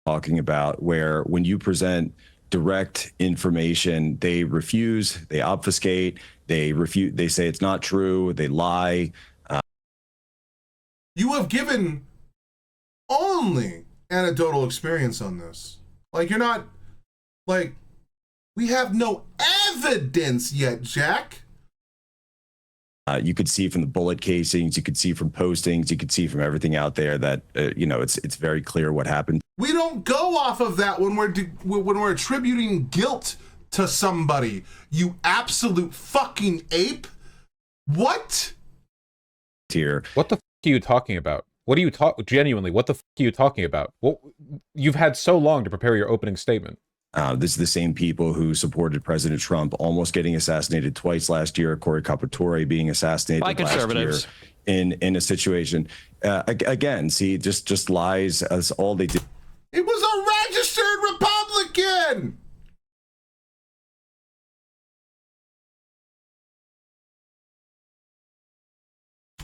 Talking about, where when you present direct information, they refuse, they obfuscate, they refute, they say it's not true, they lie. You have given only anecdotal experience on this. Like, you're not, like, we have no evidence yet, Jack. You could see from the bullet casings, you could see from postings, you could see from everything out there that it's very clear what happened. We don't go off of that when we're attributing guilt to somebody. You absolute fucking ape. What? Here. What the f are you talking about? What are you genuinely? What the f are you talking about? Well, you've had so long to prepare your opening statement. This is the same people who supported President Trump almost getting assassinated twice last year. Corey Capatore being assassinated by last year in a situation. Again, see, just lies as all they do. He was a registered Republican.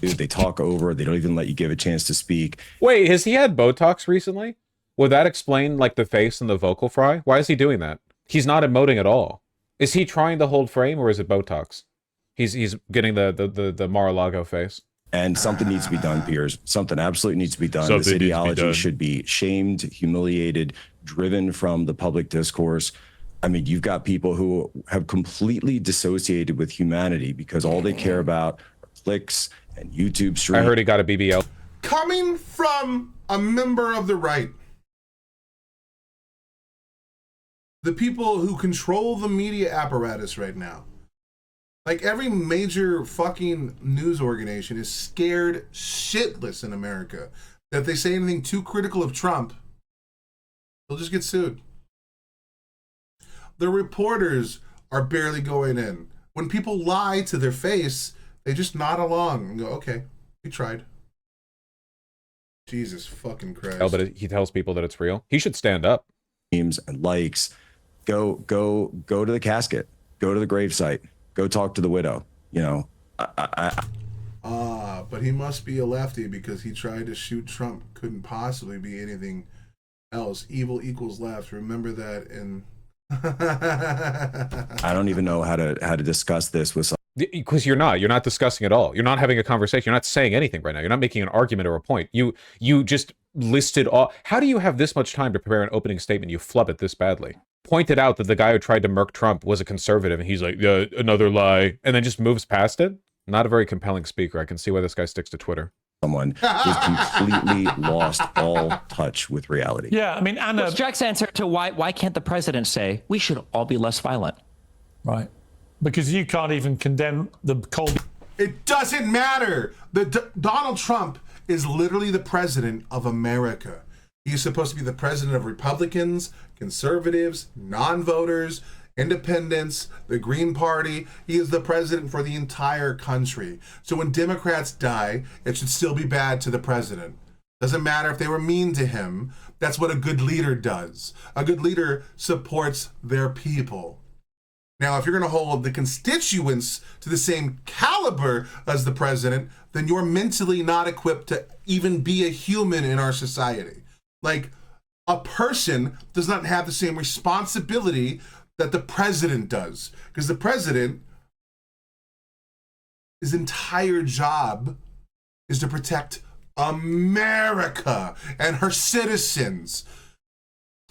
They talk over. They don't even let you give a chance to speak. Wait, has he had Botox recently? Would that explain like the face and the vocal fry? Why is he doing that? He's not emoting at all. Is he trying to hold frame or is it Botox? He's getting the Mar-a-Lago face. And something needs to be done, Piers. Something absolutely needs to be done. This ideology should be shamed, humiliated, driven from the public discourse. I mean, you've got people who have completely dissociated with humanity because all they care about are clicks and YouTube streams. I heard he got a BBL. Coming from a member of the right, the people who control the media apparatus right now, like every major fucking news organization is scared shitless in America that if they say anything too critical of Trump, they'll just get sued. The reporters are barely going in. When people lie to their face, they just nod along and go, okay, we tried. Jesus fucking Christ. Oh, but he tells people that it's real. He should stand up. Memes and likes. Go to the casket. Go to the gravesite. Go talk to the widow. You know, but he must be a lefty because he tried to shoot Trump. Couldn't possibly be anything else. Evil equals left. Remember that in... I don't even know how to discuss this with some. Because you're not discussing at all. You're not having a conversation. You're not saying anything right now. You're not making an argument or a point. You just listed all. How do you have this much time to prepare an opening statement? You flub it this badly. Pointed out that the guy who tried to murk Trump was a conservative, and he's like, another lie, and then just moves past it. Not a very compelling speaker. I can see why this guy sticks to Twitter. Someone who's completely lost all touch with reality. Yeah, I mean, Anna. What's Jack's answer to why can't the president say we should all be less violent? Right. Because you can't even condemn the cold. It doesn't matter. Donald Trump is literally the president of America. He's supposed to be the president of Republicans, conservatives, non-voters, independents, the Green Party. He is the president for the entire country. So when Democrats die, it should still be bad to the president. Doesn't matter if they were mean to him. That's what a good leader does. A good leader supports their people. Now, if you're going to hold the constituents to the same caliber as the president, then you're mentally not equipped to even be a human in our society. Like, a person does not have the same responsibility that the president does. Because the president, his entire job is to protect America and her citizens.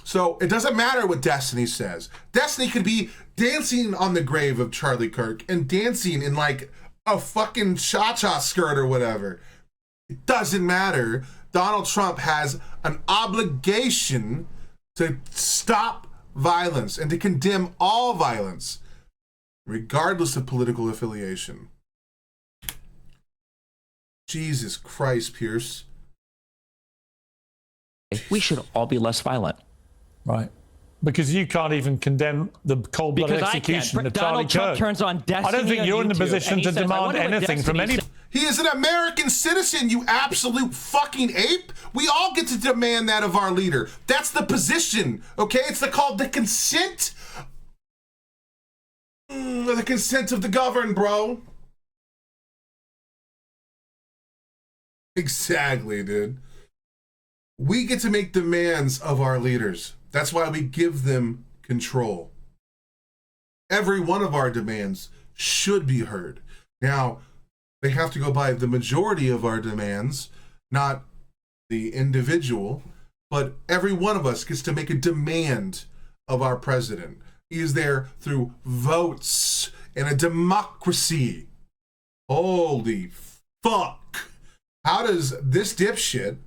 So it doesn't matter what Destiny says. Destiny could be dancing on the grave of Charlie Kirk and dancing in like a fucking cha-cha skirt or whatever. It doesn't matter. Donald Trump has an obligation to stop violence and to condemn all violence, regardless of political affiliation. Jesus Christ, Pierce. We should all be less violent. Right. Because you can't even condemn the cold-blooded execution of Charlie Donald Trump Kirk. turns on Destiny. I don't think you're in the position to demand anything from any. He is an American citizen, you absolute fucking ape. We all get to demand that of our leader. That's the position, okay? It's called the consent. The consent of the governed, bro. Exactly, dude. We get to make demands of our leaders. That's why we give them control. Every one of our demands should be heard. Now, they have to go by the majority of our demands, not the individual, but every one of us gets to make a demand of our president. He is there through votes in a democracy. Holy fuck. How does this dipshit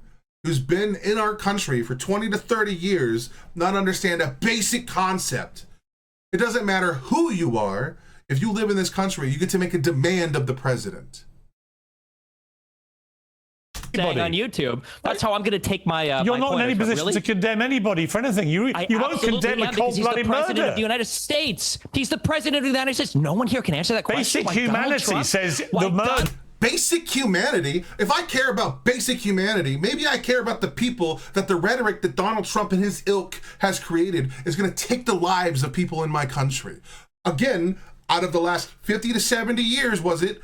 who's been in our country for 20 to 30 years not understand a basic concept? It doesn't matter who you are. If you live in this country, you get to make a demand of the president. Saying on YouTube, that's how I'm going to take my. You're my not in any pointers. position Really? to condemn anybody for anything. You won't absolutely condemn a am, because he's cold-blooded the president murder. of the United States. He's the president of the United States. No one here can answer that question. Basic humanity says the murder. Basic humanity? If I care about basic humanity, maybe I care about the people that the rhetoric that Donald Trump and his ilk has created is going to take the lives of people in my country. Again, out of the last 50 to 70 years, was it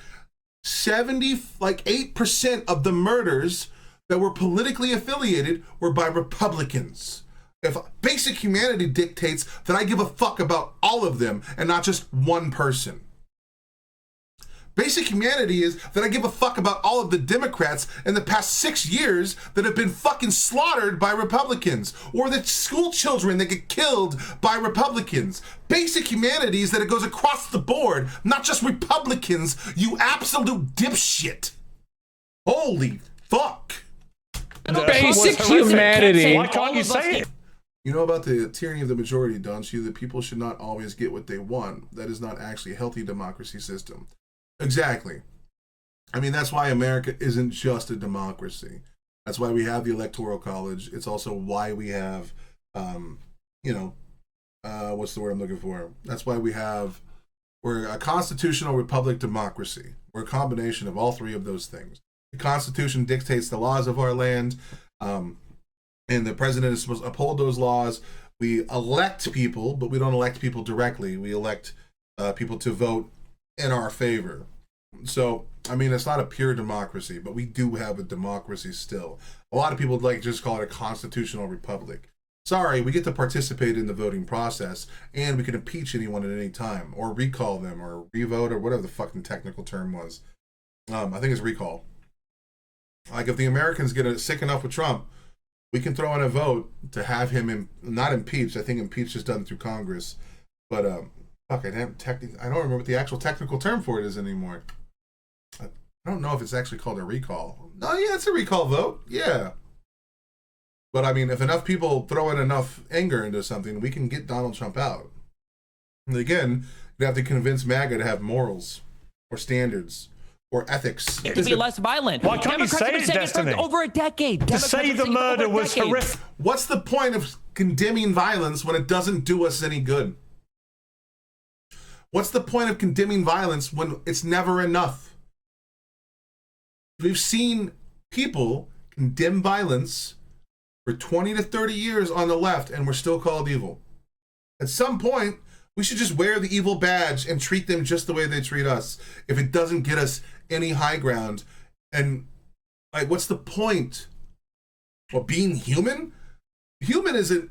8% of the murders that were politically affiliated were by Republicans. If basic humanity dictates that I give a fuck about all of them and not just one person. Basic humanity is that I give a fuck about all of the Democrats in the past 6 years that have been fucking slaughtered by Republicans, or the school children that get killed by Republicans. Basic humanity is that it goes across the board, not just Republicans, you absolute dipshit. Holy fuck. Basic humanity. Why can't you say it? You know about the tyranny of the majority, don't you? That people should not always get what they want. That is not actually a healthy democracy system. Exactly. I mean, that's why America isn't just a democracy. That's why we have the Electoral College. It's also why we have, what's the word I'm looking for? That's why we're a constitutional republic democracy. We're a combination of all three of those things. The Constitution dictates the laws of our land, and the president is supposed to uphold those laws. We elect people, but we don't elect people directly. We elect people to vote in our favor. So, I mean, it's not a pure democracy, but we do have a democracy still. A lot of people like just call it a constitutional republic. Sorry, we get to participate in the voting process, and we can impeach anyone at any time, or recall them, or revote, or whatever the fucking technical term was. I think it's recall. Like, if the Americans get sick enough with Trump, we can throw in a vote to have him not impeached. I think impeached is done through Congress, but fuck, I don't remember what the actual technical term for it is anymore. I don't know if it's actually called a recall. No, yeah, it's a recall vote. Yeah. But I mean, if enough people throw in enough anger into something, we can get Donald Trump out. And again, you have to convince MAGA to have morals or standards or ethics. To be less violent. Why can't you say it, Destiny? For over a decade. To say the murder was horrific. What's the point of condemning violence when it doesn't do us any good? What's the point of condemning violence when it's never enough? We've seen people condemn violence for 20 to 30 years on the left, and we're still called evil. At some point, we should just wear the evil badge and treat them just the way they treat us. If it doesn't get us any high ground, and like, what's the point? Well, being human? Human isn't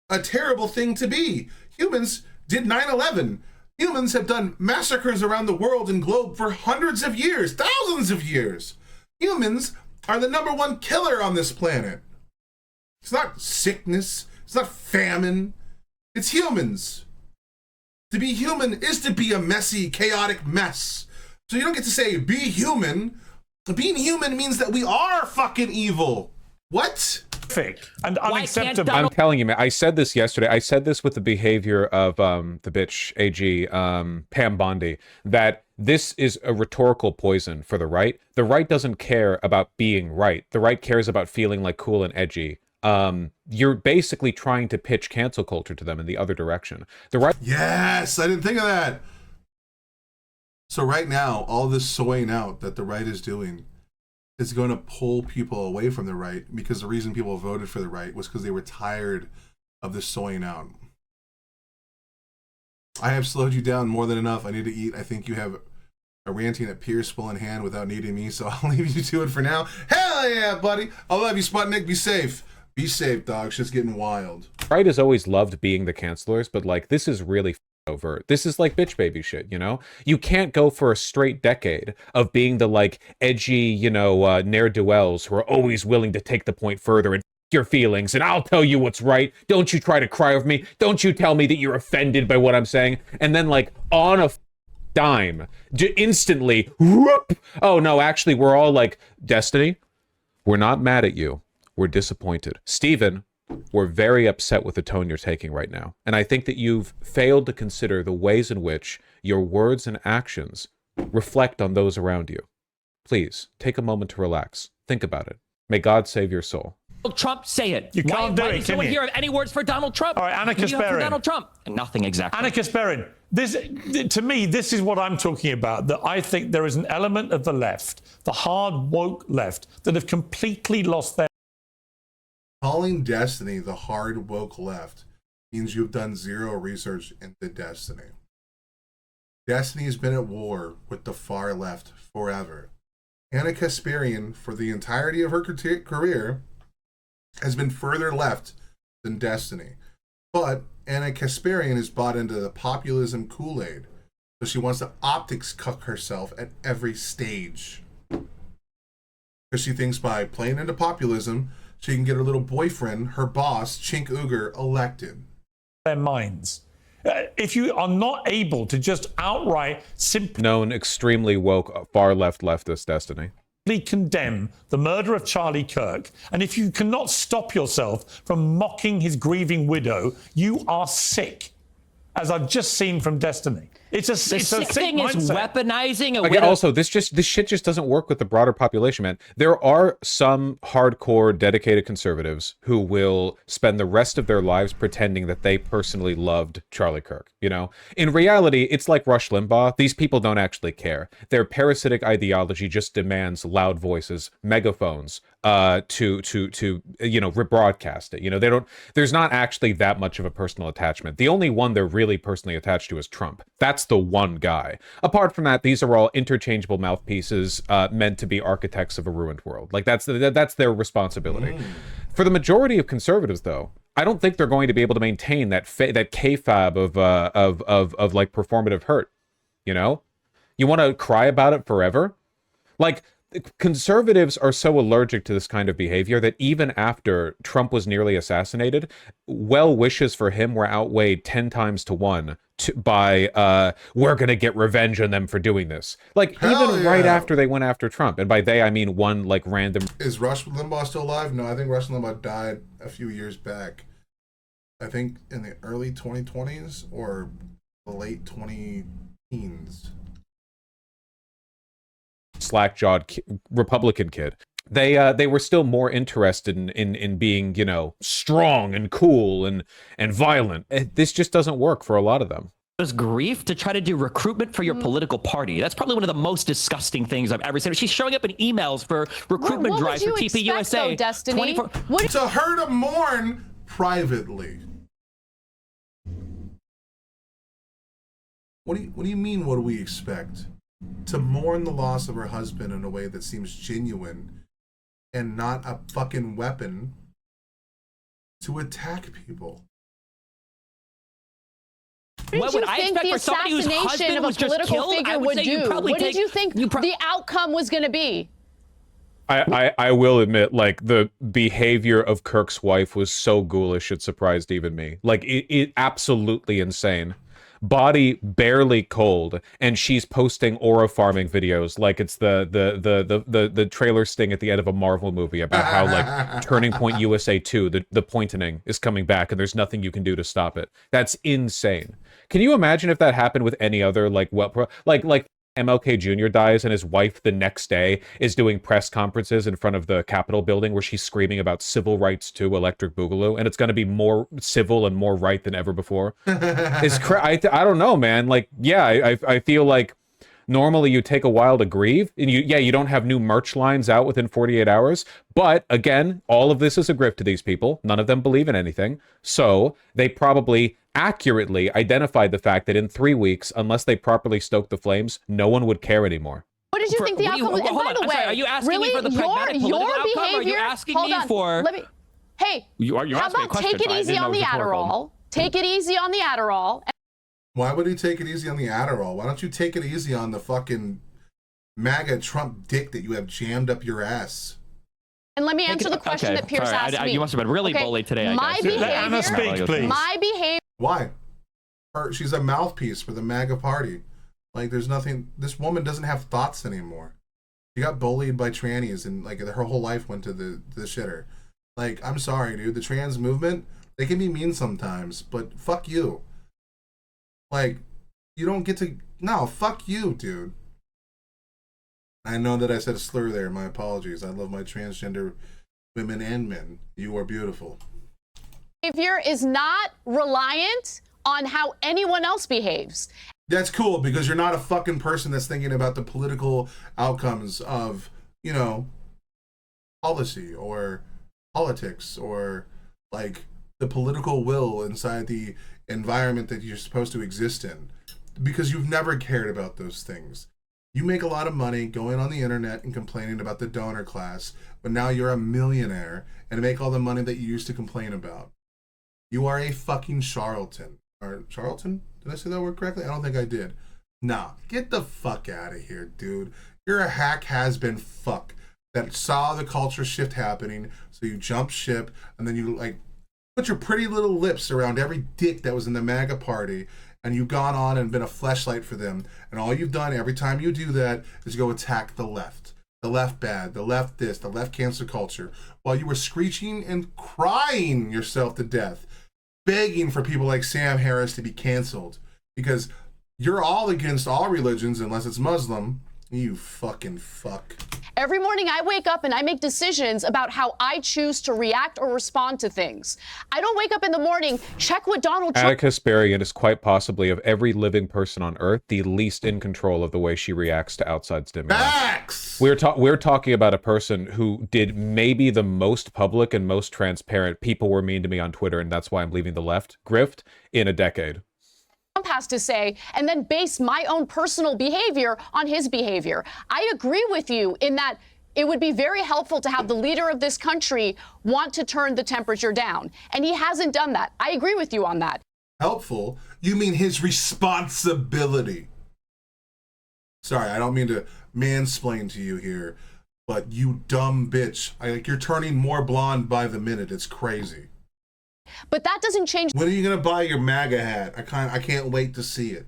a terrible thing to be. Humans did 9/11. Humans have done massacres around the world and globe for hundreds of years, thousands of years. Humans are the #1 killer on this planet. It's not sickness. It's not famine. It's humans. To be human is to be a messy, chaotic mess. So you don't get to say, be human. Being human means that we are fucking evil. What? And unacceptable. I'm telling you, man, I said this yesterday. I said this with the behavior of the bitch AG, Pam Bondi, that this is a rhetorical poison for the right. The right doesn't care about being right. The right cares about feeling like cool and edgy. You're basically trying to pitch cancel culture to them in the other direction. The right. Yes, I didn't think of that. So right now, all this soying out that the right is doing is going to pull people away from the right, because the reason people voted for the right was because they were tired of this soying out. I have slowed you down more than enough. I need to eat. I think you have a ranting at Pierce full in hand without needing me, so I'll leave you to it for now. Hell yeah, buddy. I love you, Sputnik. Be safe. Be safe, dog. Shit's getting wild. Right has always loved being the cancelers, but like, this is really overt. This is like bitch baby shit, you know? You can't go for a straight decade of being the like edgy, ne'er-do-wells who are always willing to take the point further and your feelings, and I'll tell you what's right. Don't you try to cry over me. Don't you tell me that you're offended by what I'm saying. And then like on a dime, instantly, whoop. Oh no, actually we're all like, Destiny, we're not mad at you. We're disappointed. Steven, we're very upset with the tone you're taking right now. And I think that you've failed to consider the ways in which your words and actions reflect on those around you. Please, take a moment to relax. Think about it. May God save your soul. Trump, say it. You can't do it, does no one hear any words for Donald Trump? All right, Anarchist Baron. Donald Trump. Nothing exactly. Anarchist Baron. To me, this is what I'm talking about, that I think there is an element of the left, the hard woke left, that have completely lost their... Calling Destiny the hard woke left means you've done zero research into Destiny. Destiny's been at war with the far left forever. Anna Kasparian, for the entirety of her career, has been further left than Destiny. But Anna Kasparian is bought into the populism Kool-Aid. So she wants to optics cuck herself at every stage. Because she thinks by playing into populism, she can get her little boyfriend, her boss, Chink Uygur, elected. Their minds. If you are not able to just outright simply known extremely woke far left leftist Destiny condemn the murder of Charlie Kirk, and if you cannot stop yourself from mocking his grieving widow, you are sick, as I've just seen from Destiny. It's a sick thing mindset. is weaponizing a Again, also, this shit just doesn't work with the broader population, man. There are some hardcore, dedicated conservatives who will spend the rest of their lives pretending that they personally loved Charlie Kirk. You know, in reality, it's like Rush Limbaugh. These people don't actually care. Their parasitic ideology just demands loud voices, megaphones, to rebroadcast it. You know, they don't. There's not actually that much of a personal attachment. The only one they're really personally attached to is Trump. That's the one guy. Apart from that, these are all interchangeable mouthpieces meant to be architects of a ruined world. Like that's their responsibility. For the majority of conservatives, though, I don't think they're going to be able to maintain that kayfabe of like performative hurt. You know, you want to cry about it forever, like. Conservatives are so allergic to this kind of behavior that even after Trump was nearly assassinated, well wishes for him were outweighed 10 times to 1 by we're going to get revenge on them for doing this. Like, even right after they went after Trump. And by they, I mean one, like, random... Is Rush Limbaugh still alive? No, I think Rush Limbaugh died a few years back. I think in the early 2020s or the late 20-teens. Slack-jawed Republican kid. They were still more interested in being, you know, strong and cool and violent. This just doesn't work for a lot of them. There's grief to try to do recruitment for your political party. That's probably one of the most disgusting things I've ever seen. She's showing up in emails for recruitment drives for TPUSA. Destiny? To her to mourn privately. What do you mean? What do we expect? To mourn the loss of her husband in a way that seems genuine and not a fucking weapon to attack people. What would I expect for somebody whose husband was just killed? I would say you'd probably What did you think the outcome was going to be? I will admit, like, the behavior of Kirk's wife was so ghoulish it surprised even me. Like, it absolutely insane. Body barely cold, and she's posting aura farming videos like it's the trailer sting at the end of a Marvel movie about how, like, Turning Point USA 2, the pointing is coming back and there's nothing you can do to stop it. That's insane. Can you imagine if that happened with any other, like, like MLK Jr. dies and his wife the next day is doing press conferences in front of the Capitol building where she's screaming about civil rights to Electric Boogaloo, and it's going to be more civil and more right than ever before. I don't know, man. Like, yeah, I feel like normally you take a while to grieve, and you don't have new merch lines out within 48 hours. But again, all of this is a grift to these people. None of them believe in anything. So they probably accurately identified the fact that in 3 weeks, unless they properly stoke the flames, no one would care anymore. What did you think the outcome was? And by the way, are you asking me for the pragmatic political outcome, or are you asking me for... Hey, how about take it easy on the Adderall? Take it easy on the Adderall. Why would he take it easy on the Adderall? Why don't you take it easy on the fucking MAGA Trump dick that you have jammed up your ass? And let me answer the question that Pierce asked me. You must have been really bullied today, I my guess. Behavior, Let Anna speak, please. My behavior... Why? She's a mouthpiece for the MAGA party. Like, there's nothing... This woman doesn't have thoughts anymore. She got bullied by trannies, and, like, her whole life went to the shitter. Like, I'm sorry, dude. The trans movement, they can be mean sometimes, but fuck you. Like, you don't get to... No, fuck you, dude. I know that I said a slur there. My apologies. I love my transgender women and men. You are beautiful. Behavior is not reliant on how anyone else behaves. That's cool, because you're not a fucking person that's thinking about the political outcomes of, you know, policy or politics or, like, the political will inside the environment that you're supposed to exist in, because you've never cared about those things. You make a lot of money going on the internet and complaining about the donor class, but now you're a millionaire and make all the money that you used to complain about. You are a fucking charlatan. Or charlatan? Did I say that word correctly? I don't think I did. Nah, get the fuck out of here, dude. You're a hack has-been fuck that saw the culture shift happening, so you jumped ship, and then you like put your pretty little lips around every dick that was in the MAGA party, and you've gone on and been a fleshlight for them. And all you've done every time you do that is go attack the left. The left bad, the left this, the left cancel culture, while you were screeching and crying yourself to death, begging for people like Sam Harris to be canceled, because you're all against all religions unless it's Muslim. You fucking fuck. Every morning I wake up and I make decisions about how I choose to react or respond to things. I don't wake up in the morning, check what Donald Trump... Atticus Berrigan is quite possibly, of every living person on Earth, the least in control of the way she reacts to outside stimuli. Facts! We're talking about a person who did maybe the most public and most transparent "people were mean to me on Twitter and that's why I'm leaving the left" grift in a decade. Trump has to say, and then base my own personal behavior on his behavior. I agree with you in that it would be very helpful to have the leader of this country want to turn the temperature down. And he hasn't done that. I agree with you on that. Helpful? You mean his responsibility. Sorry, I don't mean to mansplain to you here, but you dumb bitch. You're turning more blonde by the minute. It's crazy. But that doesn't change. When are you gonna buy your MAGA hat? I can't wait to see it.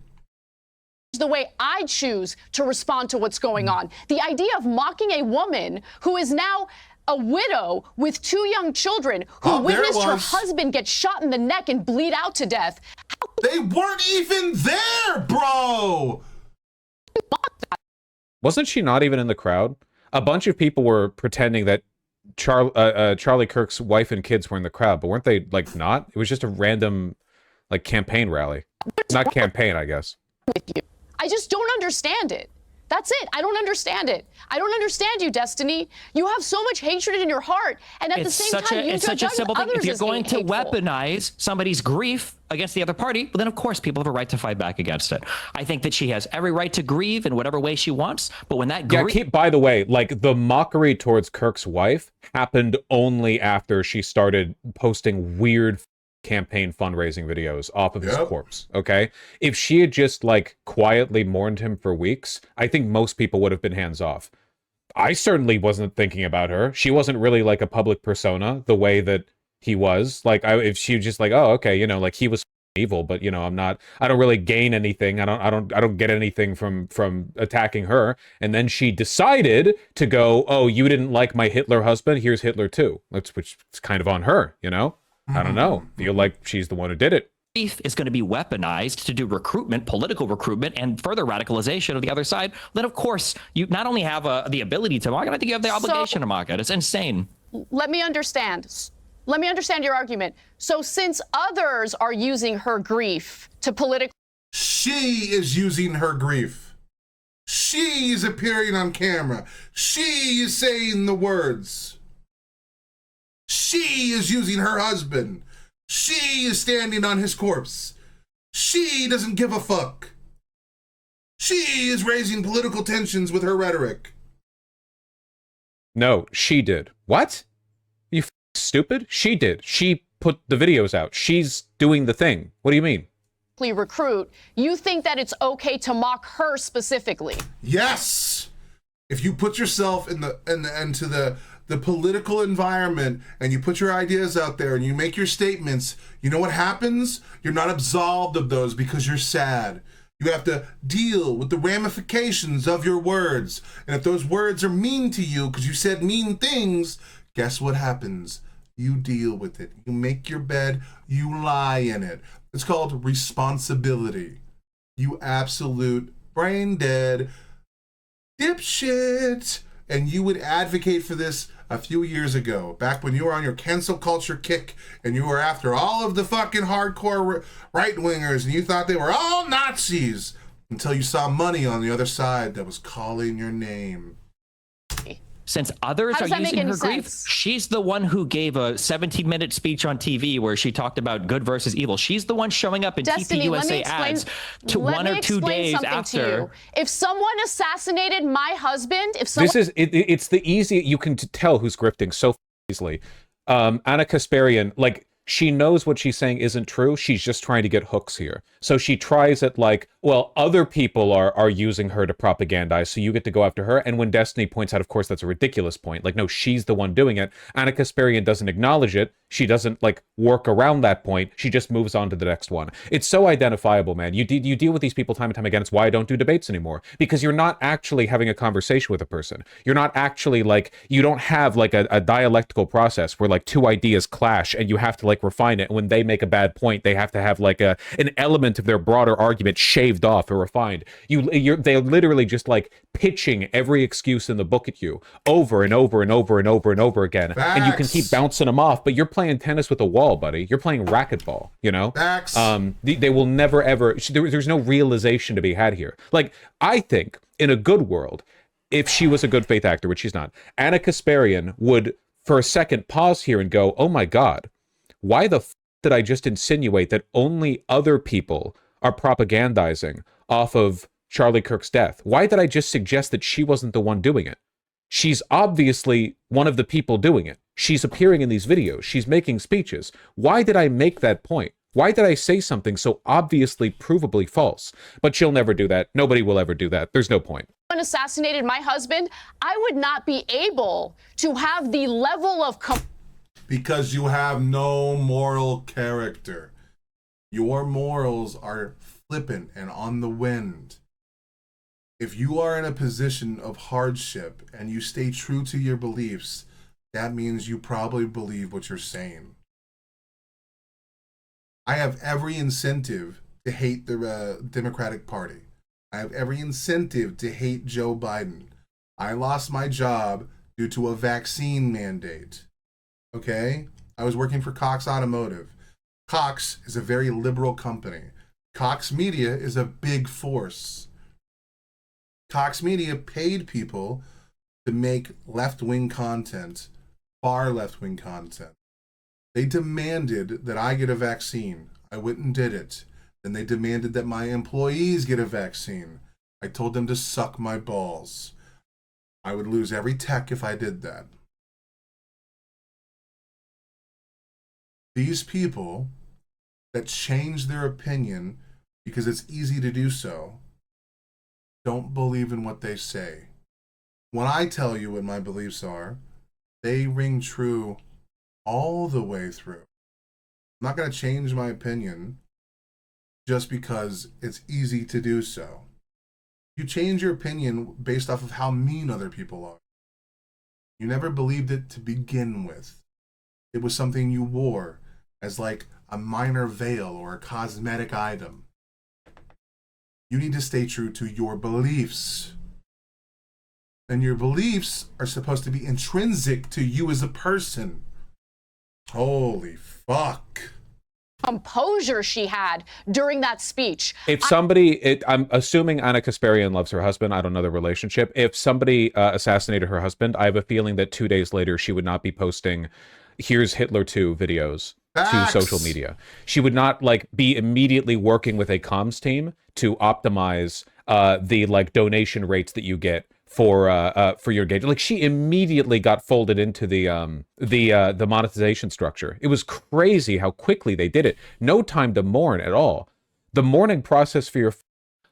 The way I choose to respond to what's going on. The idea of mocking a woman who is now a widow with 2 young children who witnessed her husband get shot in the neck and bleed out to death. They weren't even there, bro. Wasn't she not even in the crowd? A bunch of people were pretending that Charlie Kirk's wife and kids were in the crowd, but weren't they, like, not? It was just a random, like, campaign rally. Not campaign, I guess. With you. I just don't understand it. That's it. I don't understand it. I don't understand you, Destiny. You have so much hatred in your heart, and at the same time, it's such a simple thing. If you're going to weaponize somebody's grief against the other party, well, then of course people have a right to fight back against it. I think that she has every right to grieve in whatever way she wants, but when that by the way, like, the mockery towards Kirk's wife happened only after she started posting weird campaign fundraising videos off of his corpse. Okay, if she had just like quietly mourned him for weeks, I think most people would have been hands off. I certainly wasn't thinking about her. She wasn't really like a public persona the way that he was. Like, if she was just like, oh, okay, you know, like, he was evil, but, you know, I don't really gain anything. I don't get anything from attacking her. And then she decided to go, oh, you didn't like my Hitler husband, here's Hitler too. Which is kind of on her, you know. I don't know. Feel like she's the one who did it. Grief is going to be weaponized to do recruitment, political recruitment, and further radicalization of the other side. Then, of course, you not only have the ability to mock it, I think you have the obligation to mock it. It's insane. Let me understand. Let me understand your argument. So since others are using her grief to politically... She is using her grief. She is appearing on camera. She is saying the words. She is using her husband. She is standing on his corpse. She doesn't give a fuck. She is raising political tensions with her rhetoric. No, she did. What? You stupid? She did. She put the videos out. She's doing the thing. What do you mean? Recruit. You think that it's okay to mock her specifically? Yes. If you put yourself into the political environment and you put your ideas out there and you make your statements, you know what happens? You're not absolved of those because you're sad. You have to deal with the ramifications of your words. And if those words are mean to you because you said mean things, guess what happens? You deal with it. You make your bed, you lie in it. It's called responsibility. You absolute brain dead dipshit. And you would advocate for this a few years ago, back when you were on your cancel culture kick and you were after all of the fucking hardcore right-wingers and you thought they were all Nazis until you saw money on the other side that was calling your name. Since others How are does that make using any her grief, sense? she's the one who gave a 17-minute speech on TV where she talked about good versus evil. She's the one showing up in Destiny, let me TPUSA explain, ads to one or 2 days something after. to you. If someone assassinated my husband, if someone... This is, it's the easy, you can tell who's grifting so easily. Anna Kasparian, like, she knows what she's saying isn't true. She's just trying to get hooks here. So she tries it like, well, other people are using her to propagandize, so you get to go after her. And when Destiny points out, of course, that's a ridiculous point. Like, no, she's the one doing it. Anna Kasparian doesn't acknowledge it. She doesn't, like, work around that point. She just moves on to the next one. It's so identifiable, man. You deal with these people time and time again. It's why I don't do debates anymore. Because you're not actually having a conversation with a person. You're not actually, like, you don't have, like, a dialectical process where, like, two ideas clash and you have to, like, refine it. And when they make a bad point, they have to have, like, an element of their broader argument shaved off or refined. They're literally just, like, pitching every excuse in the book at you over and over and over and over and over again. Facts. And you can keep bouncing them off, but you're playing tennis with a wall, buddy. You're playing racquetball, you know? Facts. They will never, ever... There's no realization to be had here. Like, I think, in a good world, if she was a good faith actor, which she's not, Anna Kasparian would, for a second, pause here and go, oh my God, why the f did I just insinuate that only other people are propagandizing off of Charlie Kirk's death? Why did I just suggest that she wasn't the one doing it? She's obviously one of the people doing it. She's appearing in these videos. She's making speeches. Why did I make that point? Why did I say something so obviously, provably false? But she'll never do that. Nobody will ever do that. There's no point. Someone assassinated my husband, I would not be able to have the level of... Because you have no moral character. Your morals are flippant and on the wind. If you are in a position of hardship and you stay true to your beliefs, that means you probably believe what you're saying. I have every incentive to hate the Democratic Party. I have every incentive to hate Joe Biden. I lost my job due to a vaccine mandate. Okay? I was working for Cox Automotive. Cox is a very liberal company. Cox Media is a big force. Cox Media paid people to make left-wing content, far left-wing content. They demanded that I get a vaccine. I went and did it. Then they demanded that my employees get a vaccine. I told them to suck my balls. I would lose every tech if I did that. These people that change their opinion because it's easy to do so don't believe in what they say. When I tell you what my beliefs are, they ring true all the way through. I'm not going to change my opinion just because it's easy to do so. You change your opinion based off of how mean other people are. You never believed it to begin with. It was something you wore as like a minor veil or a cosmetic item. You need to stay true to your beliefs. And your beliefs are supposed to be intrinsic to you as a person. Holy fuck. Composure she had during that speech. If somebody, I'm assuming Anna Kasparian loves her husband. I don't know the relationship. If somebody assassinated her husband, I have a feeling that 2 days later she would not be posting "Here's Hitler 2" videos to social media. She would not like be immediately working with a comms team to optimize the like donation rates that you get for your engagement. Like she immediately got folded into the monetization structure. It was crazy how quickly they did it. No time to mourn at all. The mourning process for your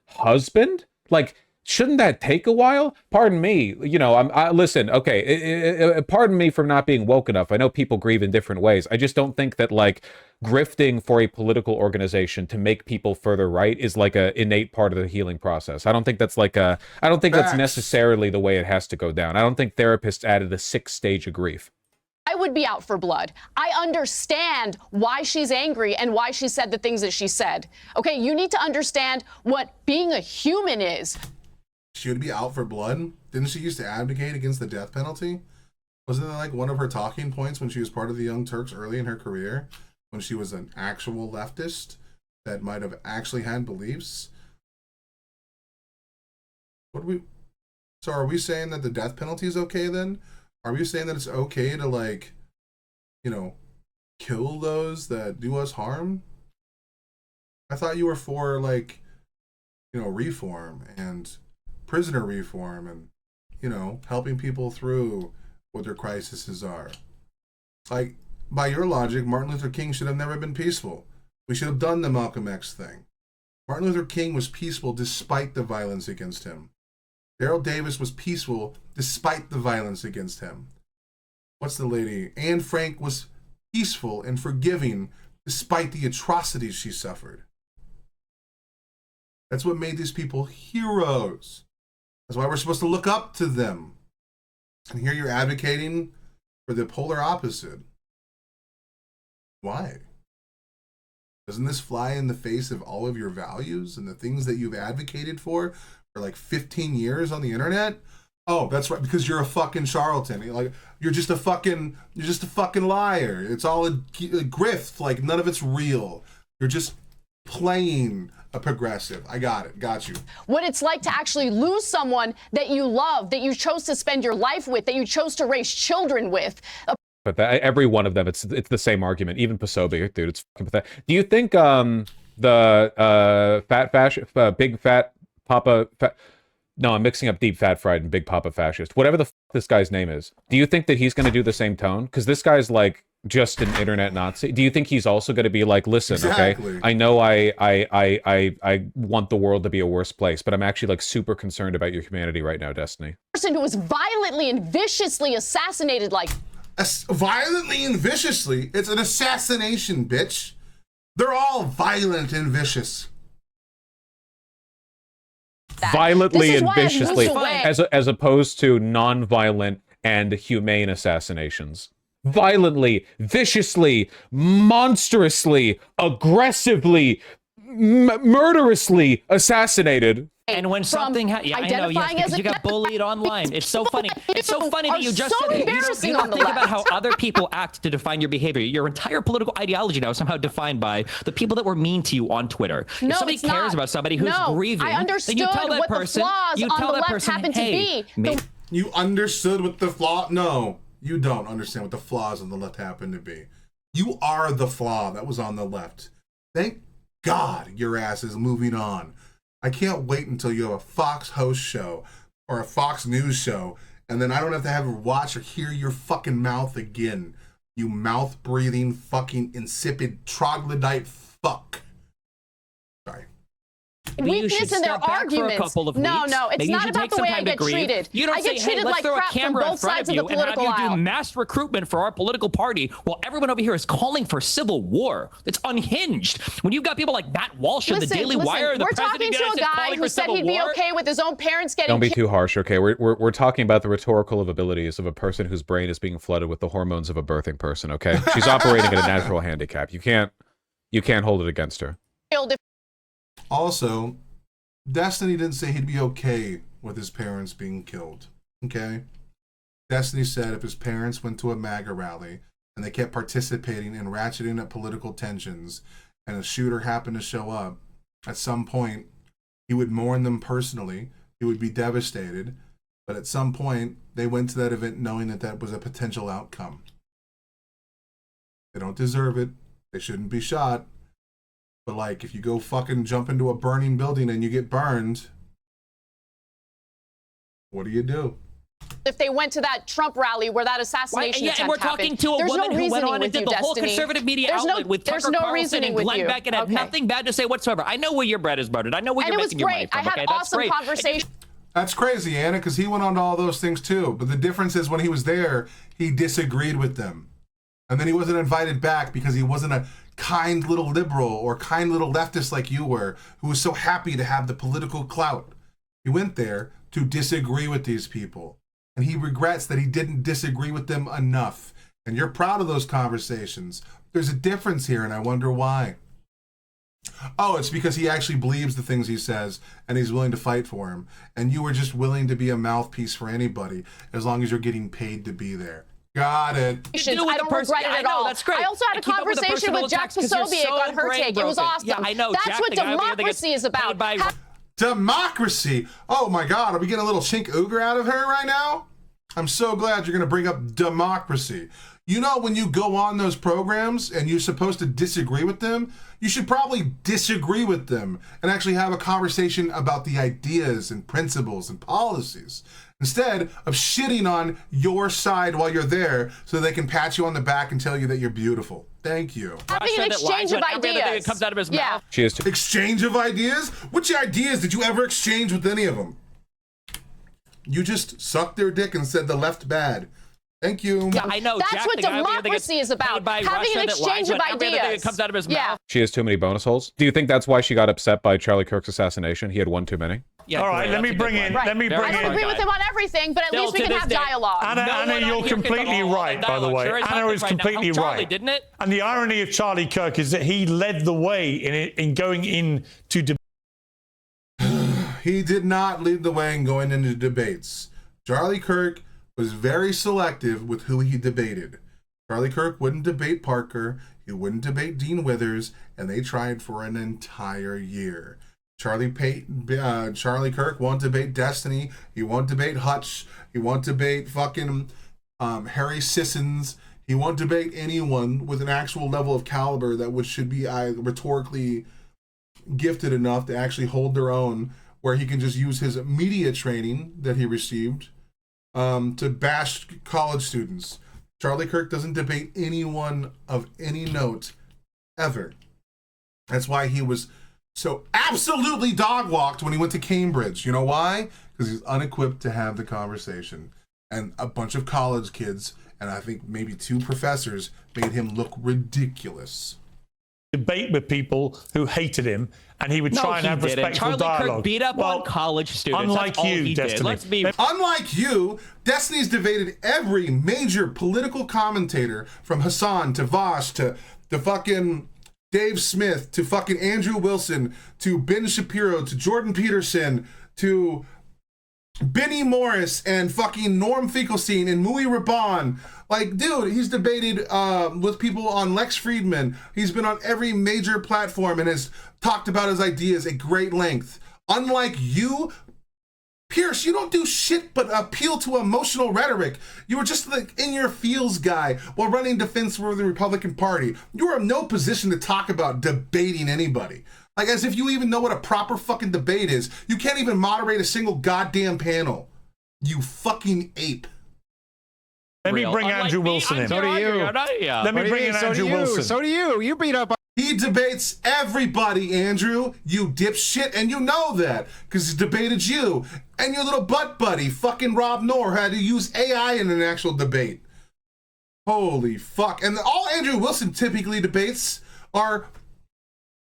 husband, like, shouldn't that take a while? Pardon me, you know, listen, okay, pardon me for not being woke enough. I know people grieve in different ways. I just don't think that, like, grifting for a political organization to make people further right is, like, a innate part of the healing process. I don't think that's, like, I don't think that's necessarily the way it has to go down. I don't think therapists added a 6th stage of grief. I would be out for blood. I understand why she's angry and why she said the things that she said. Okay, you need to understand what being a human is. She would be out for blood? Didn't she used to advocate against the death penalty? Wasn't that like one of her talking points when she was part of the Young Turks early in her career? When she was an actual leftist that might have actually had beliefs? So are we saying that the death penalty is okay then? Are we saying that it's okay to, like, you know, kill those that do us harm? I thought you were for, like, you know, reform and prisoner reform and, you know, helping people through what their crises are. Like, by your logic, Martin Luther King should have never been peaceful. We should have done the Malcolm X thing. Martin Luther King was peaceful despite the violence against him. Daryl Davis was peaceful despite the violence against him. What's the lady? Anne Frank was peaceful and forgiving despite the atrocities she suffered. That's what made these people heroes. That's why we're supposed to look up to them. And here you're advocating for the polar opposite. Why? Doesn't this fly in the face of all of your values and the things that you've advocated for like 15 years on the internet? Oh, that's right, because you're a fucking charlatan. You're just a fucking liar. It's all a grift. Like, none of it's real. You're just playing a progressive. I got it. Got you. What it's like to actually lose someone that you love, that you chose to spend your life with, that you chose to raise children with. But every one of them, it's the same argument. Even Posobiec, dude, it's fucking pathetic. Do you think big fat papa? No, I'm mixing up deep fat fried and big papa fascist. Whatever the fuck this guy's name is. Do you think that he's going to do the same tone? Because this guy's like just an internet Nazi. Do you think he's also going to be like, listen, exactly. Okay, I know I want the world to be a worse place, but I'm actually like super concerned about your humanity right now, Destiny. Person who was violently and viciously assassinated, like. Violently and viciously? It's an assassination, bitch. They're all violent and vicious. Violently and viciously, as opposed to non-violent and humane assassinations. Violently, viciously, monstrously, aggressively, murderously assassinated. And when something I know, yes, because you got bullied online. It's so funny. It's so funny that you just said you don't think about how other people act to define your behavior. Your entire political ideology now is somehow defined by the people that were mean to you on Twitter. No, if somebody cares about somebody who's grieving, I understood then you tell that what person, the flaws on the left happen to be. You understood what the flaw? No, you don't understand what the flaws on the left happen to be. You are the flaw that was on the left. Thank God your ass is moving on. I can't wait until you have a Fox host show or a Fox News show, and then I don't have to have her watch or hear your fucking mouth again. You mouth-breathing, fucking insipid troglodyte fuck. Sorry. Weakness in their arguments. No, it's not about the way I get treated. You don't I get say, treated hey, let's like throw a crap from camera in both front sides of of you the and have political you do aisle. mass recruitment for our political party while everyone over here is calling for civil war. It's unhinged. When you've got people like Matt Walsh and the Daily Wire, the we're president talking of the to United a States guy calling who for said civil he'd be war. okay with his own parents getting Don't be killed. too harsh, okay? We're talking about the rhetorical abilities of a person whose brain is being flooded with the hormones of a birthing person, okay? She's operating at a natural handicap. You can't hold it against her. Also, Destiny didn't say he'd be okay with his parents being killed, okay? Destiny said if his parents went to a MAGA rally and they kept participating in ratcheting up political tensions and a shooter happened to show up, at some point, he would mourn them personally. He would be devastated. But at some point, they went to that event knowing that that was a potential outcome. They don't deserve it. They shouldn't be shot. But, like, if you go fucking jump into a burning building and you get burned, what do? If they went to that Trump rally where that assassination attempt and we're talking to a woman who went on and did the whole conservative media outlet with Tucker Carlson and Glenn Beck and had nothing bad to say whatsoever. I know where your bread is buttered. I know where you're making your money from. I had awesome conversation. That's crazy, Anna, because he went on to all those things too. But the difference is when he was there, he disagreed with them. And then he wasn't invited back because he wasn't a kind little liberal or kind little leftist like you were, who was so happy to have the political clout. He went there to disagree with these people. And he regrets that he didn't disagree with them enough. And you're proud of those conversations. There's a difference here, and I wonder why. Oh, it's because he actually believes the things he says, and he's willing to fight for him. And you were just willing to be a mouthpiece for anybody, as long as you're getting paid to be there. Got it. I don't regret it at all. That's great. I also had a conversation with Jack Posobiec on her take. It was awesome. Yeah, I know. That's what democracy is about. Democracy. Oh my God, are we getting a little chink ooger out of her right now? I'm so glad you're going to bring up democracy. You know, when you go on those programs and you're supposed to disagree with them, you should probably disagree with them and actually have a conversation about the ideas and principles and policies, instead of shitting on your side while you're there so they can pat you on the back and tell you that you're beautiful. Thank you. Having an exchange of ideas. Comes out of his mouth. She is exchange of ideas? Which ideas did you ever exchange with any of them? You just sucked their dick and said the left bad. Thank you. Yeah, I know. That's Jack, what democracy is about. Having an exchange of ideas. Comes out of his mouth. She has too many bonus holes. Do you think that's why she got upset by Charlie Kirk's assassination? He had one too many. Yeah, all right, let me bring in. Right. Let me bring I don't in. agree with him on everything, but at least we can have dialogue. Anna, you're completely right, by the way. Anna is completely right. Didn't it? And the irony of Charlie Kirk is that he led the way in going into debate. He did not lead the way in going into debates. Charlie Kirk was very selective with who he debated. Charlie Kirk wouldn't debate Parker, he wouldn't debate Dean Withers, and they tried for an entire year. Charlie Kirk won't debate Destiny, he won't debate Hutch, he won't debate fucking Harry Sissons, he won't debate anyone with an actual level of caliber that should be rhetorically gifted enough to actually hold their own, where he can just use his media training that he received to bash college students. Charlie Kirk doesn't debate anyone of any note ever. That's why he was so absolutely dog-walked when he went to Cambridge. You know why? Because he's unequipped to have the conversation. And a bunch of college kids, and I think maybe 2 professors, made him look ridiculous. Debate with people who hated him, and he would try and have respectful dialogue. Charlie Kirk beat up on college students. Unlike That's all you, he Destiny. did. Unlike you, Destiny's debated every major political commentator, from Hassan to Vaush to fucking Dave Smith to fucking Andrew Wilson to Ben Shapiro to Jordan Peterson to Benny Morris and fucking Norm Finkelstein and Mui Raban. Like, dude, he's debated with people on Lex Friedman. He's been on every major platform and has talked about his ideas at great length. Unlike you, Pierce, you don't do shit but appeal to emotional rhetoric. You were just like in your feels guy while running defense for the Republican Party. You are in no position to talk about debating anybody. Like, as if you even know what a proper fucking debate is. You can't even moderate a single goddamn panel. You fucking ape. Let me bring Andrew Wilson in. So do you. Let me bring in Andrew Wilson. So do you. You beat up. He debates everybody, Andrew. You dipshit, and you know that because he debated you and your little butt buddy, fucking Rob Knorr, had to use AI in an actual debate. Holy fuck! And all Andrew Wilson typically debates are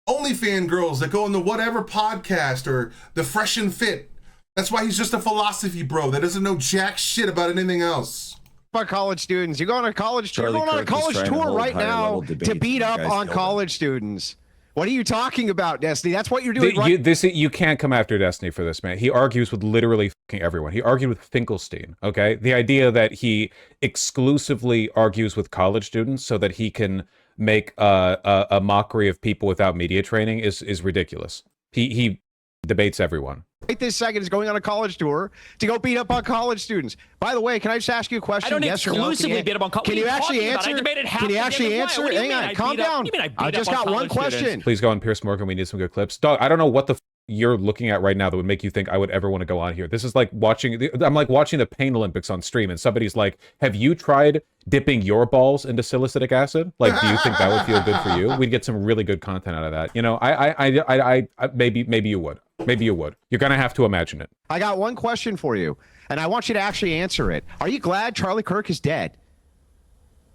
OnlyFans girls that go on the whatever podcast or the Fresh and Fit. That's why he's just a philosophy bro that doesn't know jack shit about anything else. About college students, you're going on a college tour. You're going on a college tour right now to beat up on college students. What are you talking about, Destiny? That's what you're doing. You can't come after Destiny for this, man. He argues with literally fucking everyone. He argued with Finkelstein. Okay, the idea that he exclusively argues with college students so that he can make a mockery of people without media training is ridiculous. He debates everyone. Right this second is going on a college tour to go beat up on college students. By the way, can I just ask you a question? I don't yes exclusively beat up on college. Can you actually answer? Can you actually answer? Hang on, calm down. I just got one question. Please go on Pierce Morgan. We need some good clips. Dog, I don't know what the you're looking at right now that would make you think I would ever want to go on here. This is like watching, I'm like watching the Pain Olympics on stream and somebody's like, have you tried dipping your balls into salicylic acid? Like, do you think that would feel good for you? We'd get some really good content out of that. You know, I maybe you would. Maybe you would. You're going to have to imagine it. I got one question for you, and I want you to actually answer it. Are you glad Charlie Kirk is dead?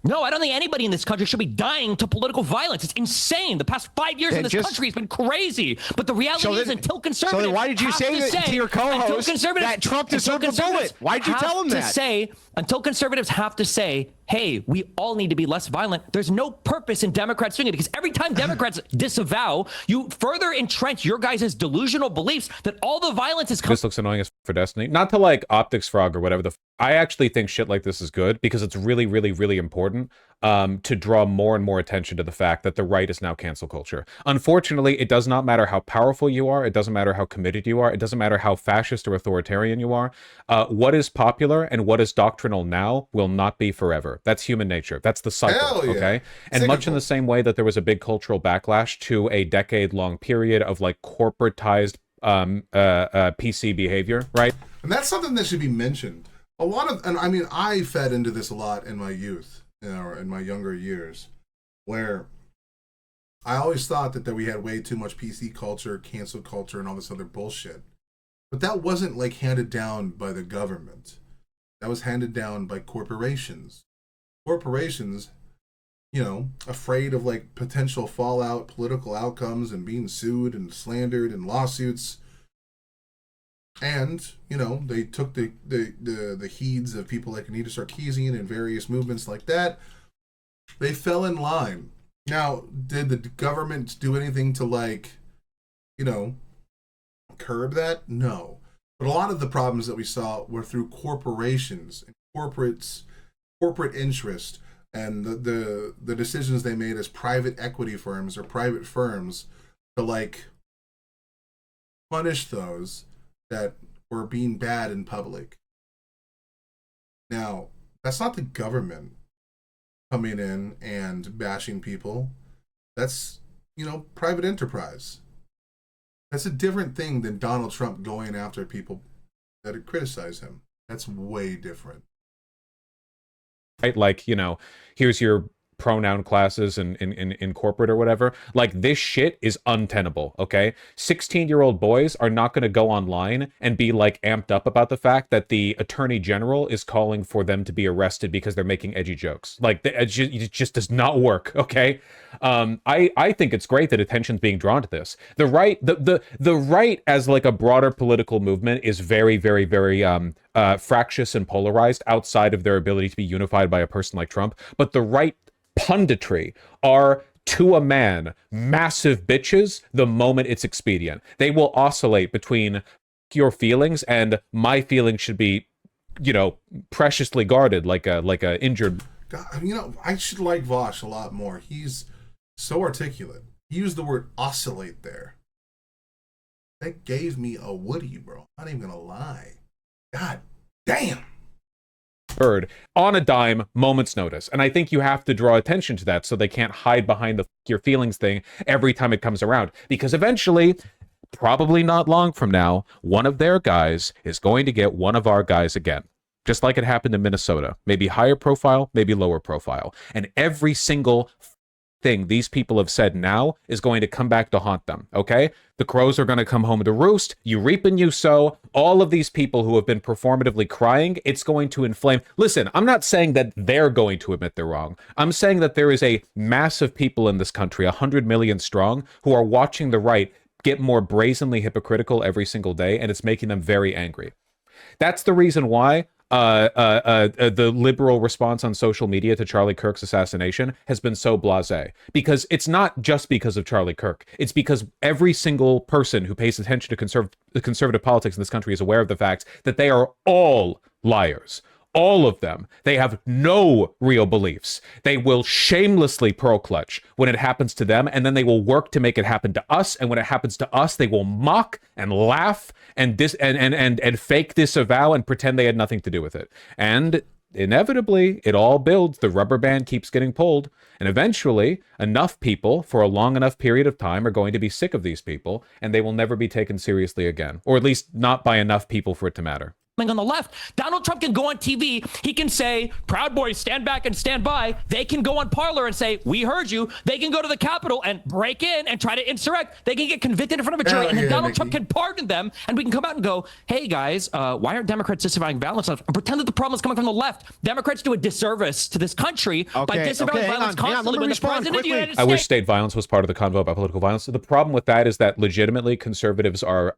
No, I don't think anybody in this country should be dying to political violence. It's insane. The past 5 years in this country has been crazy. But the reality is, until conservatives, so then why did you say that to your co-host that Trump deserved a bullet? Why did you tell him that? Until conservatives have to say hey, we all need to be less violent, there's no purpose in Democrats doing it, because every time Democrats disavow, you further entrench your guys' delusional beliefs that all the violence is coming. This looks annoying as for Destiny. Not to like optics frog or whatever the I actually think shit like this is good because it's really, really, really important to draw more and more attention to the fact that the right is now cancel culture. Unfortunately, it does not matter how powerful you are. It doesn't matter how committed you are. It doesn't matter how fascist or authoritarian you are. What is popular and what is doctrinal now will not be forever. That's human nature. That's the cycle, okay? And much in the same way that there was a big cultural backlash to a decade-long period of like corporatized PC behavior, right? And that's something that should be mentioned. A lot of, and I mean, I fed into this a lot in my youth, or in my younger years, where I always thought that we had way too much PC culture, cancel culture, and all this other bullshit. But that wasn't like handed down by the government. That was handed down by corporations. Corporations, you know, afraid of like potential fallout, political outcomes, and being sued and slandered and lawsuits. And, you know, they took the heeds of people like Anita Sarkeesian and various movements like that. They fell in line. Now, did the government do anything to, like, you know, curb that? No. But a lot of the problems that we saw were through corporations and corporate interest, and the decisions they made as private equity firms or private firms to, like, punish those that were being bad in public. Now, that's not the government coming in and bashing people. That's, you know, private enterprise. That's a different thing than Donald Trump going after people that criticize him. That's way different. Right? Like, you know, here's your pronoun classes in corporate or whatever. Like, this shit is untenable, okay? 16-year-old boys are not going to go online and be like amped up about the fact that the attorney general is calling for them to be arrested because they're making edgy jokes. Like, it just does not work, okay? I think it's great that attention's being drawn to this. The right, the right as like a broader political movement is very, very, very fractious and polarized outside of their ability to be unified by a person like Trump. But the right punditry are, to a man, massive bitches the moment it's expedient. They will oscillate between your feelings and my feelings should be, you know, preciously guarded like a injured. God, you know, I should like Vaush a lot more. He's so articulate. He used the word oscillate there. That gave me a Woody, bro. I'm not even gonna lie. God damn. Bird on a dime, moment's notice. And I think you have to draw attention to that so they can't hide behind the your feelings thing every time it comes around. Because eventually, probably not long from now, one of their guys is going to get one of our guys again. Just like it happened in Minnesota. Maybe higher profile, maybe lower profile. And every single thing these people have said now is going to come back to haunt them, okay? The crows are going to come home to roost. You reap and you sow. All of these people who have been performatively crying, it's going to inflame. Listen, I'm not saying that they're going to admit they're wrong. I'm saying that there is a massive people in this country, 100 million strong, who are watching the right get more brazenly hypocritical every single day, and it's making them very angry. That's the reason why the liberal response on social media to Charlie Kirk's assassination has been so blasé. Because it's not just because of Charlie Kirk. It's because every single person who pays attention to conservative politics in this country is aware of the fact that they are all liars. All of them. They have no real beliefs. They will shamelessly pearl clutch when it happens to them, and then they will work to make it happen to us. And when it happens to us, they will mock and laugh and fake disavow and pretend they had nothing to do with it. And inevitably, it all builds. The rubber band keeps getting pulled. And eventually, enough people for a long enough period of time are going to be sick of these people, and they will never be taken seriously again. Or at least not by enough people for it to matter. On the left, Donald Trump can go on TV. He can say, Proud Boys, stand back and stand by. They can go on Parler and say, we heard you. They can go to the Capitol and break in and try to insurrect. They can get convicted in front of a jury, and then Donald Trump can pardon them, and we can come out and go, hey, guys, why aren't Democrats disavowing violence? And pretend that the problem is coming from the left. Democrats do a disservice to this country by disavowing violence constantly when the president of the United States... I wish state violence was part of the convo about political violence. The problem with that is that legitimately conservatives are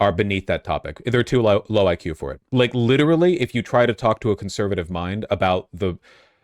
are beneath that topic. They're too low IQ for it. Like, literally, if you try to talk to a conservative mind about the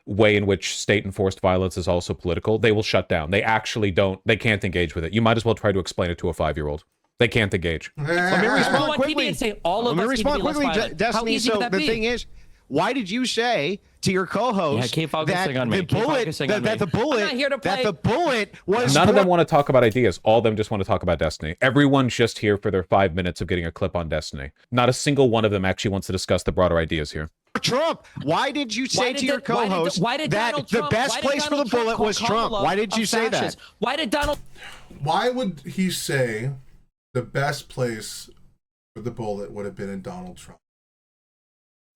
way in which state-enforced violence is also political, they will shut down. They actually don't. They can't engage with it. You might as well try to explain it to a 5-year-old. They can't engage. Let me respond quickly. And say all of us need to be less violent. Destiny. So the thing is, why did you say to your co-host that the bullet was? None of them want to talk about ideas. All of them just want to talk about Destiny. Everyone's just here for their 5 minutes of getting a clip on Destiny. Not a single one of them actually wants to discuss the broader ideas here. Trump, why did you say to your co-host that the best place for the bullet was Trump? Why did you say that? Why did Donald? Why would he say the best place for the bullet would have been in Donald Trump?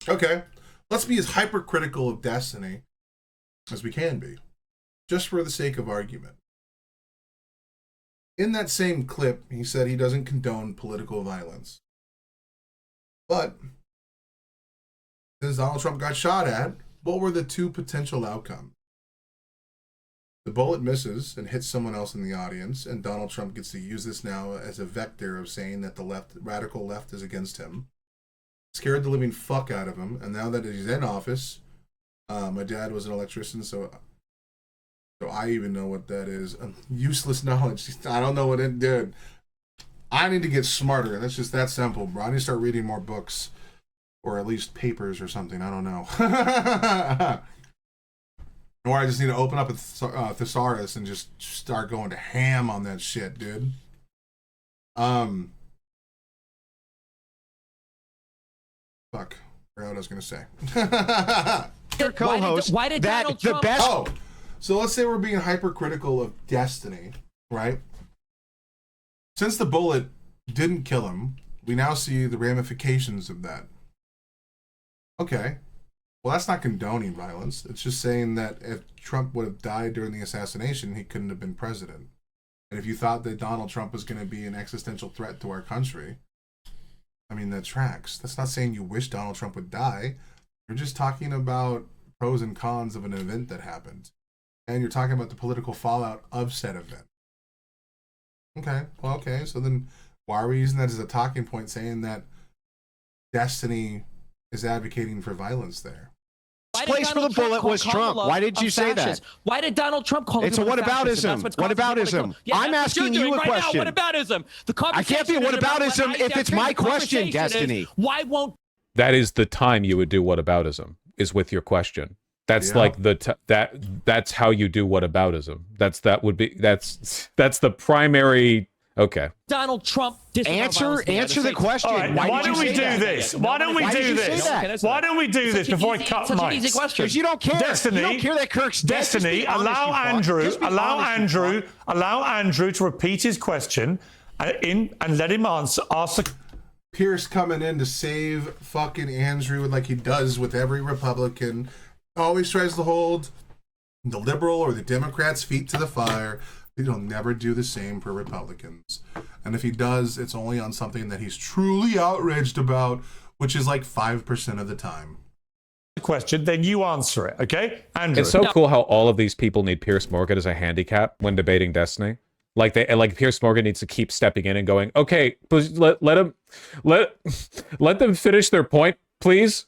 Okay, let's be as hypercritical of Destiny as we can be, just for the sake of argument. In that same clip, he said he doesn't condone political violence. But since Donald Trump got shot at, what were the two potential outcomes? The bullet misses and hits someone else in the audience, and Donald Trump gets to use this now as a vector of saying that the radical left is against him. Scared the living fuck out of him, and now that he's in office, my dad was an electrician, so I even know what that is. Useless knowledge. I don't know what it did. I need to get smarter. That's just that simple, bro. I need to start reading more books, or at least papers or something. I don't know. Or I just need to open up a thesaurus and just start going to ham on that shit, dude. Fuck. Forgot what I was gonna say. Your co-host. Why did Donald Trump? Oh, so let's say we're being hypercritical of Destiny, right? Since the bullet didn't kill him, we now see the ramifications of that. Okay. Well, that's not condoning violence. It's just saying that if Trump would have died during the assassination, he couldn't have been president. And if you thought that Donald Trump was going to be an existential threat to our country, I mean, that tracks. That's not saying you wish Donald Trump would die. You're just talking about pros and cons of an event that happened. And you're talking about the political fallout of said event. Okay, well, okay. So then why are we using that as a talking point, saying that Destiny is advocating for violence there? Place for the bullet was Trump. Why did you say that? Why did Donald Trump call it's a whataboutism? Whataboutism. I'm asking you a question. Whataboutism. I can't be a whataboutism if it's my question, Destiny. Why won't? That is the time you would do whataboutism, is with your question. That's like that's how you do whataboutism. That's the primary. Okay. Donald Trump. Answer the question. Right, why don't we do this? Why don't we do this? Why don't we do this before I cut mics? Easy question. Because you don't care. Destiny, you don't care that Kirk's dead. Destiny, allow Andrew to repeat his question and let him answer. Pierce coming in to save fucking Andrew like he does with every Republican. Always tries to hold the liberal or the Democrats' feet to the fire. He'll never do the same for Republicans. And if he does, it's only on something that he's truly outraged about, which is like 5% of the time. Question, then you answer it, okay? Andrew. It's so cool how all of these people need Piers Morgan as a handicap when debating Destiny. Like Piers Morgan needs to keep stepping in and going, okay, please let them finish their point, please.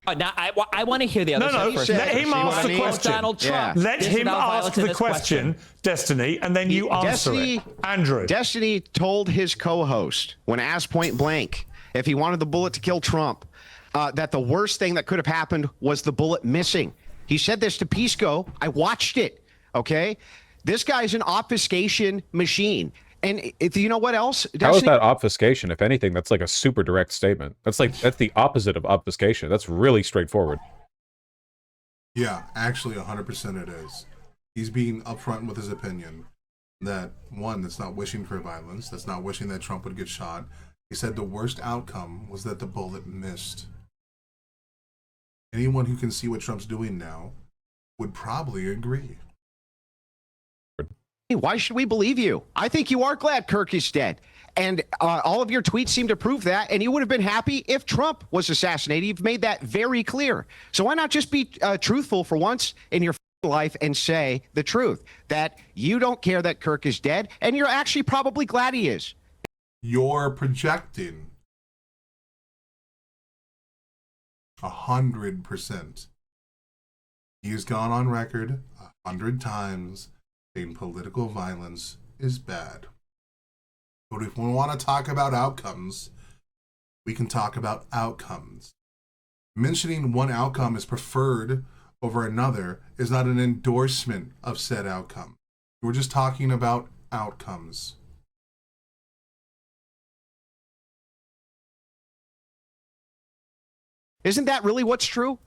Now, I want to hear the other side first. Let him ask the question. Donald Trump. Let him ask the question, Destiny, and then you answer it. Andrew. Destiny told his co-host, when asked point blank, if he wanted the bullet to kill Trump, that the worst thing that could have happened was the bullet missing. He said this to Pisco. I watched it, okay? This guy's an obfuscation machine. And you know what else? Destiny? How is that obfuscation? If anything, that's like a super direct statement. That's the opposite of obfuscation. That's really straightforward. Yeah, actually 100% it is. He's being upfront with his opinion that, one, that's not wishing for violence, that's not wishing that Trump would get shot. He said the worst outcome was that the bullet missed. Anyone who can see what Trump's doing now would probably agree. Why should we believe you? I think you are glad Kirk is dead. And all of your tweets seem to prove that. And you would have been happy if Trump was assassinated. You've made that very clear. So why not just be truthful for once in your life and say the truth, that you don't care that Kirk is dead, and you're actually probably glad he is. You're projecting. 100%. He has gone on record 100 times saying political violence is bad. But if we want to talk about outcomes, we can talk about outcomes. Mentioning one outcome is preferred over another is not an endorsement of said outcome. We're just talking about outcomes. Isn't that really what's true?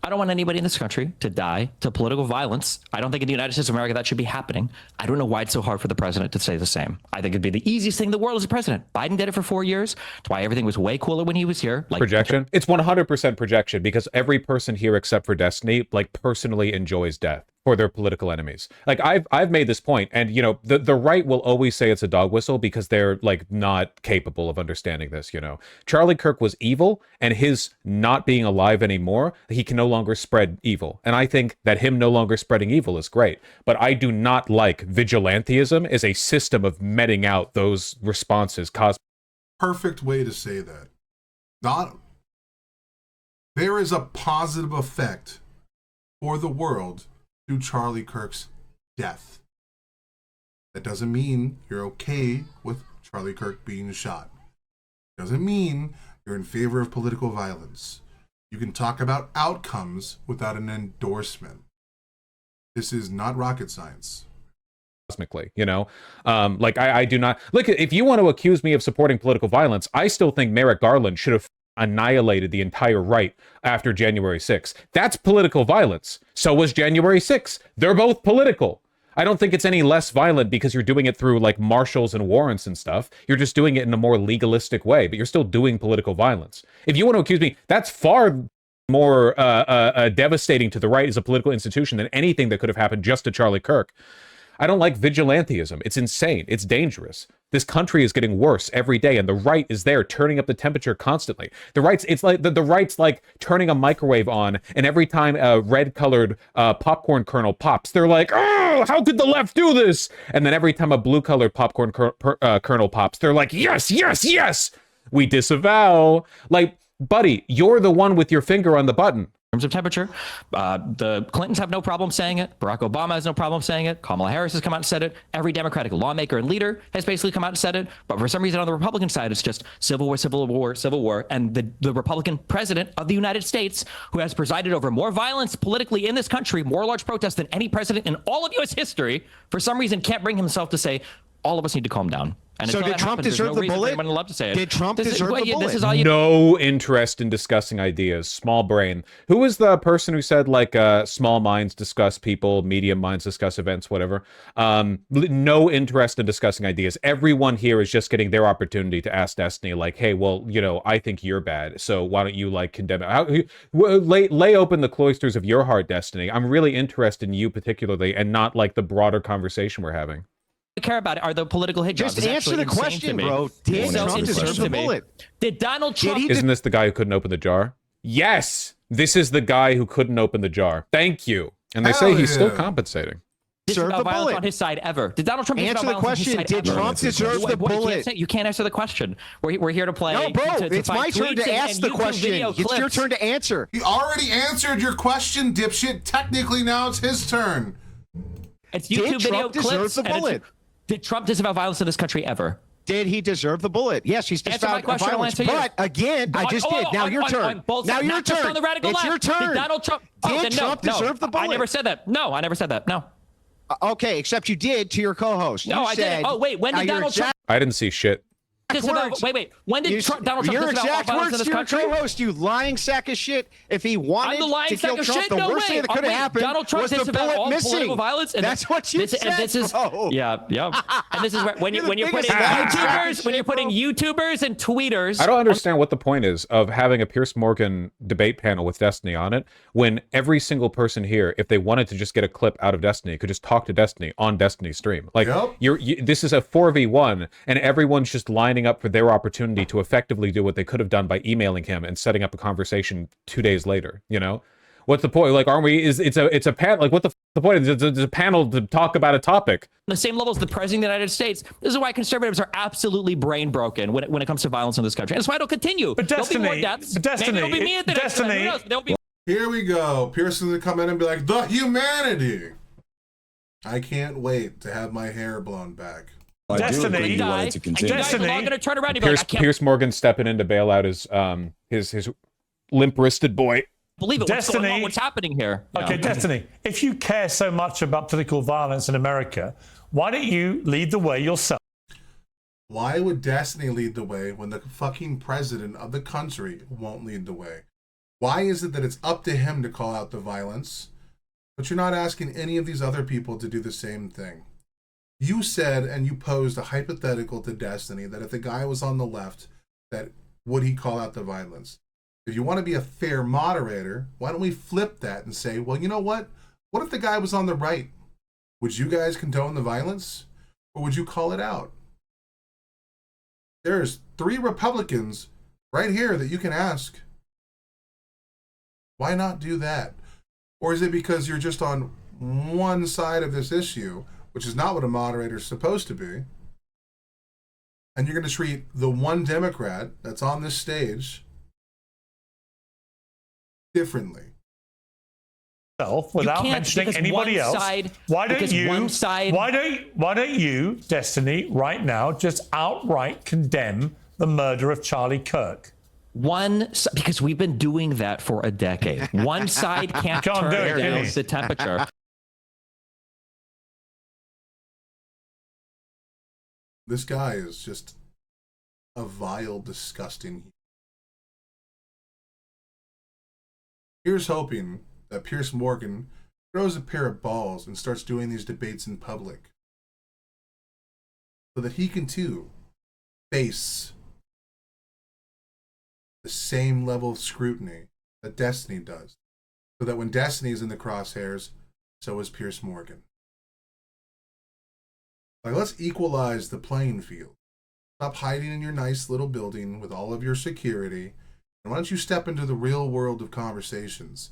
I don't want anybody in this country to die to political violence. I don't think in the United States of America that should be happening. I don't know why it's so hard for the president to say the same. I think it'd be the easiest thing in the world as a president. Biden did it for 4 years. That's why everything was way cooler when he was here. Like projection? It's 100% projection because every person here except for Destiny, like, personally enjoys death for their political enemies. Like, I've made this point, and you know, the right will always say it's a dog whistle because they're like not capable of understanding this, you know. Charlie Kirk was evil, and his not being alive anymore, he can no longer spread evil. And I think that him no longer spreading evil is great. But I do not like vigilantism as a system of meting out those responses caused. Perfect way to say that. There is a positive effect for the world through Charlie Kirk's death. That doesn't mean you're okay with Charlie Kirk being shot. Doesn't mean you're in favor of political violence. You can talk about outcomes without an endorsement. This is not rocket science. Cosmically, you know, like I do not look. If you want to accuse me of supporting political violence, I still think Merrick Garland should have annihilated the entire right after January 6th. That's political violence. So was January 6th. They're both political. I don't think it's any less violent because you're doing it through like marshals and warrants and stuff. You're just doing it in a more legalistic way, but you're still doing political violence. If you want to accuse me, that's far more devastating to the right as a political institution than anything that could have happened just to Charlie Kirk. I don't like vigilantism. It's insane. It's dangerous. This country is getting worse every day, and the right is there turning up the temperature constantly. The right's, it's like the right's like turning a microwave on, and every time a red-colored popcorn kernel pops, they're like, "Oh, how could the left do this?" And then every time a blue-colored popcorn kernel pops, they're like, "Yes, yes, yes, we disavow." Like, buddy, you're the one with your finger on the button. In terms of temperature, the Clintons have no problem saying it. Barack Obama has no problem saying it. Kamala Harris has come out and said it. Every Democratic lawmaker and leader has basically come out and said it. But for some reason on the Republican side, it's just civil war, civil war, civil war. And the Republican president of the United States, who has presided over more violence politically in this country, more large protests than any president in all of U.S. history, for some reason can't bring himself to say, all of us need to calm down. And so did Trump deserve the bullet? Love to say it. Did Trump deserve the bullet? This is all you... No interest in discussing ideas. Small brain. Who was the person who said like small minds discuss people, medium minds discuss events, whatever? No interest in discussing ideas. Everyone here is just getting their opportunity to ask Destiny like, hey, well, you know, I think you're bad, so why don't you like condemn it? Lay open the cloisters of your heart, Destiny. I'm really interested in you particularly and not like the broader conversation we're having. Care about it are the political hit jobs. Just answer the question, bro. Did Trump deserve the bullet? Did Donald Trump... Isn't this the guy who couldn't open the jar? Yes! This is the guy who couldn't open the jar. Thank you. And they say he's still compensating. Deserve the violence bullet on his side ever. Did Donald Trump answer the question? Did Trump deserve the bullet? You can't answer the question. We're here to play. No, bro, it's my turn to ask the question. It's your turn to answer. He already answered your question, dipshit. Technically, now it's his turn. It's YouTube video clips. Did Trump deserve the bullet? Did Trump disavow violence in this country ever? Did he deserve the bullet? Yes, he's disavowed violence. But again, I just did. Now your turn. Now your turn. It's your turn. Did Donald Trump? Did Trump deserve the bullet? I never said that. No, I never said that. No. Okay, except you did to your co-host. No, I didn't. Oh, wait. When did Donald Trump? I didn't see shit. Wait. When did Donald Trump your disavow exact violence in words this to your country? co-host, you lying sack of shit. If he wanted to kill Trump, the worst thing that could have happened Donald Trump was the disavowed all bullet missing. Political violence. And that's what you said, bro. Yeah. And this is where when you're putting YouTubers and tweeters. I don't understand what the point is of having a Piers Morgan debate panel with Destiny on it when every single person here, if they wanted to just get a clip out of Destiny, could just talk to Destiny on Destiny's stream. Like this is a 4v1 and everyone's just lining up for their opportunity to effectively do what they could have done by emailing him and setting up a conversation 2 days later, you know? What's the point? Like, aren't we? It's a panel? Like, what the point? It's a panel to talk about a topic. The same level as the president of the United States. This is why conservatives are absolutely brain broken when it comes to violence in this country. And that's why it'll continue. But There'll be more deaths. Destiny, Maybe it'll be me at the next one. Who knows? There'll be. Here we go. Pearson's gonna come in and be like, the humanity. I can't wait to have my hair blown back. Destiny, you want it to continue. Destiny, going to turn around and be like, I can't Piers Morgan stepping in to bail out his limp-wristed boy. believe it. What's going on? What's happening here? Okay, Destiny, if you care so much about political violence in America, why don't you lead the way yourself? Why would Destiny lead the way when the fucking president of the country won't lead the way? Why is it that it's up to him to call out the violence, but you're not asking any of these other people to do the same thing? You said, and you posed a hypothetical to Destiny, that if the guy was on the left, that would he call out the violence? If you want to be a fair moderator, why don't we flip that and say, well, you know what? What if the guy was on the right? Would you guys condone the violence, or would you call it out? There's 3 Republicans right here that you can ask. Why not do that? Or is it because you're just on one side of this issue, which is not what a moderator is supposed to be, and you're going to treat the one Democrat that's on this stage differently? Without mentioning anybody else, why don't you, Destiny, right now just outright condemn the murder of Charlie Kirk? Because we've been doing that for a decade. One side can't turn down the temperature. This guy is just a vile, disgusting. Here's hoping that Piers Morgan throws a pair of balls and starts doing these debates in public, so that he can too face the same level of scrutiny that Destiny does, so that when Destiny is in the crosshairs, so is Piers Morgan. Like, let's equalize the playing field. Stop hiding in your nice little building with all of your security, and why don't you step into the real world of conversations?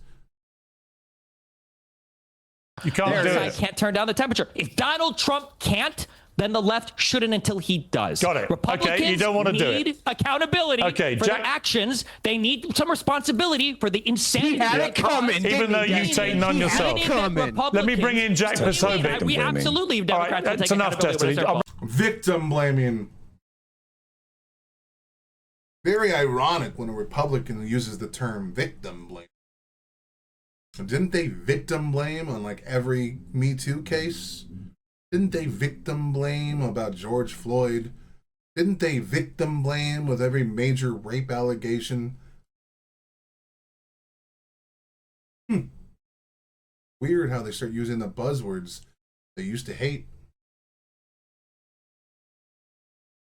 You can't do it. I can't turn down the temperature. If Donald Trump can't, then the left shouldn't until he does. Got it. Republicans okay, you don't want to do it. need accountability for their actions. They need some responsibility for the insanity. He had it coming. Even though you take none yourself. Let me bring in Jack Posobiec. We absolutely, Democrats, right, that's enough, Destiny. Victim blaming. Very ironic when a Republican uses the term victim blame. Didn't they victim blame on like every Me Too case? Didn't they victim blame about George Floyd? Didn't they victim blame with every major rape allegation? Weird how they start using the buzzwords they used to hate.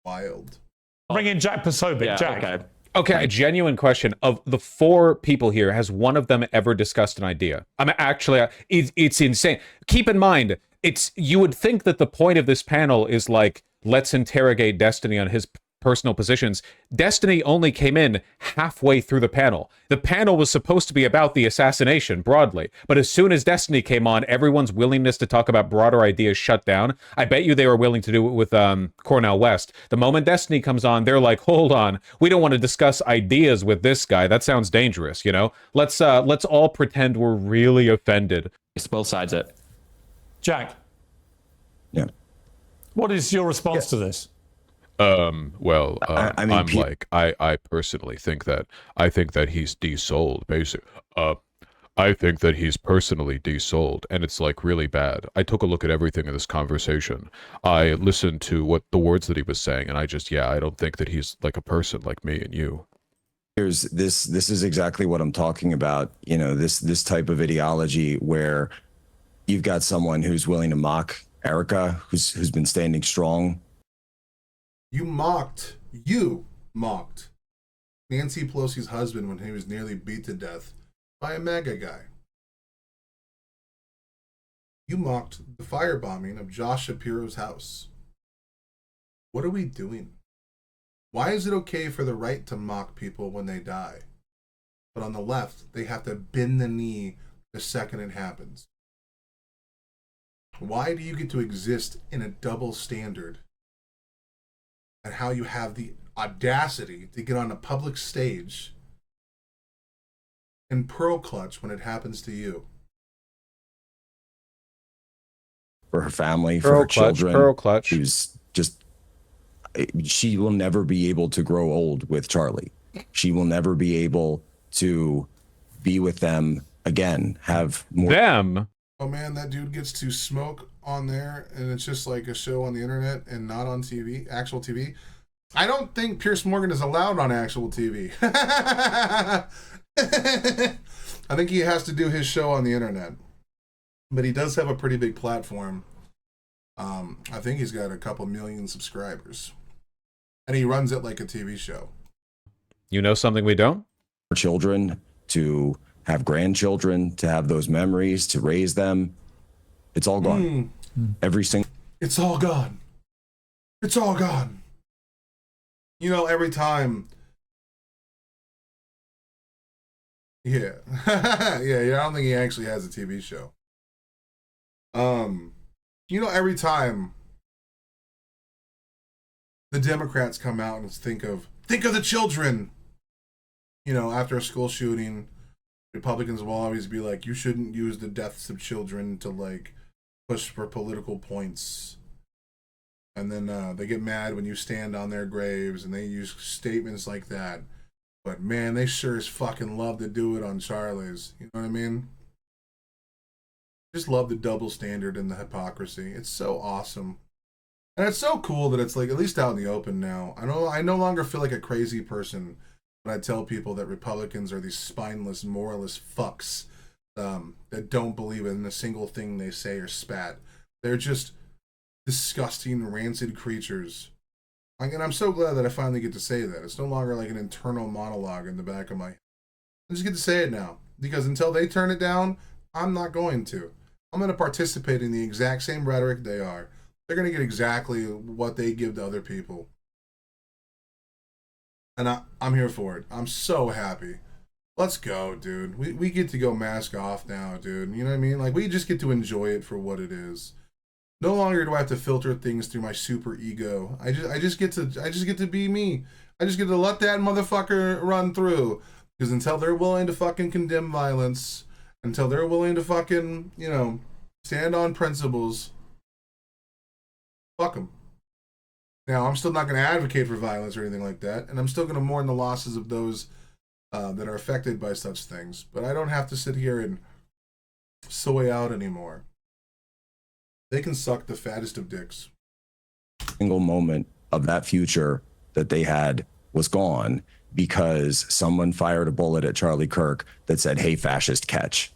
Wild. Bring in Jack Posobiec. Yeah, Jack. Okay, a genuine question. Of the 4 people here, has one of them ever discussed an idea? I mean, actually, it's insane. Keep in mind, you would think that the point of this panel is like, let's interrogate Destiny on his personal positions. Destiny only came in halfway through the panel. The panel was supposed to be about the assassination broadly, but as soon as Destiny came on, everyone's willingness to talk about broader ideas shut down. I bet you they were willing to do it with Cornel West. The moment Destiny comes on, they're like, hold on, we don't want to discuss ideas with this guy. That sounds dangerous, you know? Let's all pretend we're really offended. It's both sides it. Jack. Yeah. What is your response to this? I mean, I personally think that he's desold, basically. I think that he's personally desold, and it's like really bad. I took a look at everything in this conversation. I listened to what the words that he was saying, and I don't think that he's like a person like me and you. This is exactly what I'm talking about. You know, this type of ideology where you've got someone who's willing to mock Erica, who's been standing strong. You mocked Nancy Pelosi's husband when he was nearly beat to death by a MAGA guy. You mocked the firebombing of Josh Shapiro's house. What are we doing? Why is it okay for the right to mock people when they die? But on the left, they have to bend the knee the second it happens. Why do you get to exist in a double standard? And how you have the audacity to get on a public stage and pearl clutch when it happens to you? For her family, for Pearl her clutch, children. pearl clutch. She will never be able to grow old with Charlie. She will never be able to be with them again, have more. Them? Oh man, that dude gets to smoke on there and it's just like a show on the internet and not on TV, actual TV. I don't think Piers Morgan is allowed on actual TV. I think he has to do his show on the internet. But he does have a pretty big platform. I think he's got a couple million subscribers. And he runs it like a TV show. You know something we don't? For children to have grandchildren, to have those memories, to raise them. It's all gone. Every single. It's all gone. It's all gone. You know, every time. Yeah. Yeah, I don't think he actually has a TV show. You know, every time the Democrats come out and think of the children. You know, after a school shooting, Republicans will always be like, you shouldn't use the deaths of children to like push for political points. And then they get mad when you stand on their graves and they use statements like that. But man, they sure as fucking love to do it on Charlie's. You know what I mean? Just love the double standard and the hypocrisy. It's so awesome. And it's so cool that it's like at least out in the open now. I no longer feel like a crazy person when I tell people that Republicans are these spineless, moralist fucks that don't believe in a single thing they say or spat. They're just disgusting, rancid creatures. And I'm so glad that I finally get to say that. It's no longer like an internal monologue in the back of my head. I just get to say it now. Because until they turn it down, I'm not going to. I'm going to participate in the exact same rhetoric they are. They're going to get exactly what they give to other people. And I'm here for it. I'm so happy. Let's go, dude. We get to go mask off now, dude. You know what I mean? Like, we just get to enjoy it for what it is. No longer do I have to filter things through my super ego. I just get to be me. I just get to let that motherfucker run through. Because until they're willing to fucking condemn violence, until they're willing to fucking, you know, stand on principles, fuck them. Now, I'm still not going to advocate for violence or anything like that, and I'm still going to mourn the losses of those that are affected by such things. But I don't have to sit here and soy out anymore. They can suck the fattest of dicks. Single moment of that future that they had was gone because someone fired a bullet at Charlie Kirk that said, "Hey, fascist, catch."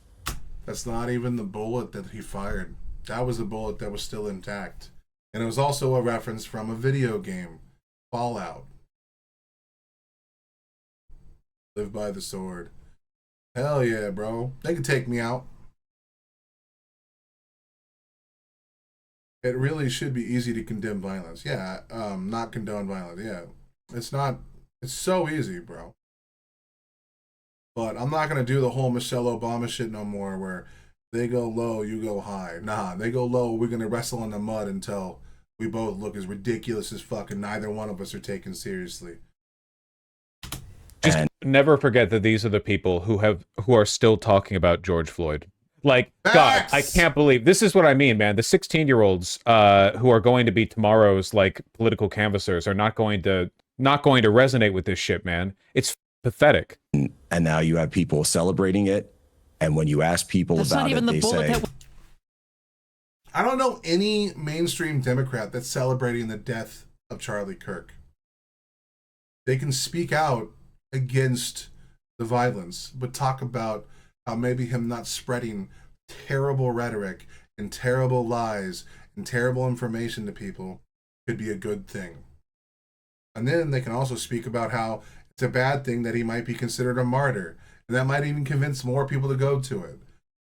That's not even the bullet that he fired. That was a bullet that was still intact. And it was also a reference from a video game, Fallout. Live by the sword. Hell yeah, bro. They can take me out. It really should be easy to condemn violence. Yeah, not condone violence. Yeah, it's not. It's so easy, bro. But I'm not going to do the whole Michelle Obama shit no more where they go low, you go high. Nah, they go low, we're going to wrestle in the mud until we both look as ridiculous as fuck and neither one of us are taken seriously. Just never forget that these are the people who are still talking about George Floyd. Like, God, I can't believe this is what I mean, man. The 16-year-olds who are going to be tomorrow's like political canvassers are not going to resonate with this shit, man. It's pathetic. And now you have people celebrating it, and when you ask people about it, they say, I don't know any mainstream Democrat that's celebrating the death of Charlie Kirk. They can speak out against the violence, but talk about how maybe him not spreading terrible rhetoric and terrible lies and terrible information to people could be a good thing. And then they can also speak about how it's a bad thing that he might be considered a martyr. And that might even convince more people to go to it.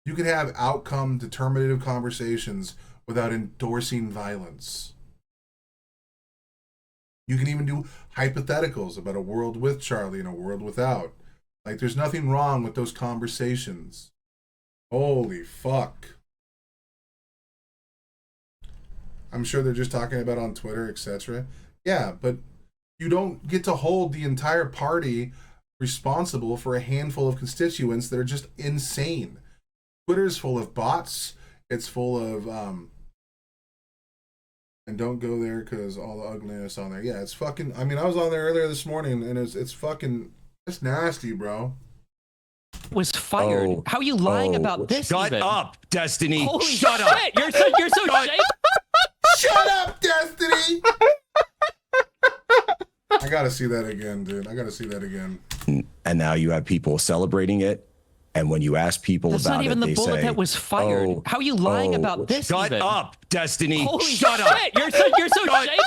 You can have outcome determinative conversations without endorsing violence. You can even do hypotheticals about a world with Charlie and a world without. Like, there's nothing wrong with those conversations. Holy fuck. I'm sure they're just talking about on Twitter, etc. Yeah, but you don't get to hold the entire party responsible for a handful of constituents that are just insane. Twitter's full of bots. It's full of and don't go there because all the ugliness on there. Yeah, it's fucking. I mean, I was on there earlier this morning, and it's fucking. It's nasty, bro. Was fired. Oh, How are you lying about this? Shut even? up, Destiny. Holy shut shit. up. You're so shady. Shut up, Destiny. I gotta see that again, dude. I gotta see that again. And now you have people celebrating it. And when you ask people That's about not even it, the they bullet say, that was fired. "Oh, How are you lying about this? Shut even? up, Destiny. Holy shut shit. up. You're so shady.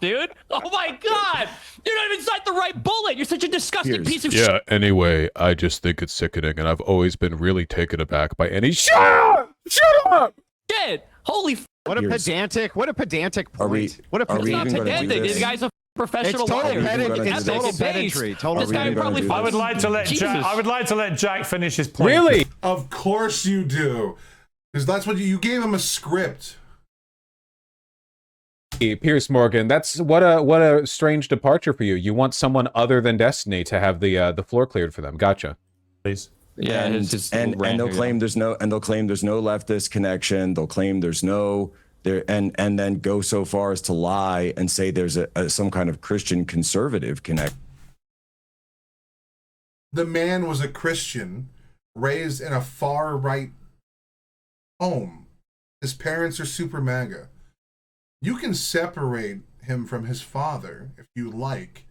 Dude. Oh my God. You're not even inside the right bullet. You're such a disgusting piece of shit. Yeah, anyway, I just think it's sickening, and I've always been really taken aback by any shut up! Shut up! Shit. Holy What a pedantic point. What a are we not even gonna do pedantic. this? The guy's a professional It's total liar. pedantry. That's It's total his base. pedantry. Total This guy pedantry. probably I I would like to let Jesus. Jack. I would like to let Jack finish his point. Really? Of course you do. Because that's what you gave him a script. Piers Morgan, that's what a strange departure for you. You want someone other than Destiny to have the floor cleared for them. Gotcha. Please. Yeah, and, it's just and rant they'll here, claim there's no leftist connection. They'll claim there's no there and then go so far as to lie and say there's some kind of Christian conservative connection. The man was a Christian, raised in a far right home. His parents are super MAGA. You can separate him from his father if you like.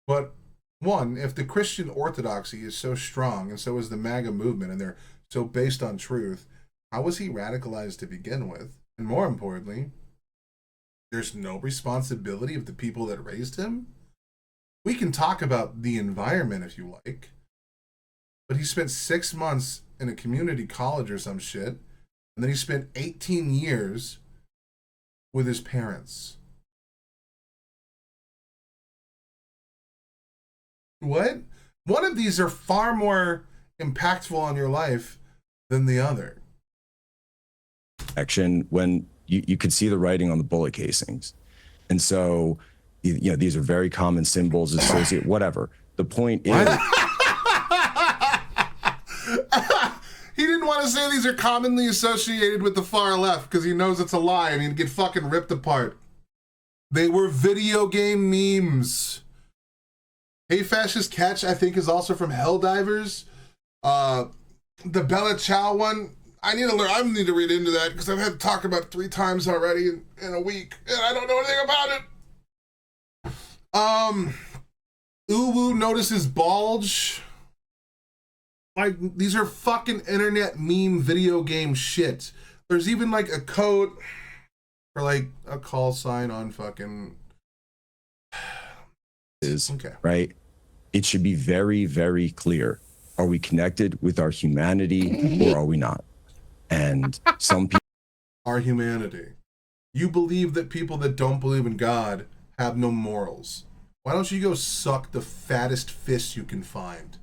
But one, if the Christian orthodoxy is so strong and so is the MAGA movement and they're so based on truth, how was he radicalized to begin with? And more importantly, there's no responsibility of the people that raised him? We can talk about the environment if you like, but he spent 6 months in a community college or some shit, and then he spent 18 years with his parents. What? One of these are far more impactful on your life than the other. Action when you could see the writing on the bullet casings. And so, you know, these are very common symbols associated, whatever. The point is... He didn't want to say these are commonly associated with the far left because he knows it's a lie and he'd get fucking ripped apart. They were video game memes. Hey Fascist Catch, I think, is also from Helldivers. The Bella Chow one, I need to learn. I need to read into that because I've had to talk about it 3 times already in a week, and I don't know anything about it. Uwu notices bulge. Like, these are fucking internet meme video game shit. There's even like a code for like a call sign on fucking is okay. Right? It should be very, very clear. Are we connected with our humanity or are we not? And some people... Our humanity. You believe that people that don't believe in God have no morals. Why don't you go suck the fattest fist you can find?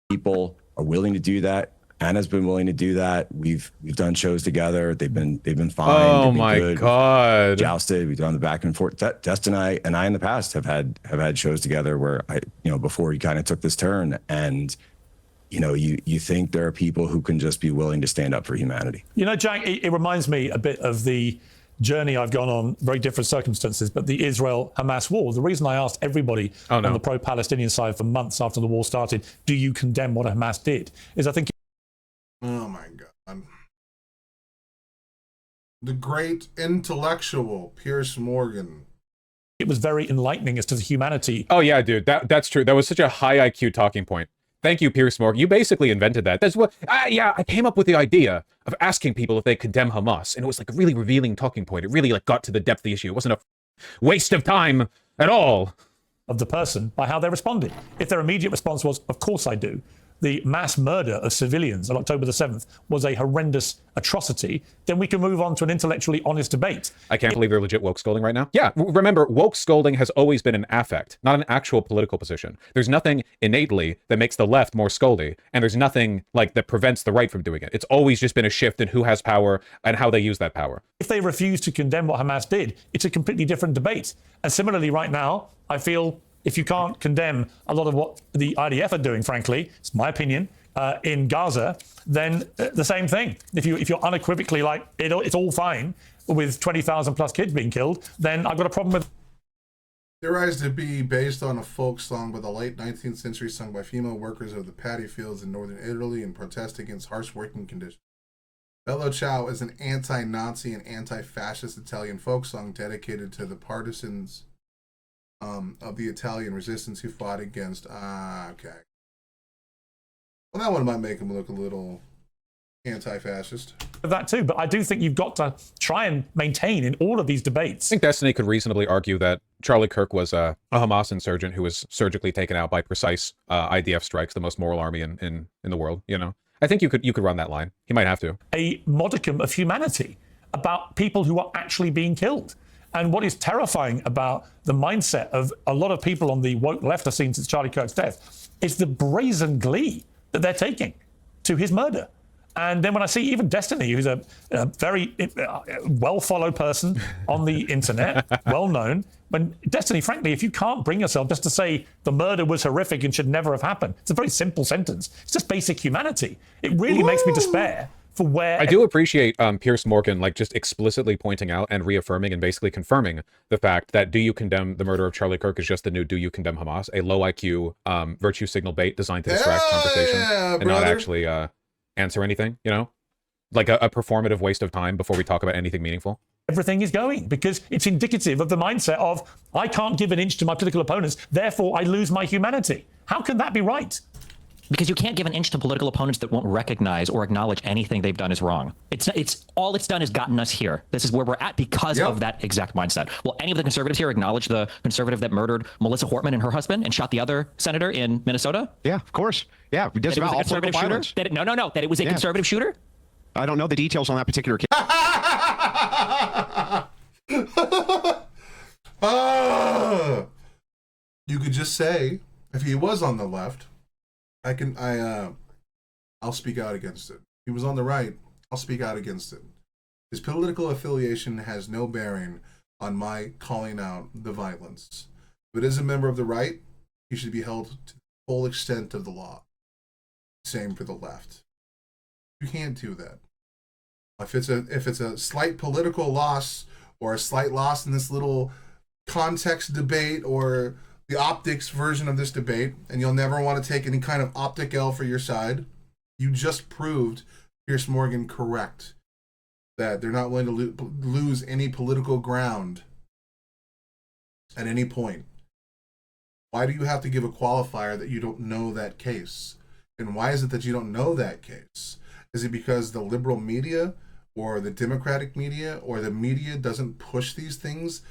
People are willing to do that. Anna's been willing to do that. We've done shows together. They've been fine. Oh They've been my good. God. We've jousted. We've done the back and forth. Dustin and I in the past have had shows together where before he kind of took this turn, and you think there are people who can just be willing to stand up for humanity. You know, Jack, it reminds me a bit of the journey I've gone on, very different circumstances, but the Israel-Hamas war. The reason I asked everybody on the pro-Palestinian side for months after the war started, do you condemn what Hamas did, is I think... Oh my God. The great intellectual Piers Morgan. It was very enlightening as to the humanity. Oh yeah, dude, that's true. That was such a high IQ talking point. Thank you, Piers Morgan. You basically invented that. That's what, I came up with the idea of asking people if they condemn Hamas, and it was like a really revealing talking point. It really like got to the depth of the issue. It wasn't a waste of time at all. Of the person by how they responded. If their immediate response was, of course I do, the mass murder of civilians on October the 7th was a horrendous atrocity, then we can move on to an intellectually honest debate. I can't believe they're legit woke scolding right now. Yeah, remember, woke scolding has always been an affect, not an actual political position. There's nothing innately that makes the left more scoldy, and there's nothing like that prevents the right from doing it. It's always just been a shift in who has power and how they use that power. If they refuse to condemn what Hamas did, it's a completely different debate. And similarly, right now, I feel if you can't condemn a lot of what the IDF are doing, frankly, it's my opinion, in Gaza, then the same thing. If you're unequivocally like, it's all fine with 20,000 plus kids being killed, then I've got a problem with... Theorized to be based on a folk song by the late 19th century sung by female workers of the paddy fields in northern Italy in protest against harsh working conditions. Bello Ciao is an anti-Nazi and anti-fascist Italian folk song dedicated to the partisans of the Italian resistance who fought against... okay. Well, that one might make him look a little anti-fascist. That too, but I do think you've got to try and maintain in all of these debates. I think Destiny could reasonably argue that Charlie Kirk was a Hamas insurgent who was surgically taken out by precise IDF strikes, the most moral army in the world, you know? I think you could run that line. He might have to. A modicum of humanity about people who are actually being killed. And what is terrifying about the mindset of a lot of people on the woke left I've seen since Charlie Kirk's death is the brazen glee that they're taking to his murder. And then when I see even Destiny, who's a very well-followed person on the internet, well-known, when Destiny, frankly, if you can't bring yourself just to say the murder was horrific and should never have happened, it's a very simple sentence. It's just basic humanity. It really makes me despair for where... I do appreciate Piers Morgan like just explicitly pointing out and reaffirming and basically confirming the fact that do you condemn the murder of Charlie Kirk is just the new do you condemn Hamas, a low IQ virtue signal bait designed to distract conversation and not actually answer anything, you know? Like a performative waste of time before we talk about anything meaningful. Everything is going because it's indicative of the mindset of I can't give an inch to my political opponents, therefore I lose my humanity. How can that be right? Because you can't give an inch to political opponents that won't recognize or acknowledge anything they've done is wrong. It's all it's done is gotten us here. This is where we're at because of that exact mindset. Will any of the conservatives here acknowledge the conservative that murdered Melissa Hortman and her husband and shot the other senator in Minnesota? Yeah, of course. Yeah, that it was a conservative shooter? That it was a conservative shooter? I don't know the details on that particular case. You could just say, if he was on the left, I'll speak out against it. If he was on the right, I'll speak out against it. His political affiliation has no bearing on my calling out the violence. If it is a member of the right, he should be held to the full extent of the law. Same for the left. You can't do that. If it's a slight political loss or a slight loss in this little context debate or the optics version of this debate, and you'll never want to take any kind of optic L for your side, you just proved Piers Morgan correct that they're not willing to lose any political ground at any point. Why do you have to give a qualifier that you don't know that case? And why is it that you don't know that case? Is it because the liberal media or the Democratic media or the media doesn't push these things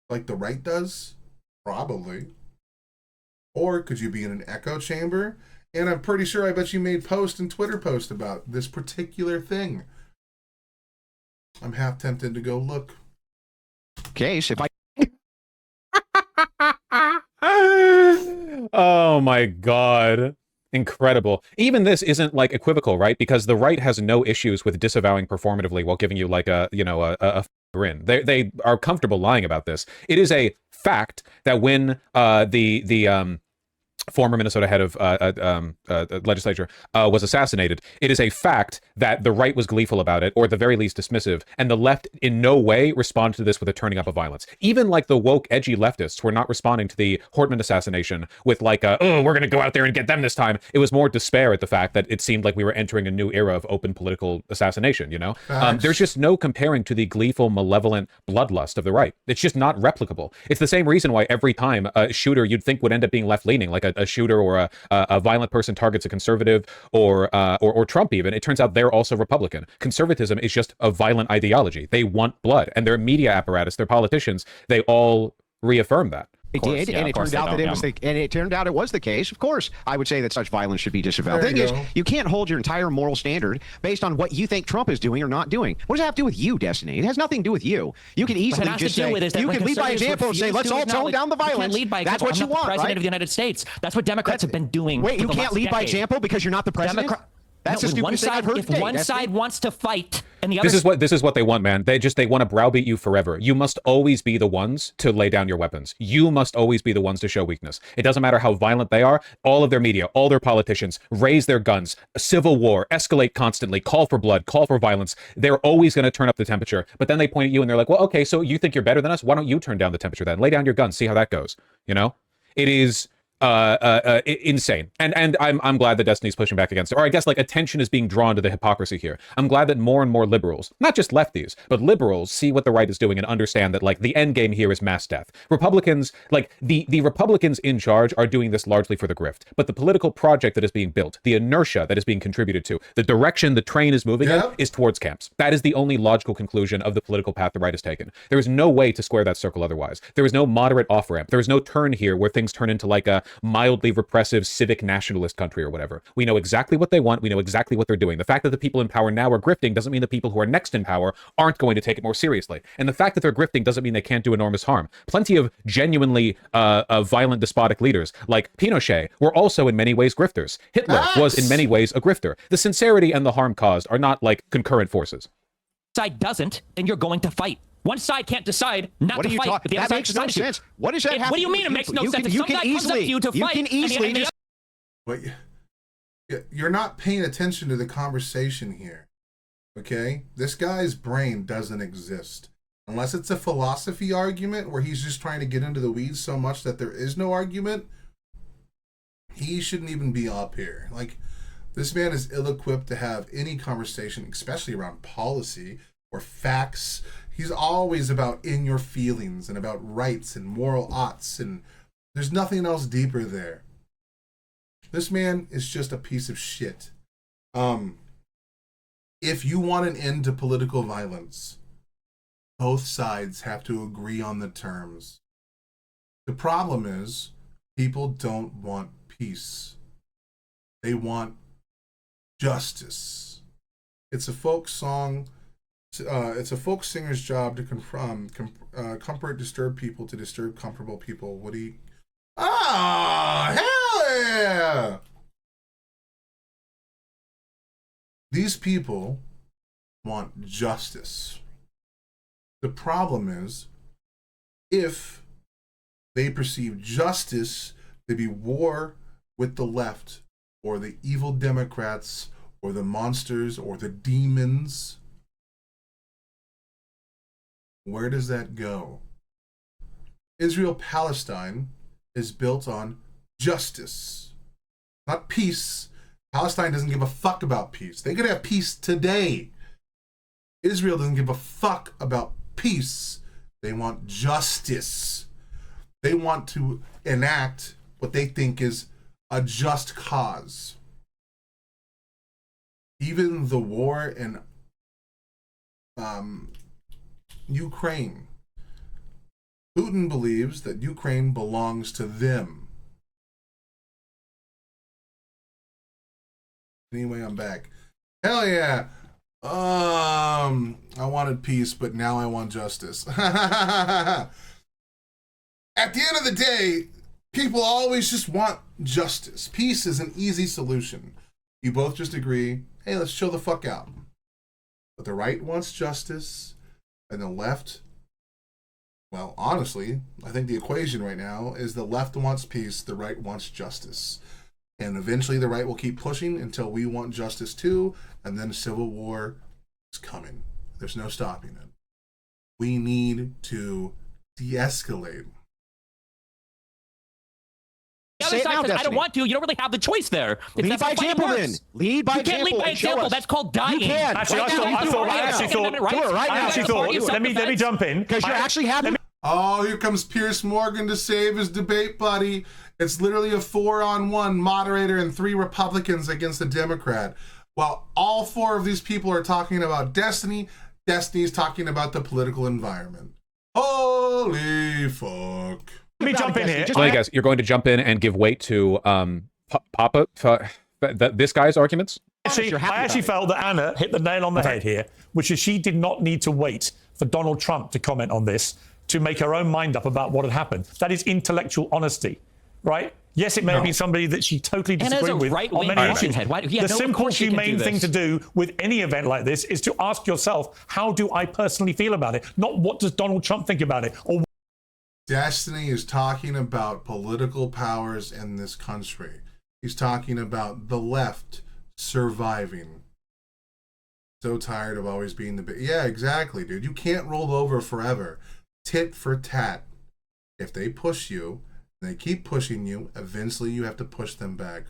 like the right does? Probably. Or could you be in an echo chamber? And I'm pretty sure I bet you made posts and Twitter posts about this particular thing. I'm half tempted to go look. Case, if I... Oh my God. Incredible. Even this isn't like equivocal, right? Because the right has no issues with disavowing performatively while giving you like a grin. They are comfortable lying about this. It is a fact that when the former Minnesota head of legislature was assassinated, it is a fact that the right was gleeful about it, or at the very least dismissive, and the left in no way responded to this with a turning up of violence. Even like the woke, edgy leftists were not responding to the Hortman assassination with like, oh, we're going to go out there and get them this time. It was more despair at the fact that it seemed like we were entering a new era of open political assassination, you know? There's just no comparing to the gleeful, malevolent bloodlust of the right. It's just not replicable. It's the same reason why every time a shooter you'd think would end up being left-leaning, like a shooter or a violent person targets a conservative or Trump even, it turns out they're also Republican. Conservatism is just a violent ideology. They want blood, and their media apparatus, their politicians, they all reaffirm that. It did, and it turned out that it turned out it was the case. Of course, I would say that such violence should be disavowed. The thing is, you can't hold your entire moral standard based on what you think Trump is doing or not doing. What does that have to do with you, Destiny? It has nothing to do with you. You can easily just say, you can lead by example and say, let's all tone down the violence. That's what you want, right? President of the United States. That's what Democrats have been doing. Wait, you can't lead by example because you're not the president? That's a stupid thing I've heard today. If one side wants to fight and the This other... is what they want, man. They want to browbeat you forever. You must always be the ones to lay down your weapons. You must always be the ones to show weakness. It doesn't matter how violent they are. All of their media, all their politicians raise their guns, civil war, escalate constantly, call for blood, call for violence. They're always going to turn up the temperature. But then they point at you and they're like, well, okay, so you think you're better than us? Why don't you turn down the temperature then? Lay down your guns, see how that goes. You know, it is insane. And I'm glad that Destiny's pushing back against it. Or I guess like attention is being drawn to the hypocrisy here. I'm glad that more and more liberals, not just lefties, but liberals see what the right is doing and understand that like the end game here is mass death. Republicans, like the Republicans in charge are doing this largely for the grift. But the political project that is being built, the inertia that is being contributed to, the direction the train is moving in is towards camps. That is the only logical conclusion of the political path the right has taken. There is no way to square that circle otherwise. There is no moderate off-ramp. There is no turn here where things turn into like a mildly repressive civic nationalist country or whatever. We know exactly what they want. We know exactly what they're doing. The fact that the people in power now are grifting doesn't mean the people who are next in power aren't going to take it more seriously. And the fact that they're grifting doesn't mean they can't do enormous harm. Plenty of genuinely violent despotic leaders like Pinochet were also in many ways grifters. Hitler was in many ways a grifter. The sincerity and the harm caused are not like concurrent forces. Side doesn't, and you're going to fight. One side can't decide not to fight. But the other that makes no sense. What does that have? What do you mean it makes no sense? You can easily. But you're not paying attention to the conversation here. Okay, this guy's brain doesn't exist unless it's a philosophy argument where he's just trying to get into the weeds so much that there is no argument. He shouldn't even be up here. Like, this man is ill-equipped to have any conversation, especially around policy or facts. He's always about in your feelings and about rights and moral oughts, and there's nothing else deeper there. This man is just a piece of shit. If you want an end to political violence, both sides have to agree on the terms. The problem is people don't want peace. They want justice. It's a folk song. It's a folk singer's job to comfort disturbed people, to disturb comfortable people. Woody. Hell yeah! These people want justice. The problem is, if they perceive justice to be war with the left, or the evil Democrats, or the monsters, or the demons, where does that go? Israel-Palestine is built on justice, not peace. Palestine doesn't give a fuck about peace. They could have peace today. Israel doesn't give a fuck about peace. They want justice. They want to enact what they think is a just cause. Even the war in Ukraine. Putin believes that Ukraine belongs to them. Anyway, I'm back. Hell yeah. I wanted peace, but now I want justice. At the end of the day, people always just want justice. Peace is an easy solution. You both just agree, hey, let's chill the fuck out. But the right wants justice, and the left, well, honestly, I think the equation right now is the left wants peace, the right wants justice. And eventually the right will keep pushing until we want justice too, and then civil war is coming. There's no stopping it. We need to de-escalate. The other side says, I don't want to. You don't really have the choice there. Lead by example, then. Lead by example. You can't lead by example. That's called dying. You can. Actually, I thought. Let me jump in. Because you're actually having. Oh, here comes Pierce Morgan to save his debate buddy. It's literally a 4-on-1 moderator and 3 Republicans against a Democrat. While all 4 of these people are talking about Destiny, Destiny's talking about the political environment. Holy fuck. Let me jump in here. Let me guess. You're going to jump in and give weight to Papa this guy's arguments. I actually felt that Anna hit the nail on the head here, which is she did not need to wait for Donald Trump to comment on this to make her own mind up about what had happened. That is intellectual honesty, right? Yes, it may have been somebody that she totally disagreed with on many issues. The simple, humane thing to do with any event like this is to ask yourself, how do I personally feel about it? Not what does Donald Trump think about it? Or Destiny is talking about political powers in this country. He's talking about the left surviving. So tired of always being the yeah, exactly, dude. You can't roll over forever. Tit for tat. If they push you, they keep pushing you, eventually you have to push them back.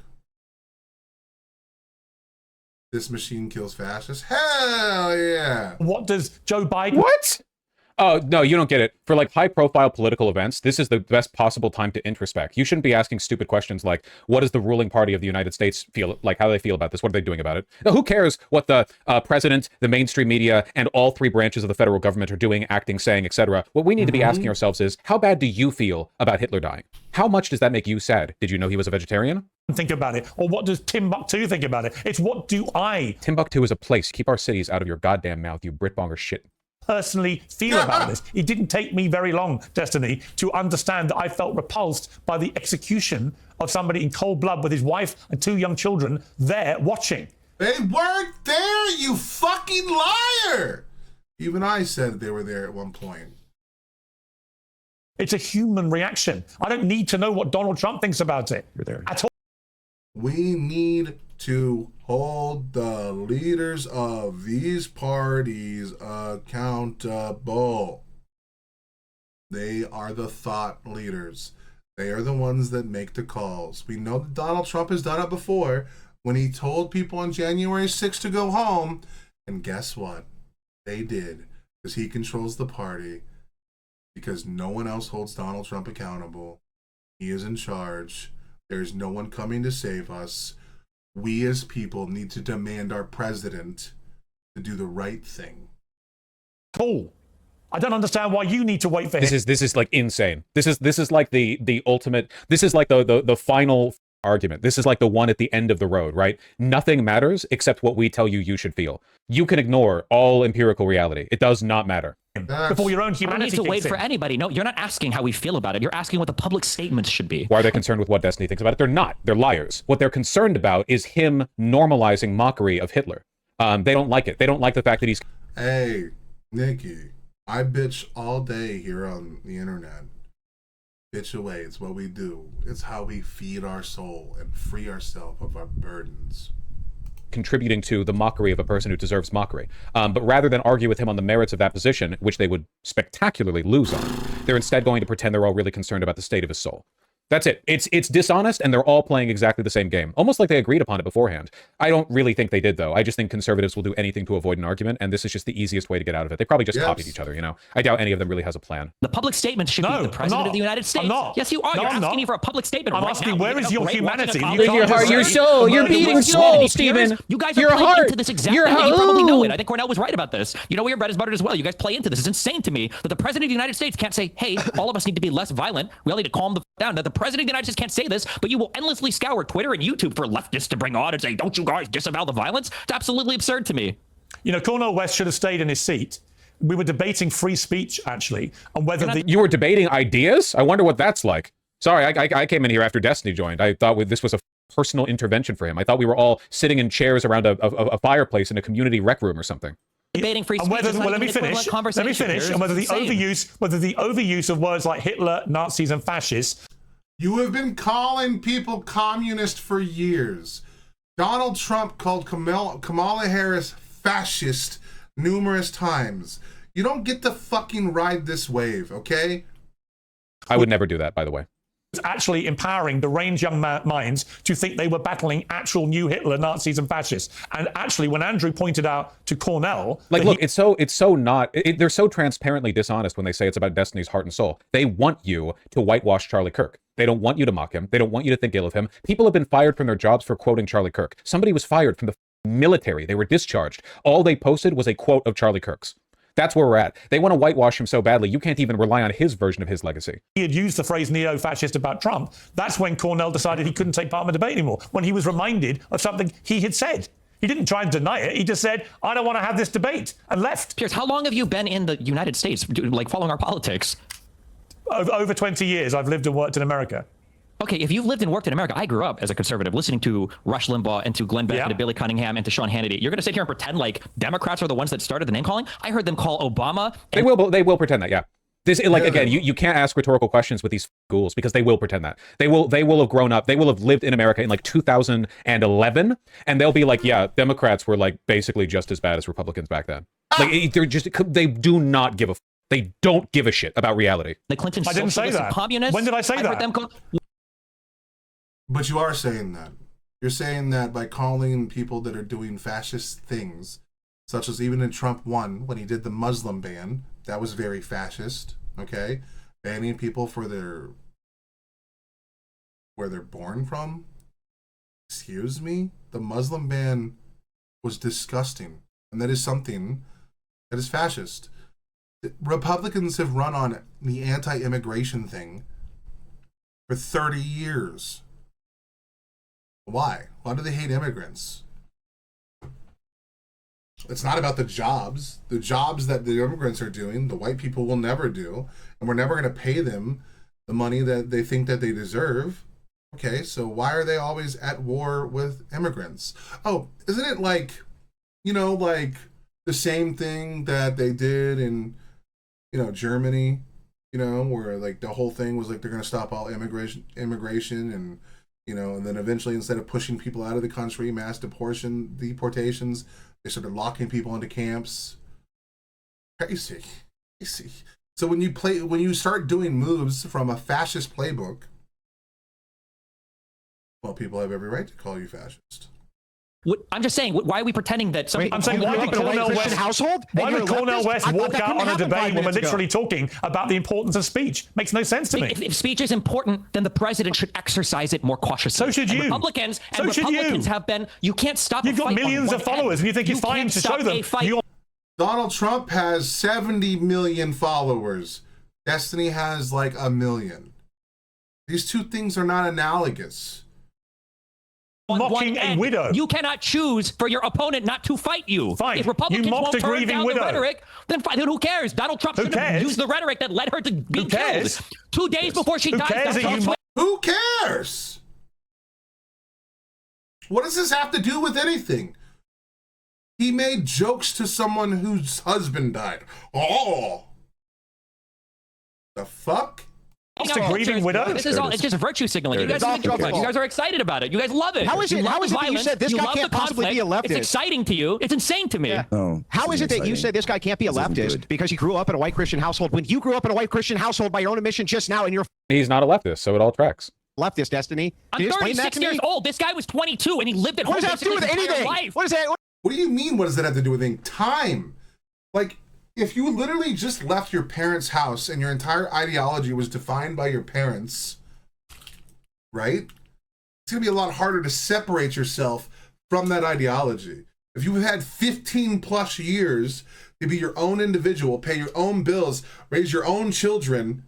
This machine kills fascists? Hell yeah! What does Joe Biden... What? Oh, no, you don't get it. For like high-profile political events, this is the best possible time to introspect. You shouldn't be asking stupid questions like, what does the ruling party of the United States feel, like how do they feel about this? What are they doing about it? Now, who cares what the president, the mainstream media, and all three branches of the federal government are doing, acting, saying, etc.? What we need to be asking ourselves is, how bad do you feel about Hitler dying? How much does that make you sad? Did you know he was a vegetarian? Think about it. Or what does Timbuktu think about it? It's what do I... Timbuktu is a place. Keep our cities out of your goddamn mouth, you Britbonger shit. Personally feel about this. It didn't take me very long, Destiny, to understand that I felt repulsed by the execution of somebody in cold blood with his wife and 2 young children there watching. They weren't there, you fucking liar! Even I said they were there at one point. It's a human reaction. I don't need to know what Donald Trump thinks about it at all. We need to hold the leaders of these parties accountable. They are the thought leaders. They are the ones that make the calls. We know that Donald Trump has done it before when he told people on January 6th to go home. And guess what? They did, because he controls the party, because no one else holds Donald Trump accountable. He is in charge. There's no one coming to save us. We as people need to demand our president to do the right thing. Cool. I don't understand why you need to wait for this him. This is like insane. This is like the ultimate. This is like the final argument. This is like the one at the end of the road, right? Nothing matters except what we tell you should feel. You can ignore all empirical reality. It does not matter. Before your own humanity. I don't need to wait for anybody. No, you're not asking how we feel about it. You're asking what the public statements should be. Why are they concerned with what Destiny thinks about it? They're not. They're liars. What they're concerned about is him normalizing mockery of Hitler. They don't like it. They don't like the fact that he's... Hey, Nikki, I bitch all day here on the internet. Bitch away. It's what we do. It's how we feed our soul and free ourselves of our burdens. Contributing to the mockery of a person who deserves mockery. But rather than argue with him on the merits of that position, which they would spectacularly lose on, they're instead going to pretend they're all really concerned about the state of his soul. That's it. It's dishonest, and they're all playing exactly the same game. Almost like they agreed upon it beforehand. I don't really think they did, though. I just think conservatives will do anything to avoid an argument, and this is just the easiest way to get out of it. They probably just copied each other, you know? I doubt any of them really has a plan. The public statement should be the president of the United States. I'm not. Yes, you are. No, You're I'm asking not. me for a public statement I'm right asking, now. where is your humanity? Your heart, your soul, your beating soul, Stephen. You guys are your playing heart, into this exact your thing. heart. You probably know it. I think Cornell was right about this. You know where your bread is buttered as well. You guys play into this. It's insane to me that the president of the United States can't say, hey, all of us need to be less violent. We all need to calm the down. That the president of the United States can't say this, but you will endlessly scour Twitter and YouTube for leftists to bring on and say, don't you guys disavow the violence? It's absolutely absurd to me. You know, Cornel West should have stayed in his seat. We were debating free speech, actually, and whether You were debating ideas? I wonder what that's like. Sorry, I came in here after Destiny joined. I thought this was a personal intervention for him. I thought we were all sitting in chairs around a fireplace in a community rec room or something. Debating free speech. Let me finish. And whether the overuse of words like Hitler, Nazis, and fascists. You have been calling people communist for years. Donald Trump called Kamala Harris fascist numerous times. You don't get to fucking ride this wave, okay? I would never do that, by the way. Actually empowering the range young minds to think they were battling actual new Hitler, Nazis, and fascists. And actually, when Andrew pointed out to Cornell, like, look, it's so not. They're so transparently dishonest when they say it's about Destiny's heart and soul. They want you to whitewash Charlie Kirk. They don't want you to mock him. They don't want you to think ill of him. People have been fired from their jobs for quoting Charlie Kirk. Somebody was fired from the military. They were discharged. All they posted was a quote of Charlie Kirk's. That's where we're at. They want to whitewash him so badly, you can't even rely on his version of his legacy. He had used the phrase neo-fascist about Trump. That's when Cornell decided he couldn't take part in the debate anymore, when he was reminded of something he had said. He didn't try and deny it. He just said, I don't want to have this debate, and left. Piers, how long have you been in the United States, like following our politics? Over 20 years, I've lived and worked in America. Okay, if you've lived and worked in America, I grew up as a conservative, listening to Rush Limbaugh and to Glenn Beck and to Billy Cunningham and to Sean Hannity. You're going to sit here and pretend like Democrats are the ones that started the name calling? I heard them call Obama. They will pretend that, yeah. This, like, again, you can't ask rhetorical questions with these ghouls because they will pretend that. They will have grown up. They will have lived in America in like 2011, and they'll be like, yeah, Democrats were like basically just as bad as Republicans back then. Like they do not give a. They don't give a shit about reality. The Clinton I didn't say that. Communists. When did I say that? But you are saying that. You're saying that by calling people that are doing fascist things, such as even in Trump 1, when he did the Muslim ban, that was very fascist, okay? Banning people for where they're born from. Excuse me? The Muslim ban was disgusting. And that is something that is fascist. Republicans have run on the anti-immigration thing for 30 years. Why? Why do they hate immigrants? It's not about the jobs. The jobs that the immigrants are doing, the white people will never do. And we're never going to pay them the money that they think that they deserve. Okay, so why are they always at war with immigrants? Oh, isn't it like, like the same thing that they did in, Germany, where like the whole thing was like they're going to stop all immigration and, and then eventually instead of pushing people out of the country, mass deportations, they started locking people into camps. Crazy. So when you start doing moves from a fascist playbook, well, people have every right to call you fascist. I'm just saying, why are we pretending that somebody... I'm saying, why did Cornell West household? Why would Cornell West walk out on a debate when we're literally talking about the importance of speech? Makes no sense to me. If speech is important, then the president should exercise it more cautiously. So should you. Republicans have been... You can't stop You've got millions of followers, and you think it's fine to show them. Donald Trump has 70 million followers. Destiny has like 1 million. These two things are not analogous. Mocking a widow. You cannot choose for your opponent not to fight you. Fine. If Republicans won't turn grieving down widow. the rhetoric, then fine. Then who cares? Donald Trump should have used the rhetoric that led her to be killed. 2 days before she died. Who cares? What does this have to do with anything? He made jokes to someone whose husband died. Oh. The fuck? It's a grieving widow. This is all. It's just virtue signaling. You guys are excited about it. You guys love it. How is it that you said this guy can't possibly be a leftist? It's exciting to you. It's insane to me. Yeah. Oh, how is it that you said this guy can't be a leftist because he grew up in a white Christian household when you grew up in a white Christian household by your own admission just now, and you're... He's not a leftist, so it all tracks. Leftist, Destiny. I'm 36 years old. This guy was 22, and he lived at home. What does that have to do with anything? What is that? What do you mean? What does that have to do with anything? Time. Like, if you literally just left your parents' house and your entire ideology was defined by your parents, right? It's going to be a lot harder to separate yourself from that ideology. If you've had 15 plus years to be your own individual, pay your own bills, raise your own children,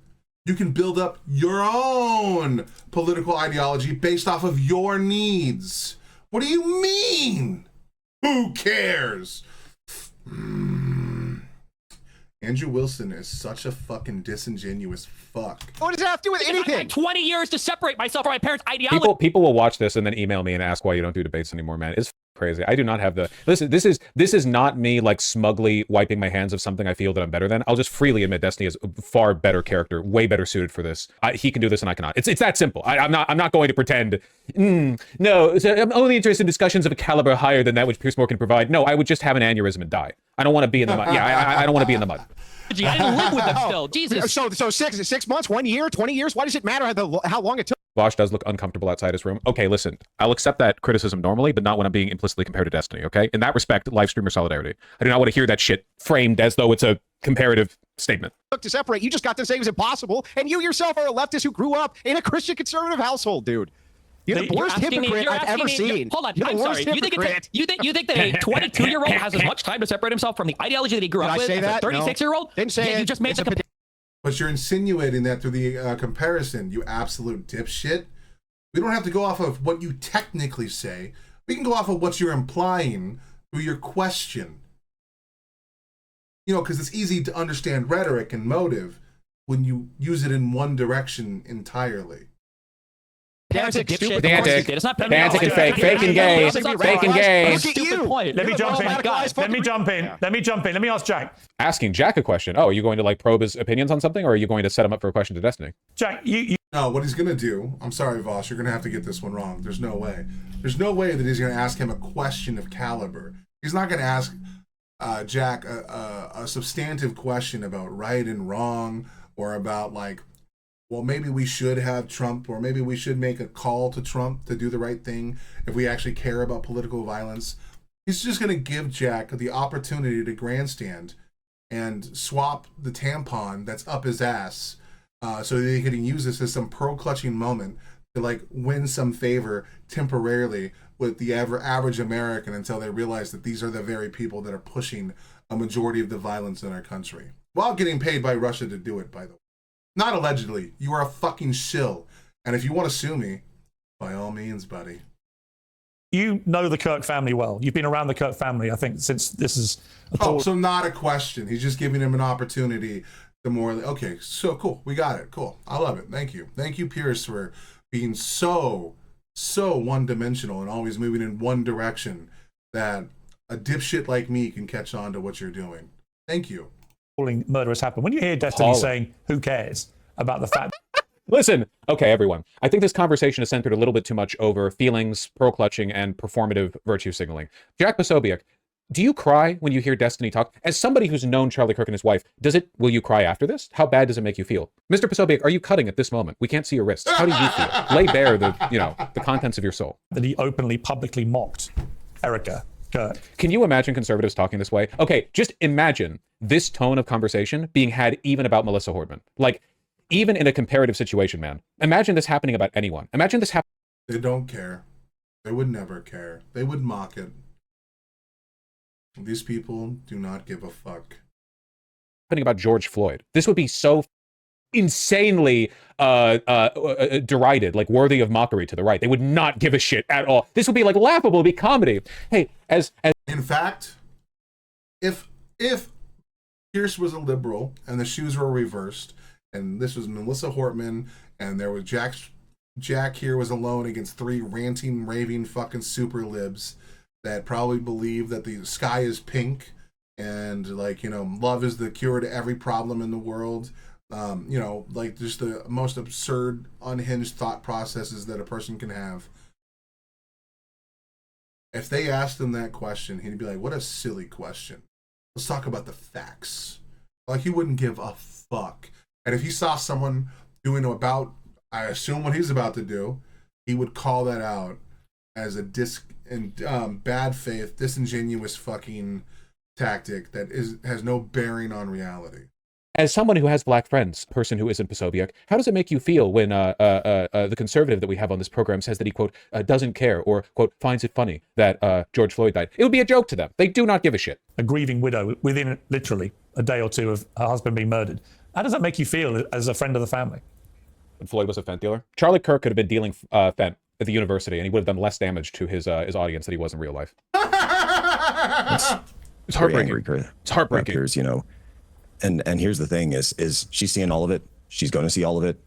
you can build up your own political ideology based off of your needs. What do you mean? Who cares? Andrew Wilson is such a fucking disingenuous fuck. What does that have to do with anything? I had 20 years to separate myself from my parents' ideology. People will watch this and then email me and ask why you don't do debates anymore, man. It's crazy. I do not have the... Listen, this is not me like smugly wiping my hands of something I feel that I'm better than. I'll just freely admit Destiny is a far better character, way better suited for this. He can do this and I cannot. It's that simple. I'm not going to pretend. No, I'm only interested in discussions of a caliber higher than that which Piers Morgan can provide. No, I would just have an aneurysm and die. I don't want to be in the mud. Yeah, I don't want to be in the mud. I didn't live with them still. Jesus. So 6 months, 1 year, 20 years? Why does it matter how long it took? Vaush does look uncomfortable outside his room. Okay, listen, I'll accept that criticism normally, but not when I'm being implicitly compared to Destiny, okay? In that respect, live streamer solidarity. I do not want to hear that shit framed as though it's a comparative statement. To separate, you just got to say it was impossible, and you yourself are a leftist who grew up in a Christian conservative household, dude. You're the worst hypocrite I've ever seen. Hold on, You're the I'm worst sorry. hypocrite. You think that a 22-year-old has as much time to separate himself from the ideology that he grew up with as a 36-year-old? Didn't say You just made the But you're insinuating that through the comparison, you absolute dipshit. We don't have to go off of what you technically say. We can go off of what you're implying through your question. You know, because it's easy to understand rhetoric and motive when you use it in one direction entirely. Pedantic. It's not pedantic and fake. Fake and gay. Fake and gay. Stupid point. Let me jump in. Let me ask Jack. Asking Jack a question. Oh, are you going to like probe his opinions on something, or are you going to set him up for a question to Destiny? Jack, you No, what he's going to do, I'm sorry, Vaush, you're going to have to get this one wrong. There's no way. There's no way that he's going to ask him a question of caliber. He's not going to ask Jack a substantive question about right and wrong, or about like, well, maybe we should have Trump, or maybe we should make a call to Trump to do the right thing if we actually care about political violence. He's just going to give Jack the opportunity to grandstand and swap the tampon that's up his ass so that he can use this as some pearl-clutching moment to like win some favor temporarily with the average American until they realize that these are the very people that are pushing a majority of the violence in our country. While getting paid by Russia to do it, by the way. Not allegedly. You are a fucking shill. And if you want to sue me, by all means, buddy. You know the Kirk family well. You've been around the Kirk family, I think, since this is... So not a question. He's just giving him an opportunity to more... Okay, so cool. We got it. Cool. I love it. Thank you. Thank you, Pierce, for being so one-dimensional and always moving in one direction that a dipshit like me can catch on to what you're doing. Thank you. Murder has happened. When you hear Destiny saying, who cares about the fact... Listen, okay, everyone. I think this conversation is centered a little bit too much over feelings, pearl-clutching, and performative virtue signaling. Jack Posobiec, do you cry when you hear Destiny talk? As somebody who's known Charlie Kirk and his wife, will you cry after this? How bad does it make you feel? Mr. Posobiec, are you cutting at this moment? We can't see your wrists. How do you feel? Lay bare the contents of your soul. That he openly, publicly mocked Erica Kirk. Can you imagine conservatives talking this way? Okay, just imagine this tone of conversation being had even about Melissa Hordman. Like, even in a comparative situation, man. Imagine this happening about anyone. Imagine this happening. They don't care. They would never care. They would mock it. These people do not give a fuck. Happening about George Floyd. This would be so insanely derided, like worthy of mockery to the right. They would not give a shit at all. This would be like laughable, it'd be comedy. Hey, as in fact, if Pierce was a liberal and the shoes were reversed, and this was Melissa Hortman, and there was Jack here was alone against three ranting, raving fucking super libs that probably believe that the sky is pink and like, you know, love is the cure to every problem in the world. You know, like just the most absurd, unhinged thought processes that a person can have. If they asked him that question, he'd be like, what a silly question. Let's talk about the facts. Like, he wouldn't give a fuck. And if he saw someone doing about, I assume what he's about to do, he would call that out as a bad faith, disingenuous fucking tactic that has no bearing on reality. As someone who has black friends, person who isn't Posobiec, how does it make you feel when the conservative that we have on this program says that he, quote, doesn't care or, quote, finds it funny that George Floyd died? It would be a joke to them. They do not give a shit. A grieving widow within literally a day or two of her husband being murdered. How does that make you feel as a friend of the family? When Floyd was a fent dealer? Charlie Kirk could have been dealing fent at the university, and he would have done less damage to his audience than he was in real life. It's heartbreaking. It's heartbreaking. Raptors, you know. And here's the thing is she's seeing all of it. She's going to see all of it.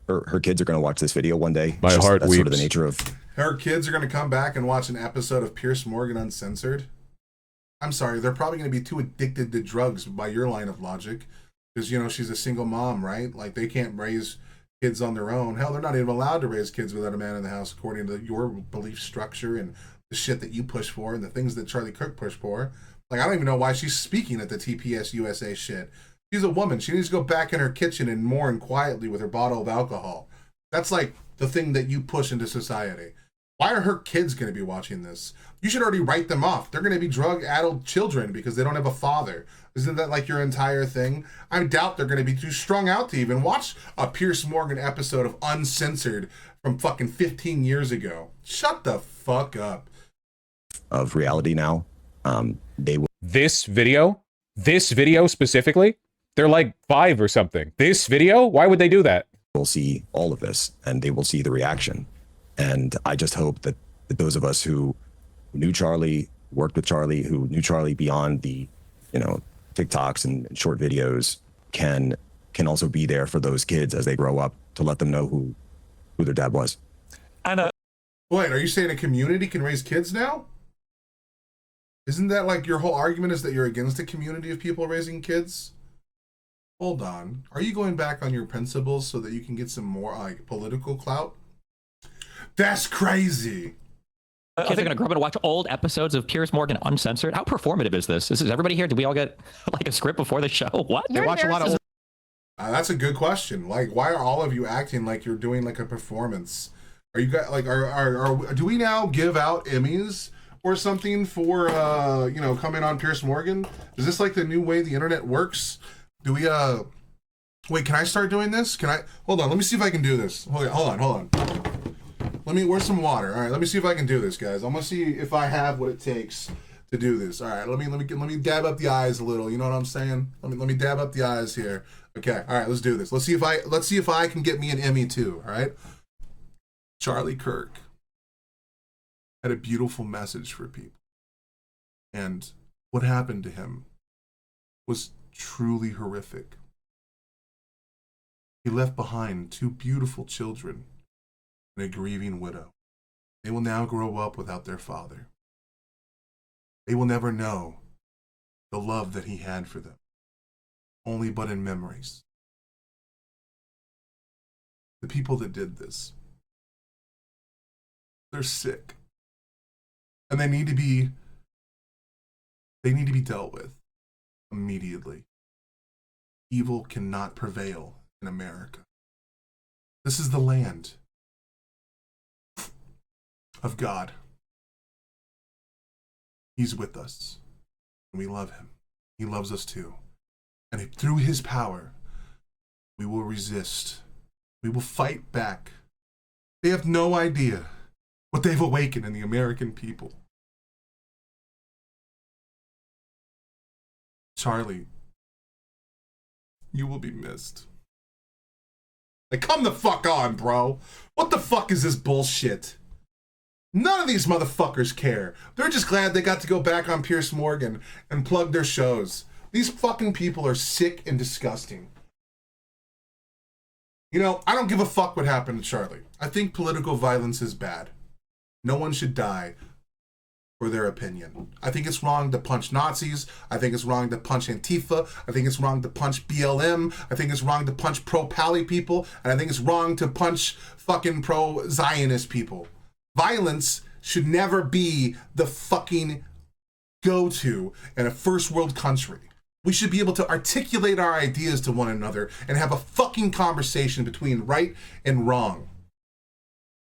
Her kids are going to watch this video one day. My heart that's weeps. Sort of the nature of... Her kids are going to come back and watch an episode of Pierce Morgan Uncensored. I'm sorry, they're probably going to be too addicted to drugs by your line of logic. Because, you know, she's a single mom, right? Like, they can't raise kids on their own. Hell, they're not even allowed to raise kids without a man in the house, according to your belief structure and the shit that you push for and the things that Charlie Kirk pushed for. Like, I don't even know why she's speaking at the TPS USA shit. She's a woman. She needs to go back in her kitchen and mourn quietly with her bottle of alcohol. That's like the thing that you push into society. Why are her kids going to be watching this? You should already write them off. They're going to be drug-addled children because they don't have a father. Isn't that like your entire thing? I doubt they're going to be too strung out to even watch a Piers Morgan episode of Uncensored from fucking 15 years ago. Shut the fuck up. Of reality now, they will. This video specifically, they're like 5 or something. This video, why would they do that? Will see all of this and they will see the reaction. And I just hope that those of us who knew Charlie, worked with Charlie, who knew Charlie beyond the, TikToks and short videos can also be there for those kids as they grow up to let them know who their dad was. And wait, are you saying a community can raise kids now? Isn't that like your whole argument is that you're against a community of people raising kids? Hold on. Are you going back on your principles so that you can get some more like political clout? That's crazy. Kids are going to grow up and watch old episodes of Piers Morgan Uncensored. How performative is this? Is everybody here? Did we all get like a script before the show? What? They watch a lot of. That's a good question. Like, why are all of you acting like you're doing like a performance? Are you guys like do we now give out Emmys or something for coming on Piers Morgan? Is this like the new way the internet works? Do we wait? Can I start doing this? Can I? Hold on. Let me see if I can do this. Hold on. Where's some water? All right, let me see if I can do this, guys. I'm gonna see if I have what it takes to do this. All right, let me dab up the eyes a little. You know what I'm saying? Let me dab up the eyes here. Okay, all right, let's do this. Let's see if I can get me an Emmy too. All right. Charlie Kirk had a beautiful message for people, and what happened to him was truly horrific. He left behind 2 beautiful children and a grieving widow. They will now grow up without their father. They will never know the love that he had for them, only but in memories. The people that did this, they're sick. And they need to be dealt with immediately. Evil cannot prevail in America. This is the land of God. He's with us, and we love him. He loves us too. And through his power, we will resist. We will fight back. They have no idea what they've awakened in the American people. Charlie, you will be missed. Like, come the fuck on, bro. What the fuck is this bullshit? None of these motherfuckers care. They're just glad they got to go back on Piers Morgan and plug their shows. These fucking people are sick and disgusting. I don't give a fuck what happened to Charlie. I think political violence is bad. No one should die for their opinion. I think it's wrong to punch Nazis. I think it's wrong to punch Antifa. I think it's wrong to punch BLM. I think it's wrong to punch pro-Pally people. And I think it's wrong to punch fucking pro-Zionist people. Violence should never be the fucking go-to in a first world country. We should be able to articulate our ideas to one another and have a fucking conversation between right and wrong.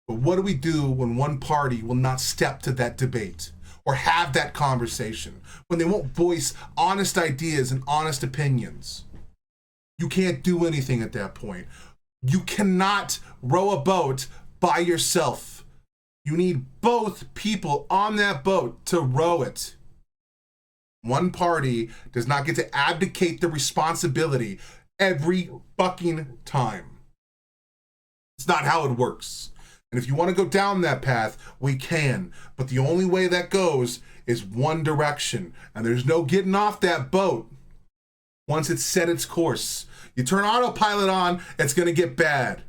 But what do we do when one party will not step to that debate or have that conversation? When they won't voice honest ideas and honest opinions? You can't do anything at that point. You cannot row a boat by yourself. You need both people on that boat to row it. One party does not get to abdicate the responsibility every fucking time. It's not how it works. And if you want to go down that path, we can. But the only way that goes is one direction. And there's no getting off that boat once it's set its course. You turn autopilot on, it's going to get bad.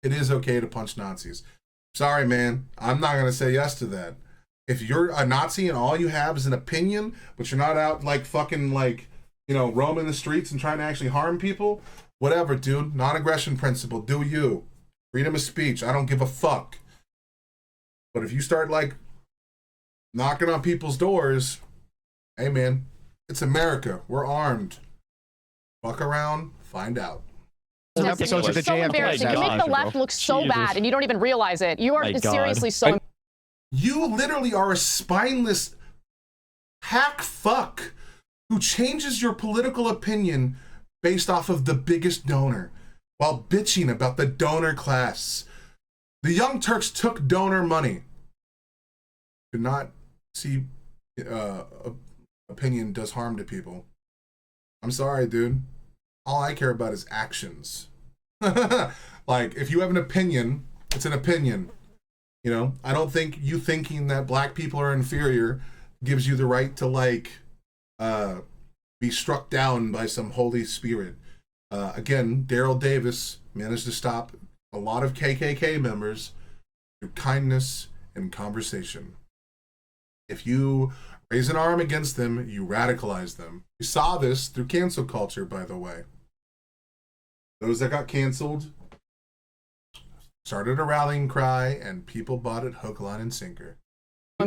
It is okay to punch Nazis. Sorry, man. I'm not going to say yes to that. If you're a Nazi and all you have is an opinion, but you're not out like fucking like, roaming the streets and trying to actually harm people, whatever, dude. Non-aggression principle. Do you. Freedom of speech. I don't give a fuck. But if you start like knocking on people's doors, hey, man, it's America. We're armed. Fuck around, find out. Episodes of the It's so JFK embarrassing. You make the left look so bad, and you don't even realize it. You are seriously so. You literally are a spineless hack fuck who changes your political opinion based off of the biggest donor while bitching about the donor class. The Young Turks took donor money. Did not see opinion does harm to people. I'm sorry, dude. All I care about is actions. Like, if you have an opinion, it's an opinion. You know, I don't think you thinking that black people are inferior gives you the right to, like, be struck down by some holy spirit. Again, Daryl Davis managed to stop a lot of KKK members through kindness and conversation. If you raise an arm against them, you radicalize them. We saw this through cancel culture, by the way. Those that got canceled started a rallying cry, and people bought it hook, line, and sinker.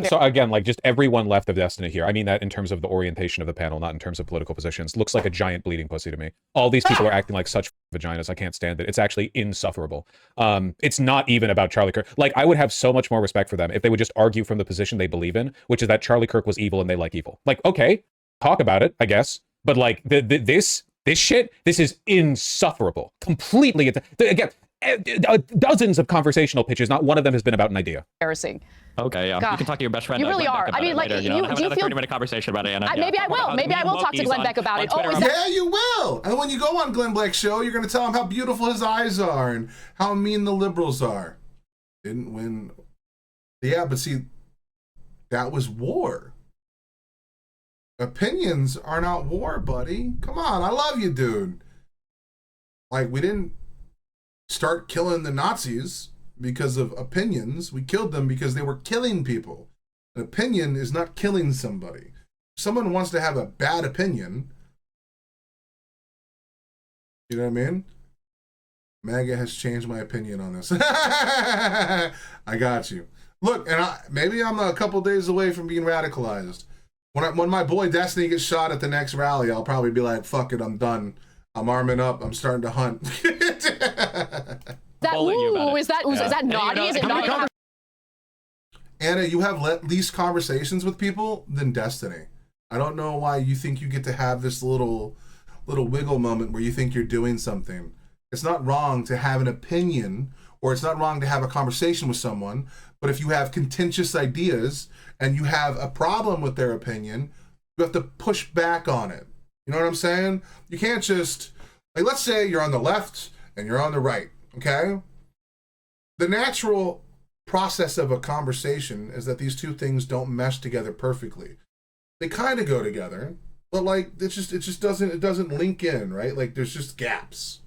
So again, like, just everyone left of Destiny here. I mean that in terms of the orientation of the panel, not in terms of political positions. Looks like a giant bleeding pussy to me. All these people are acting like such vaginas. I can't stand it. It's actually insufferable. It's not even about Charlie Kirk. Like, I would have so much more respect for them if they would just argue from the position they believe in, which is that Charlie Kirk was evil and they like evil. Like, okay, talk about it, I guess. But like this shit, this is insufferable. Completely. Again, dozens of conversational pitches. Not one of them has been about an idea. Embarrassing. Okay, yeah. God. You can talk to your best friend. You really are. I mean, like, later, you have do you another feel 30-minute conversation about it, Anna. Maybe I will. Maybe I will talk to Glenn Beck about it. Oh, is Yeah, you will. And when you go on Glenn Beck's show, you're going to tell him how beautiful his eyes are and how mean the liberals are. Didn't win. Yeah, but see, that was war. Opinions are not war, buddy. Come on, I love you, dude. Like, we didn't start killing the Nazis because of opinions. We killed them because they were killing people. An opinion is not killing somebody. If someone wants to have a bad opinion, you know what I mean? MAGA has changed my opinion on this. I got you. Look, and maybe I'm a couple days away from being radicalized. When my boy Destiny gets shot at the next rally, I'll probably be like, fuck it, I'm done. I'm arming up. I'm starting to hunt. Is that naughty? Is it naughty? Anna, you have least conversations with people than Destiny. I don't know why you think you get to have this little wiggle moment where you think you're doing something. It's not wrong to have an opinion, or it's not wrong to have a conversation with someone, but if you have contentious ideas and you have a problem with their opinion, you have to push back on it. You know what I'm saying? You can't just, like, let's say you're on the left and you're on the right, okay? The natural process of a conversation is that these two things don't mesh together perfectly. They kind of go together, but like it just doesn't link in, right? Like, there's just gaps.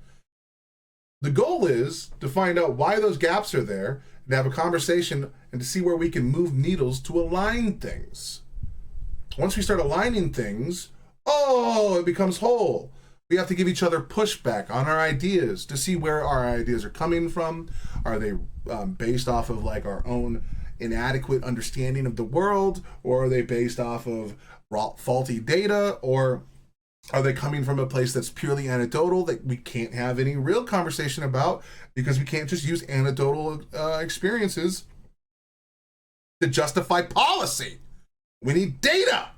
The goal is to find out why those gaps are there and to have a conversation and to see where we can move needles to align things. Once we start aligning things, it becomes whole. We have to give each other pushback on our ideas to see where our ideas are coming from. Are they based off of like our own inadequate understanding of the world, or are they based off of faulty data, or are they coming from a place that's purely anecdotal that we can't have any real conversation about because we can't just use anecdotal experiences to justify policy? We need data.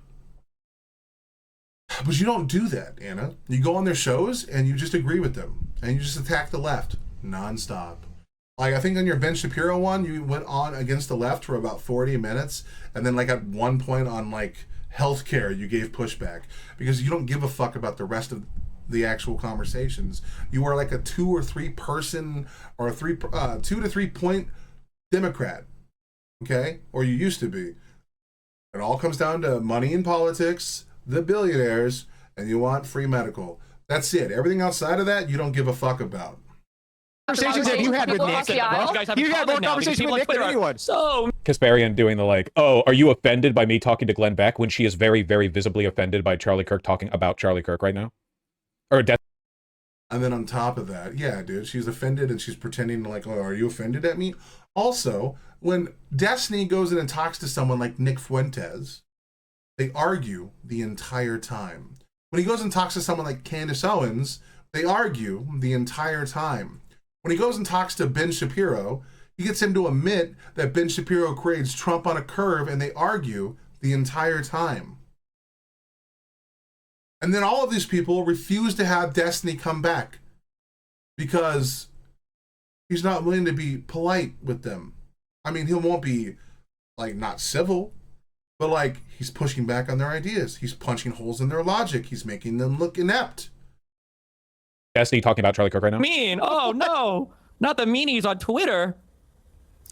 But you don't do that, Anna. You go on their shows and you just agree with them and you just attack the left nonstop. Like, I think on your Ben Shapiro one, you went on against the left for about 40 minutes, and then like at one point on like healthcare, you gave pushback because you don't give a fuck about the rest of the actual conversations. You are like a 2 or 3 person or a 2 to 3 point Democrat, okay? Or you used to be. It all comes down to money in politics, the billionaires, and you want free medical. That's it. Everything outside of that, you don't give a fuck about. Conversations that you had with Nick. You had more conversation with Nick than anyone. So Kasparian doing the like, oh, are you offended by me talking to Glenn Beck when she is very, very visibly offended by Charlie Kirk talking about Charlie Kirk right now? Or And then on top of that, yeah, dude, she's offended and she's pretending like, oh, are you offended at me? Also, when Destiny goes in and talks to someone like Nick Fuentes, they argue the entire time. When he goes and talks to someone like Candace Owens, They argue the entire time. When he goes and talks to Ben Shapiro, he gets him to admit that Ben Shapiro grades Trump on a curve, and they argue the entire time. And then all of these people refuse to have Destiny come back because he's not willing to be polite with them. I mean, he won't be, like, not civil, but, like, he's pushing back on their ideas. He's punching holes in their logic. He's making them look inept. Destiny talking about Charlie Kirk right now? Mean. Oh, no. Not the meanies on Twitter.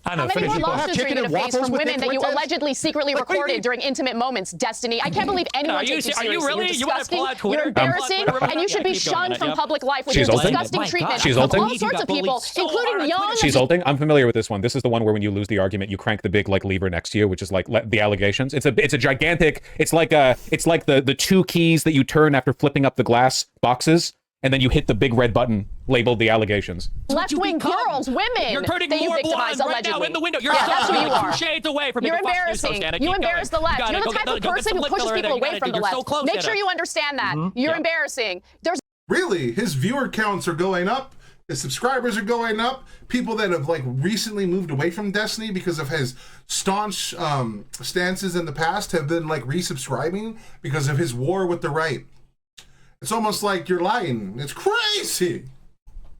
How many more lawsuits are you going to face from women that you allegedly secretly recorded during intimate moments, Destiny? I can't believe anyone takes you seriously. Are you really? You're disgusting, you're embarrassing, and you should be shunned from public life with your disgusting treatment of all sorts of people, including young... She's ulting. I'm familiar with this one. This is the one where when you lose the argument, you crank the big like lever next to you, which is like the allegations. It's a gigantic... It's like the two keys that you turn after flipping up the glass boxes, and then you hit the big red button labeled the allegations. Left-wing girls, women, you're turning that you more victimize blonde right allegedly. now in the window. You're that's who you are. 2 shades away from You're embarrassing. You embarrass the left. You're the type of person who pushes people away from the left. Make sure you understand that. You're embarrassing. There's really, his viewer counts are going up. His subscribers are going up. People that have like recently moved away from Destiny because of his staunch stances in the past have been like resubscribing because of his war with the right. It's almost like you're lying. It's crazy.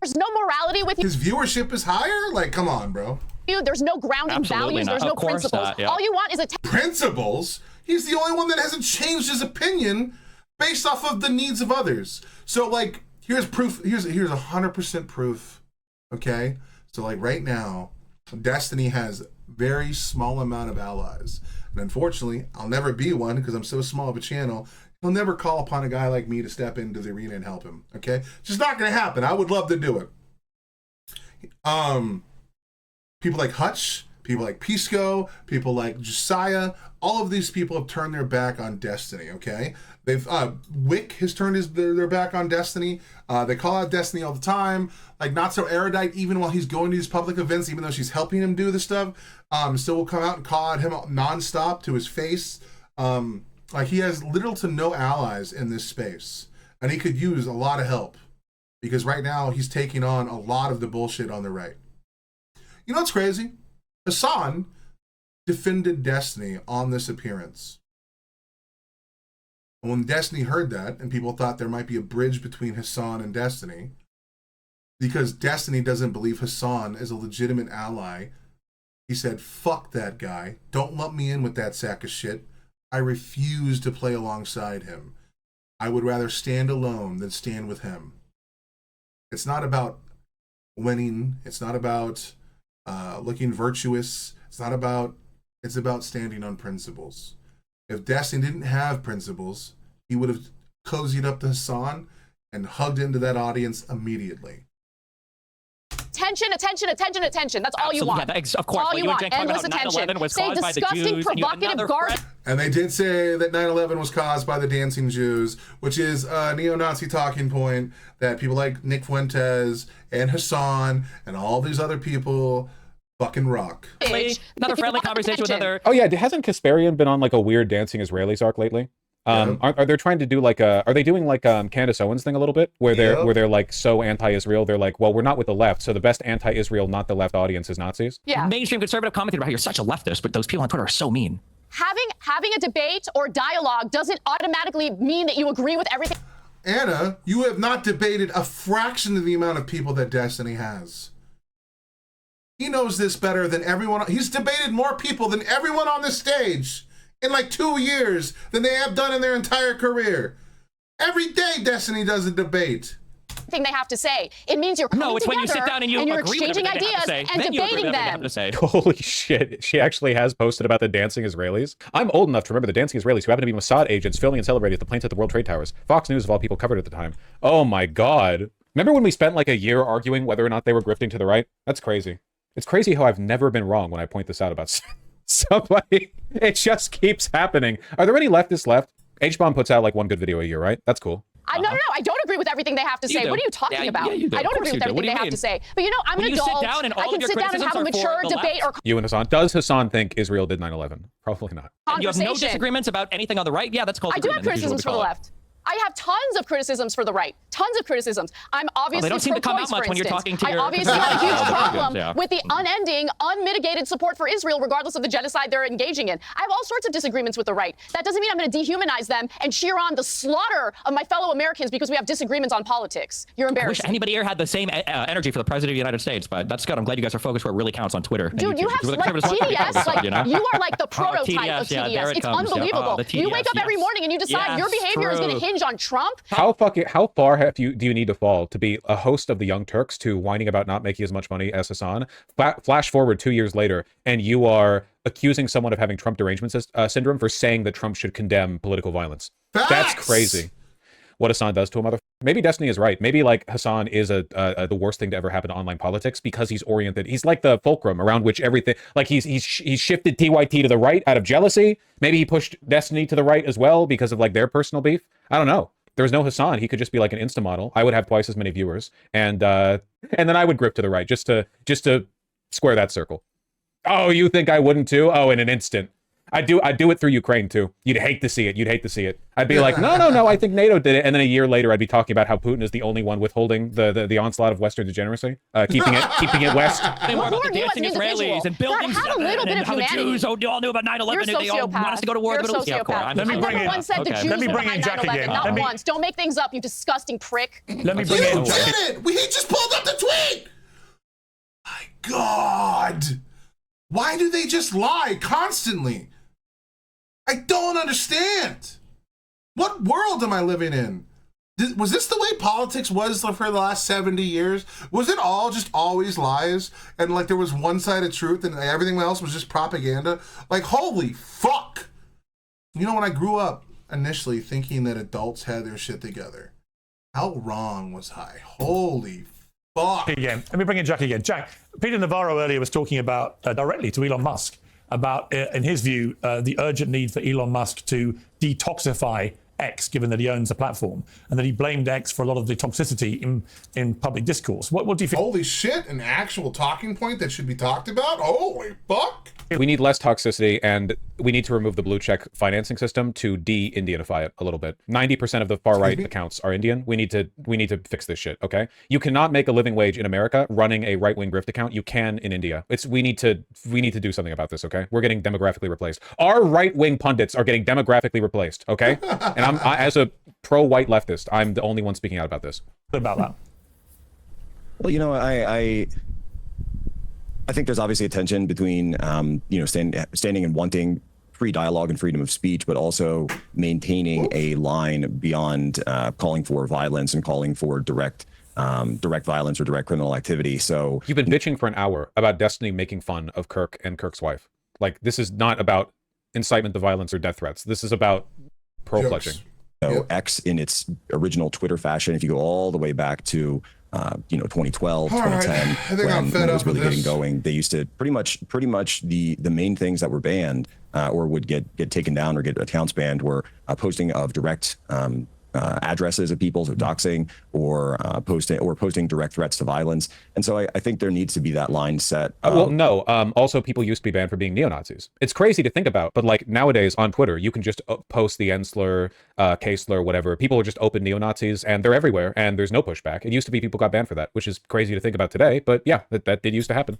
There's no morality with you. His viewership is higher? Like, come on, bro. There's no grounding values. There's no principles. All you want is a... Principles? He's the only one that hasn't changed his opinion based off of the needs of others. So, like, here's proof. Here's 100% proof, okay? So, like, right now, Destiny has very small amount of allies. And unfortunately, I'll never be one because I'm so small of a channel. He'll never call upon a guy like me to step into the arena and help him, okay? It's just not going to happen. I would love to do it. People like Hutch, people like Pisco, people like Josiah, all of these people have turned their back on Destiny, okay? They've, Wick has turned their back on Destiny. They call out Destiny all the time. Like, Not So Erudite, even while he's going to these public events, even though she's helping him do this stuff, still will come out and call out him nonstop to his face. Like, he has little to no allies in this space, and he could use a lot of help because right now he's taking on a lot of the bullshit on the right. You know what's crazy? Hassan defended Destiny on this appearance. And when Destiny heard that, and people thought there might be a bridge between Hassan and Destiny, because Destiny doesn't believe Hassan is a legitimate ally, he said, fuck that guy. Don't lump me in with that sack of shit. I refuse to play alongside him. I would rather stand alone than stand with him. It's not about winning. It's not about looking virtuous. It's about standing on principles. If Destiny didn't have principles, he would have cozied up to Hassan and hugged into that audience immediately. Attention, attention, attention, attention. That's all you want. Yeah, of course. All you want. Endless attention. Say disgusting, provocative garbage. And they did say that 9/11 was caused by the dancing Jews, which is a neo-Nazi talking point that people like Nick Fuentes and Hassan and all these other people fucking rock. Another friendly conversation with other... Oh, yeah. Hasn't Kasparian been on, like, a weird Dancing Israelis arc lately? Are they trying to do like are they doing like Candace Owens thing a little bit where they're like so anti-Israel, they're like, well, we're not with the left, so the best anti-Israel, not the left audience is Nazis? Yeah. Mainstream conservative commenting about how you're such a leftist, but those people on Twitter are so mean. Having a debate or dialogue doesn't automatically mean that you agree with everything. Anna, you have not debated a fraction of the amount of people that Destiny has. He knows this better than everyone. He's debated more people than everyone on this stage in like 2 years than they have done in their entire career. Every day Destiny does a debate. Thing they have to say. It means you're coming it's together when you sit down and you're exchanging ideas and debating them. Holy shit. She actually has posted about the dancing Israelis. I'm old enough to remember the dancing Israelis who happen to be Mossad agents filming and celebrating at the planes at the World Trade Towers. Fox News, of all people, covered at the time. Oh my God. Remember when we spent like a year arguing whether or not they were grifting to the right? That's crazy. It's crazy how I've never been wrong when I point this out about somebody. It just keeps happening. Are there any leftists left? H-Bomb puts out like one good video a year, right? That's cool. No, I don't agree with everything they have to say. What are you talking about? I don't agree with everything they have to say. But you know, I'm an adult. I can sit down and have a mature debate or you and Hassan. Does Hassan think Israel did 9/11? Probably not. You have no disagreements about anything on the right? Yeah, that's called I do have criticisms for the left. I have tons of criticisms for the right. Tons of criticisms. I'm obviously they don't seem to come out pro-choice, much when you're talking to I your obviously have a huge problem Yeah. with the unending, unmitigated support for Israel, regardless of the genocide they're engaging in. I have all sorts of disagreements with the right. That doesn't mean I'm going to dehumanize them and cheer on the slaughter of my fellow Americans because we have disagreements on politics. You're I wish embarrassing. anybody here had the same energy for the president of the United States, but that's good. I'm glad you guys are focused where it really counts on Twitter. and Dude, you YouTube. have We're the like conservatives want to be TDS, focused on, like you know? you are like the prototype TDS, of TDS. yeah, there it It's comes, yeah. unbelievable. The You wake TDS, up every yes. morning and you decide your Yes, behavior is going to true. hinge on Trump. How far do you need to fall to be a host of the Young Turks to whining about not making as much money as Hassan? Flash forward 2 years later, and you are accusing someone of having Trump derangement syndrome for saying that Trump should condemn political violence. Facts! That's crazy. What Hassan does to a motherfucker. Maybe Destiny is right. Maybe like Hassan is the worst thing to ever happen to online politics because he's oriented. He's like the fulcrum around which everything. Like he's shifted TYT to the right out of jealousy. Maybe he pushed Destiny to the right as well because of like their personal beef. I don't know. There was no Hassan. He could just be like an Insta model. I would have twice as many viewers, and then I would grip to the right just to square that circle. Oh, you think I wouldn't too? Oh, in an instant. I'd do it through Ukraine too. You'd hate to see it. You'd hate to see it. I'd be like, no, I think NATO did it. And then a year later, I'd be talking about how Putin is the only one withholding the onslaught of Western degeneracy, keeping it west. More about the dancing Israelis and buildings have a little bit and of how the humanity. Jews all knew about 9/11 and they all want us to go to war. You're a The Middle East. Yeah, of course. sociopath. Let me I bring never in- once said the okay. Jews Let me were bring in behind Jack 9/11. again. Not Let me- once. Don't make things up, you disgusting prick. Let me bring You in did Jack. it! He just pulled up the tweet! My God! Why do they just lie constantly? I don't understand. What world am I living in? Was this the way politics was for the last 70 years? Was it all just always lies? And like there was one side of truth and everything else was just propaganda? Like, holy fuck. You know, when I grew up initially thinking that adults had their shit together, how wrong was I? Holy fuck. Again. Let me bring in Jack again. Jack, Peter Navarro earlier was talking about directly to Elon Musk about, in his view, the urgent need for Elon Musk to detoxify X, given that he owns the platform, and that he blamed X for a lot of the toxicity in public discourse. What do you think? Holy shit, an actual talking point that should be talked about? Holy fuck. We need less toxicity, and we need to remove the blue check financing system to de-Indianify it a little bit. 90% of the far right accounts are Indian. We need to fix this shit. Okay, you cannot make a living wage in America running a right-wing grift account. You can in India. We need to do something about this. Okay, we're getting demographically replaced. Our right-wing pundits are getting demographically replaced. Okay, and I, as a pro-white leftist, I'm the only one speaking out about this. About that. Well, you know, I think there's obviously a tension between, standing and wanting free dialogue and freedom of speech, but also maintaining a line beyond calling for violence and calling for direct violence or direct criminal activity. So you've been bitching for an hour about Destiny making fun of Kirk and Kirk's wife. Like, this is not about incitement to violence or death threats. This is about pro-pledging. So X in its original Twitter fashion, if you go all the way back to 2012, 2010, when it was really getting going, they used to pretty much the main things that were banned or would get taken down or get accounts banned were posting of direct addresses of people, so doxing, or posting direct threats to violence. And so I think there needs to be that line set. Also, people used to be banned for being neo-Nazis. It's crazy to think about, but like nowadays on Twitter, you can just post the N slur, K slur, whatever. People are just open neo-Nazis, and they're everywhere, and there's no pushback. It used to be people got banned for that, which is crazy to think about today. But yeah, that did used to happen.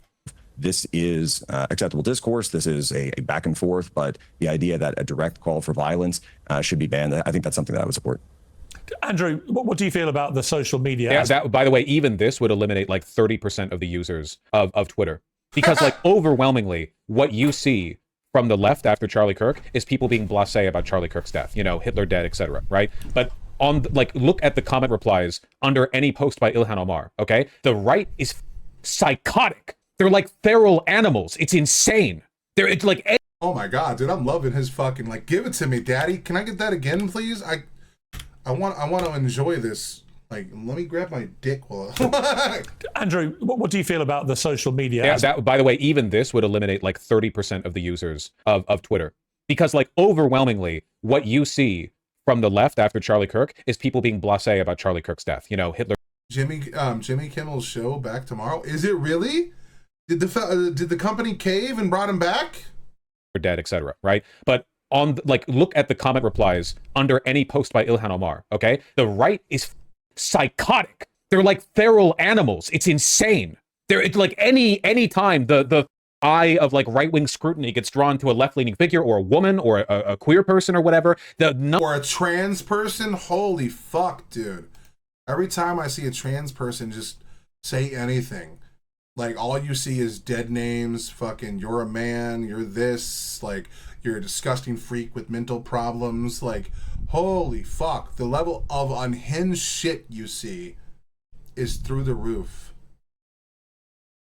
This is acceptable discourse. This is a back and forth, but the idea that a direct call for violence should be banned, I think that's something that I would support. Andrew, what do you feel about the social media? Yeah, that, by the way, even this would eliminate like 30% of the users of Twitter. Because like overwhelmingly, what you see from the left after Charlie Kirk is people being blasé about Charlie Kirk's death, Hitler dead, etc. Right? But look at the comment replies under any post by Ilhan Omar, okay? The right is psychotic. They're like feral animals. It's insane. It's like... Oh my God, dude, I'm loving his fucking, give it to me, daddy. Can I get that again, please? I want to enjoy this. Let me grab my dick while Andrew, what do you feel about the social media? Yeah, that, by the way, even this would eliminate like 30% of the users of Twitter. Because like overwhelmingly, what you see from the left after Charlie Kirk is people being blasé about Charlie Kirk's death. Hitler. Jimmy Kimmel's show back tomorrow. Is it really? Did the company cave and brought him back? Dead, etc. Right? But look at the comment replies under any post by Ilhan Omar, okay? The right is psychotic. They're like feral animals. It's insane. It's like any time the eye of like right-wing scrutiny gets drawn to a left-leaning figure or a woman or a queer person or whatever, or a trans person, holy fuck, dude. Every time I see a trans person just say anything, like all you see is dead names, fucking you're a man, you're this, like you're a disgusting freak with mental problems, like holy fuck, the level of unhinged shit you see is through the roof.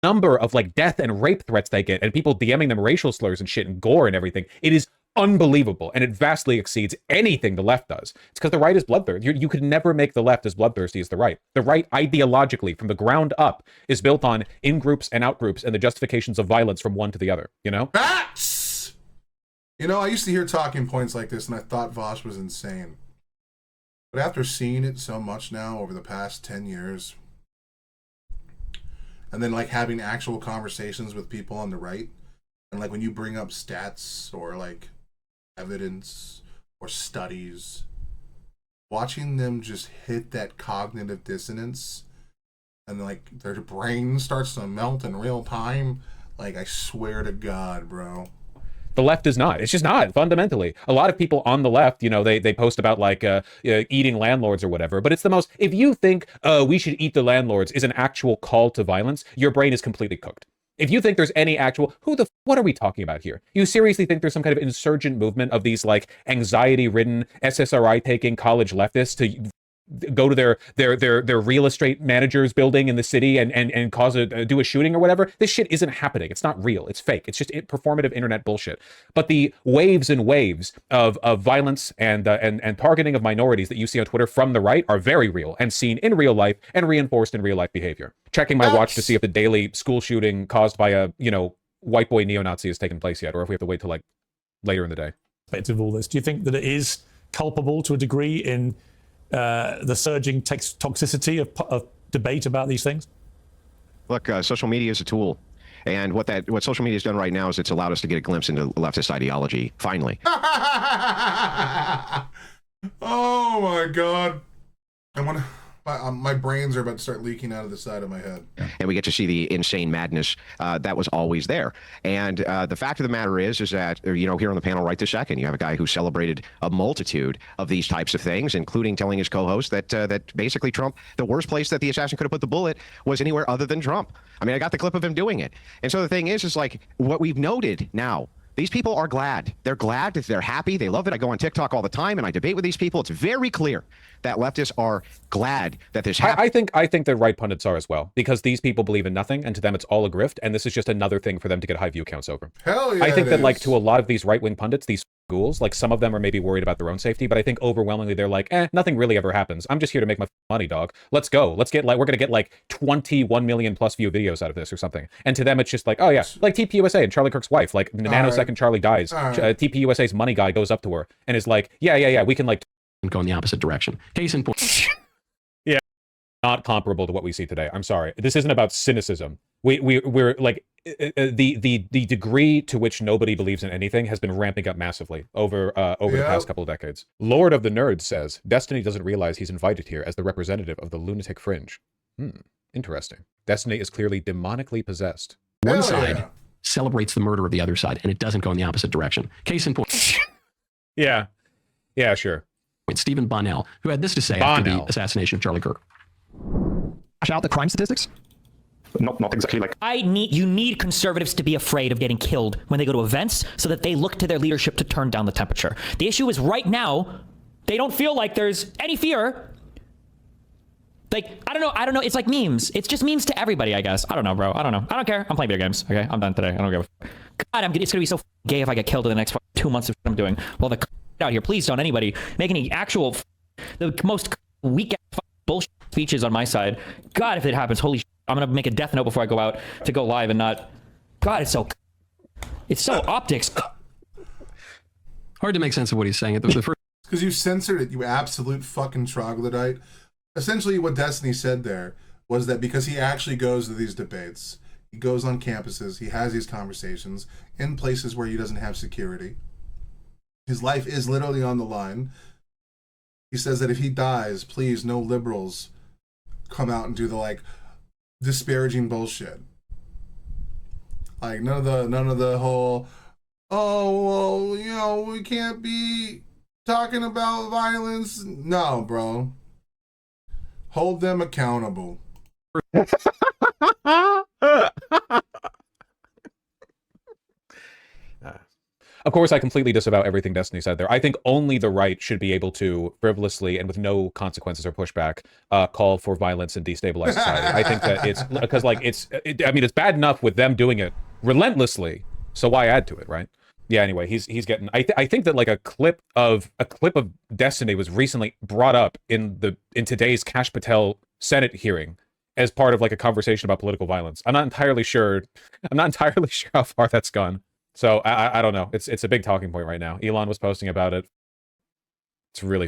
Number of like death and rape threats they get and people DMing them racial slurs and shit and gore and everything, it is unbelievable, and it vastly exceeds anything the left does. It's because the right is bloodthirsty. You could never make the left as bloodthirsty as the right. The right, ideologically, from the ground up, is built on in-groups and out-groups and the justifications of violence from one to the other, you know? Facts! You know, I used to hear talking points like this, and I thought Vaush was insane. But after seeing it so much now over the past 10 years, and then like having actual conversations with people on the right, and like when you bring up stats or like evidence or studies, watching them just hit that cognitive dissonance and like their brain starts to melt in real time, like I swear to God, bro. The left is not. It's just not, fundamentally. A lot of people on the left, you know, they post about like eating landlords or whatever, but it's the most, if you think we should eat the landlords is an actual call to violence, your brain is completely cooked. If you think there's any actual, what are we talking about here? You seriously think there's some kind of insurgent movement of these like anxiety-ridden, SSRI-taking college leftists to go to their real estate manager's building in the city and do a shooting or whatever? This shit isn't happening. It's not real. It's fake. It's just performative internet bullshit. But the waves and waves of violence and targeting of minorities that you see on Twitter from the right are very real and seen in real life and reinforced in real life behavior. Checking my watch to see if the daily school shooting caused by a, you know, white boy neo-Nazi has taken place yet, or if we have to wait till like later in the day. Of all this, do you think that it is culpable to a degree in the surging toxicity of debate about these things? Look, social media is a tool. And what social media has done right now is it's allowed us to get a glimpse into leftist ideology, finally. Oh my God. My brains are about to start leaking out of the side of my head. And we get to see the insane madness that was always there. And the fact of the matter is that, you know, here on the panel right this second, you have a guy who celebrated a multitude of these types of things, including telling his co-host that basically Trump, the worst place that the assassin could have put the bullet was anywhere other than Trump. I mean, I got the clip of him doing it. And so the thing is like what we've noted now, these people are glad. They're glad. They're happy. They love it. I go on TikTok all the time and I debate with these people. It's very clear that leftists are glad that this happened. I think the right pundits are as well, because these people believe in nothing, and to them it's all a grift, and this is just another thing for them to get high view counts over. Hell yeah, I think that like to a lot of these right-wing pundits, these ghouls, like some of them are maybe worried about their own safety, but I think overwhelmingly they're like, nothing really ever happens. I'm just here to make my money, dog. Let's go. Let's get like, we're gonna get like 21 million plus view videos out of this or something. And to them it's just like, oh yeah, like TPUSA and Charlie Kirk's wife, like the nanosecond Charlie dies. TPUSA's money guy goes up to her and is like, yeah, we can like go in the opposite direction. Case in point. Yeah, not comparable to what we see today. I'm sorry. This isn't about cynicism. We're like the degree to which nobody believes in anything has been ramping up massively over the past couple of decades. Lord of the Nerds says Destiny doesn't realize he's invited here as the representative of the lunatic fringe. Interesting. Destiny is clearly demonically possessed. One side celebrates the murder of the other side, and it doesn't go in the opposite direction. Case in point. Yeah, sure. Stephen Bonnell, who had this to say after the assassination of Charlie Kirk. Out the crime statistics? Not exactly like. You need conservatives to be afraid of getting killed when they go to events so that they look to their leadership to turn down the temperature. The issue is right now, they don't feel like there's any fear. Like, I don't know. It's like memes. It's just memes to everybody, I guess. I don't know, bro. I don't know. I don't care. I'm playing video games. Okay, I'm done today. I don't give a God, it's gonna be so gay if I get killed in the next 2 months of what I'm doing. Well, the out here, please don't anybody make any actual the most weak bullshit speeches on my side. God, if it happens, holy shit, I'm gonna make a death note before I go out to go live and not. God, it's so optics. Hard to make sense of what he's saying. Because you censored it, you absolute fucking troglodyte. Essentially, what Destiny said there was that because he actually goes to these debates, he goes on campuses, he has these conversations in places where he doesn't have security. His life is literally on the line. He says that if he dies, please, no liberals come out and do the like disparaging bullshit. Like none of the whole, oh well, you know, we can't be talking about violence. No, bro. Hold them accountable. Of course, I completely disavow everything Destiny said there. I think only the right should be able to frivolously and with no consequences or pushback call for violence and destabilize society. I think that it's because like I mean, it's bad enough with them doing it relentlessly. So why add to it, right? Yeah. Anyway, he's getting. I think that like a clip of Destiny was recently brought up in today's Kash Patel Senate hearing as part of like a conversation about political violence. I'm not entirely sure how far that's gone. So I don't know. It's a big talking point right now. Elon was posting about it. It's really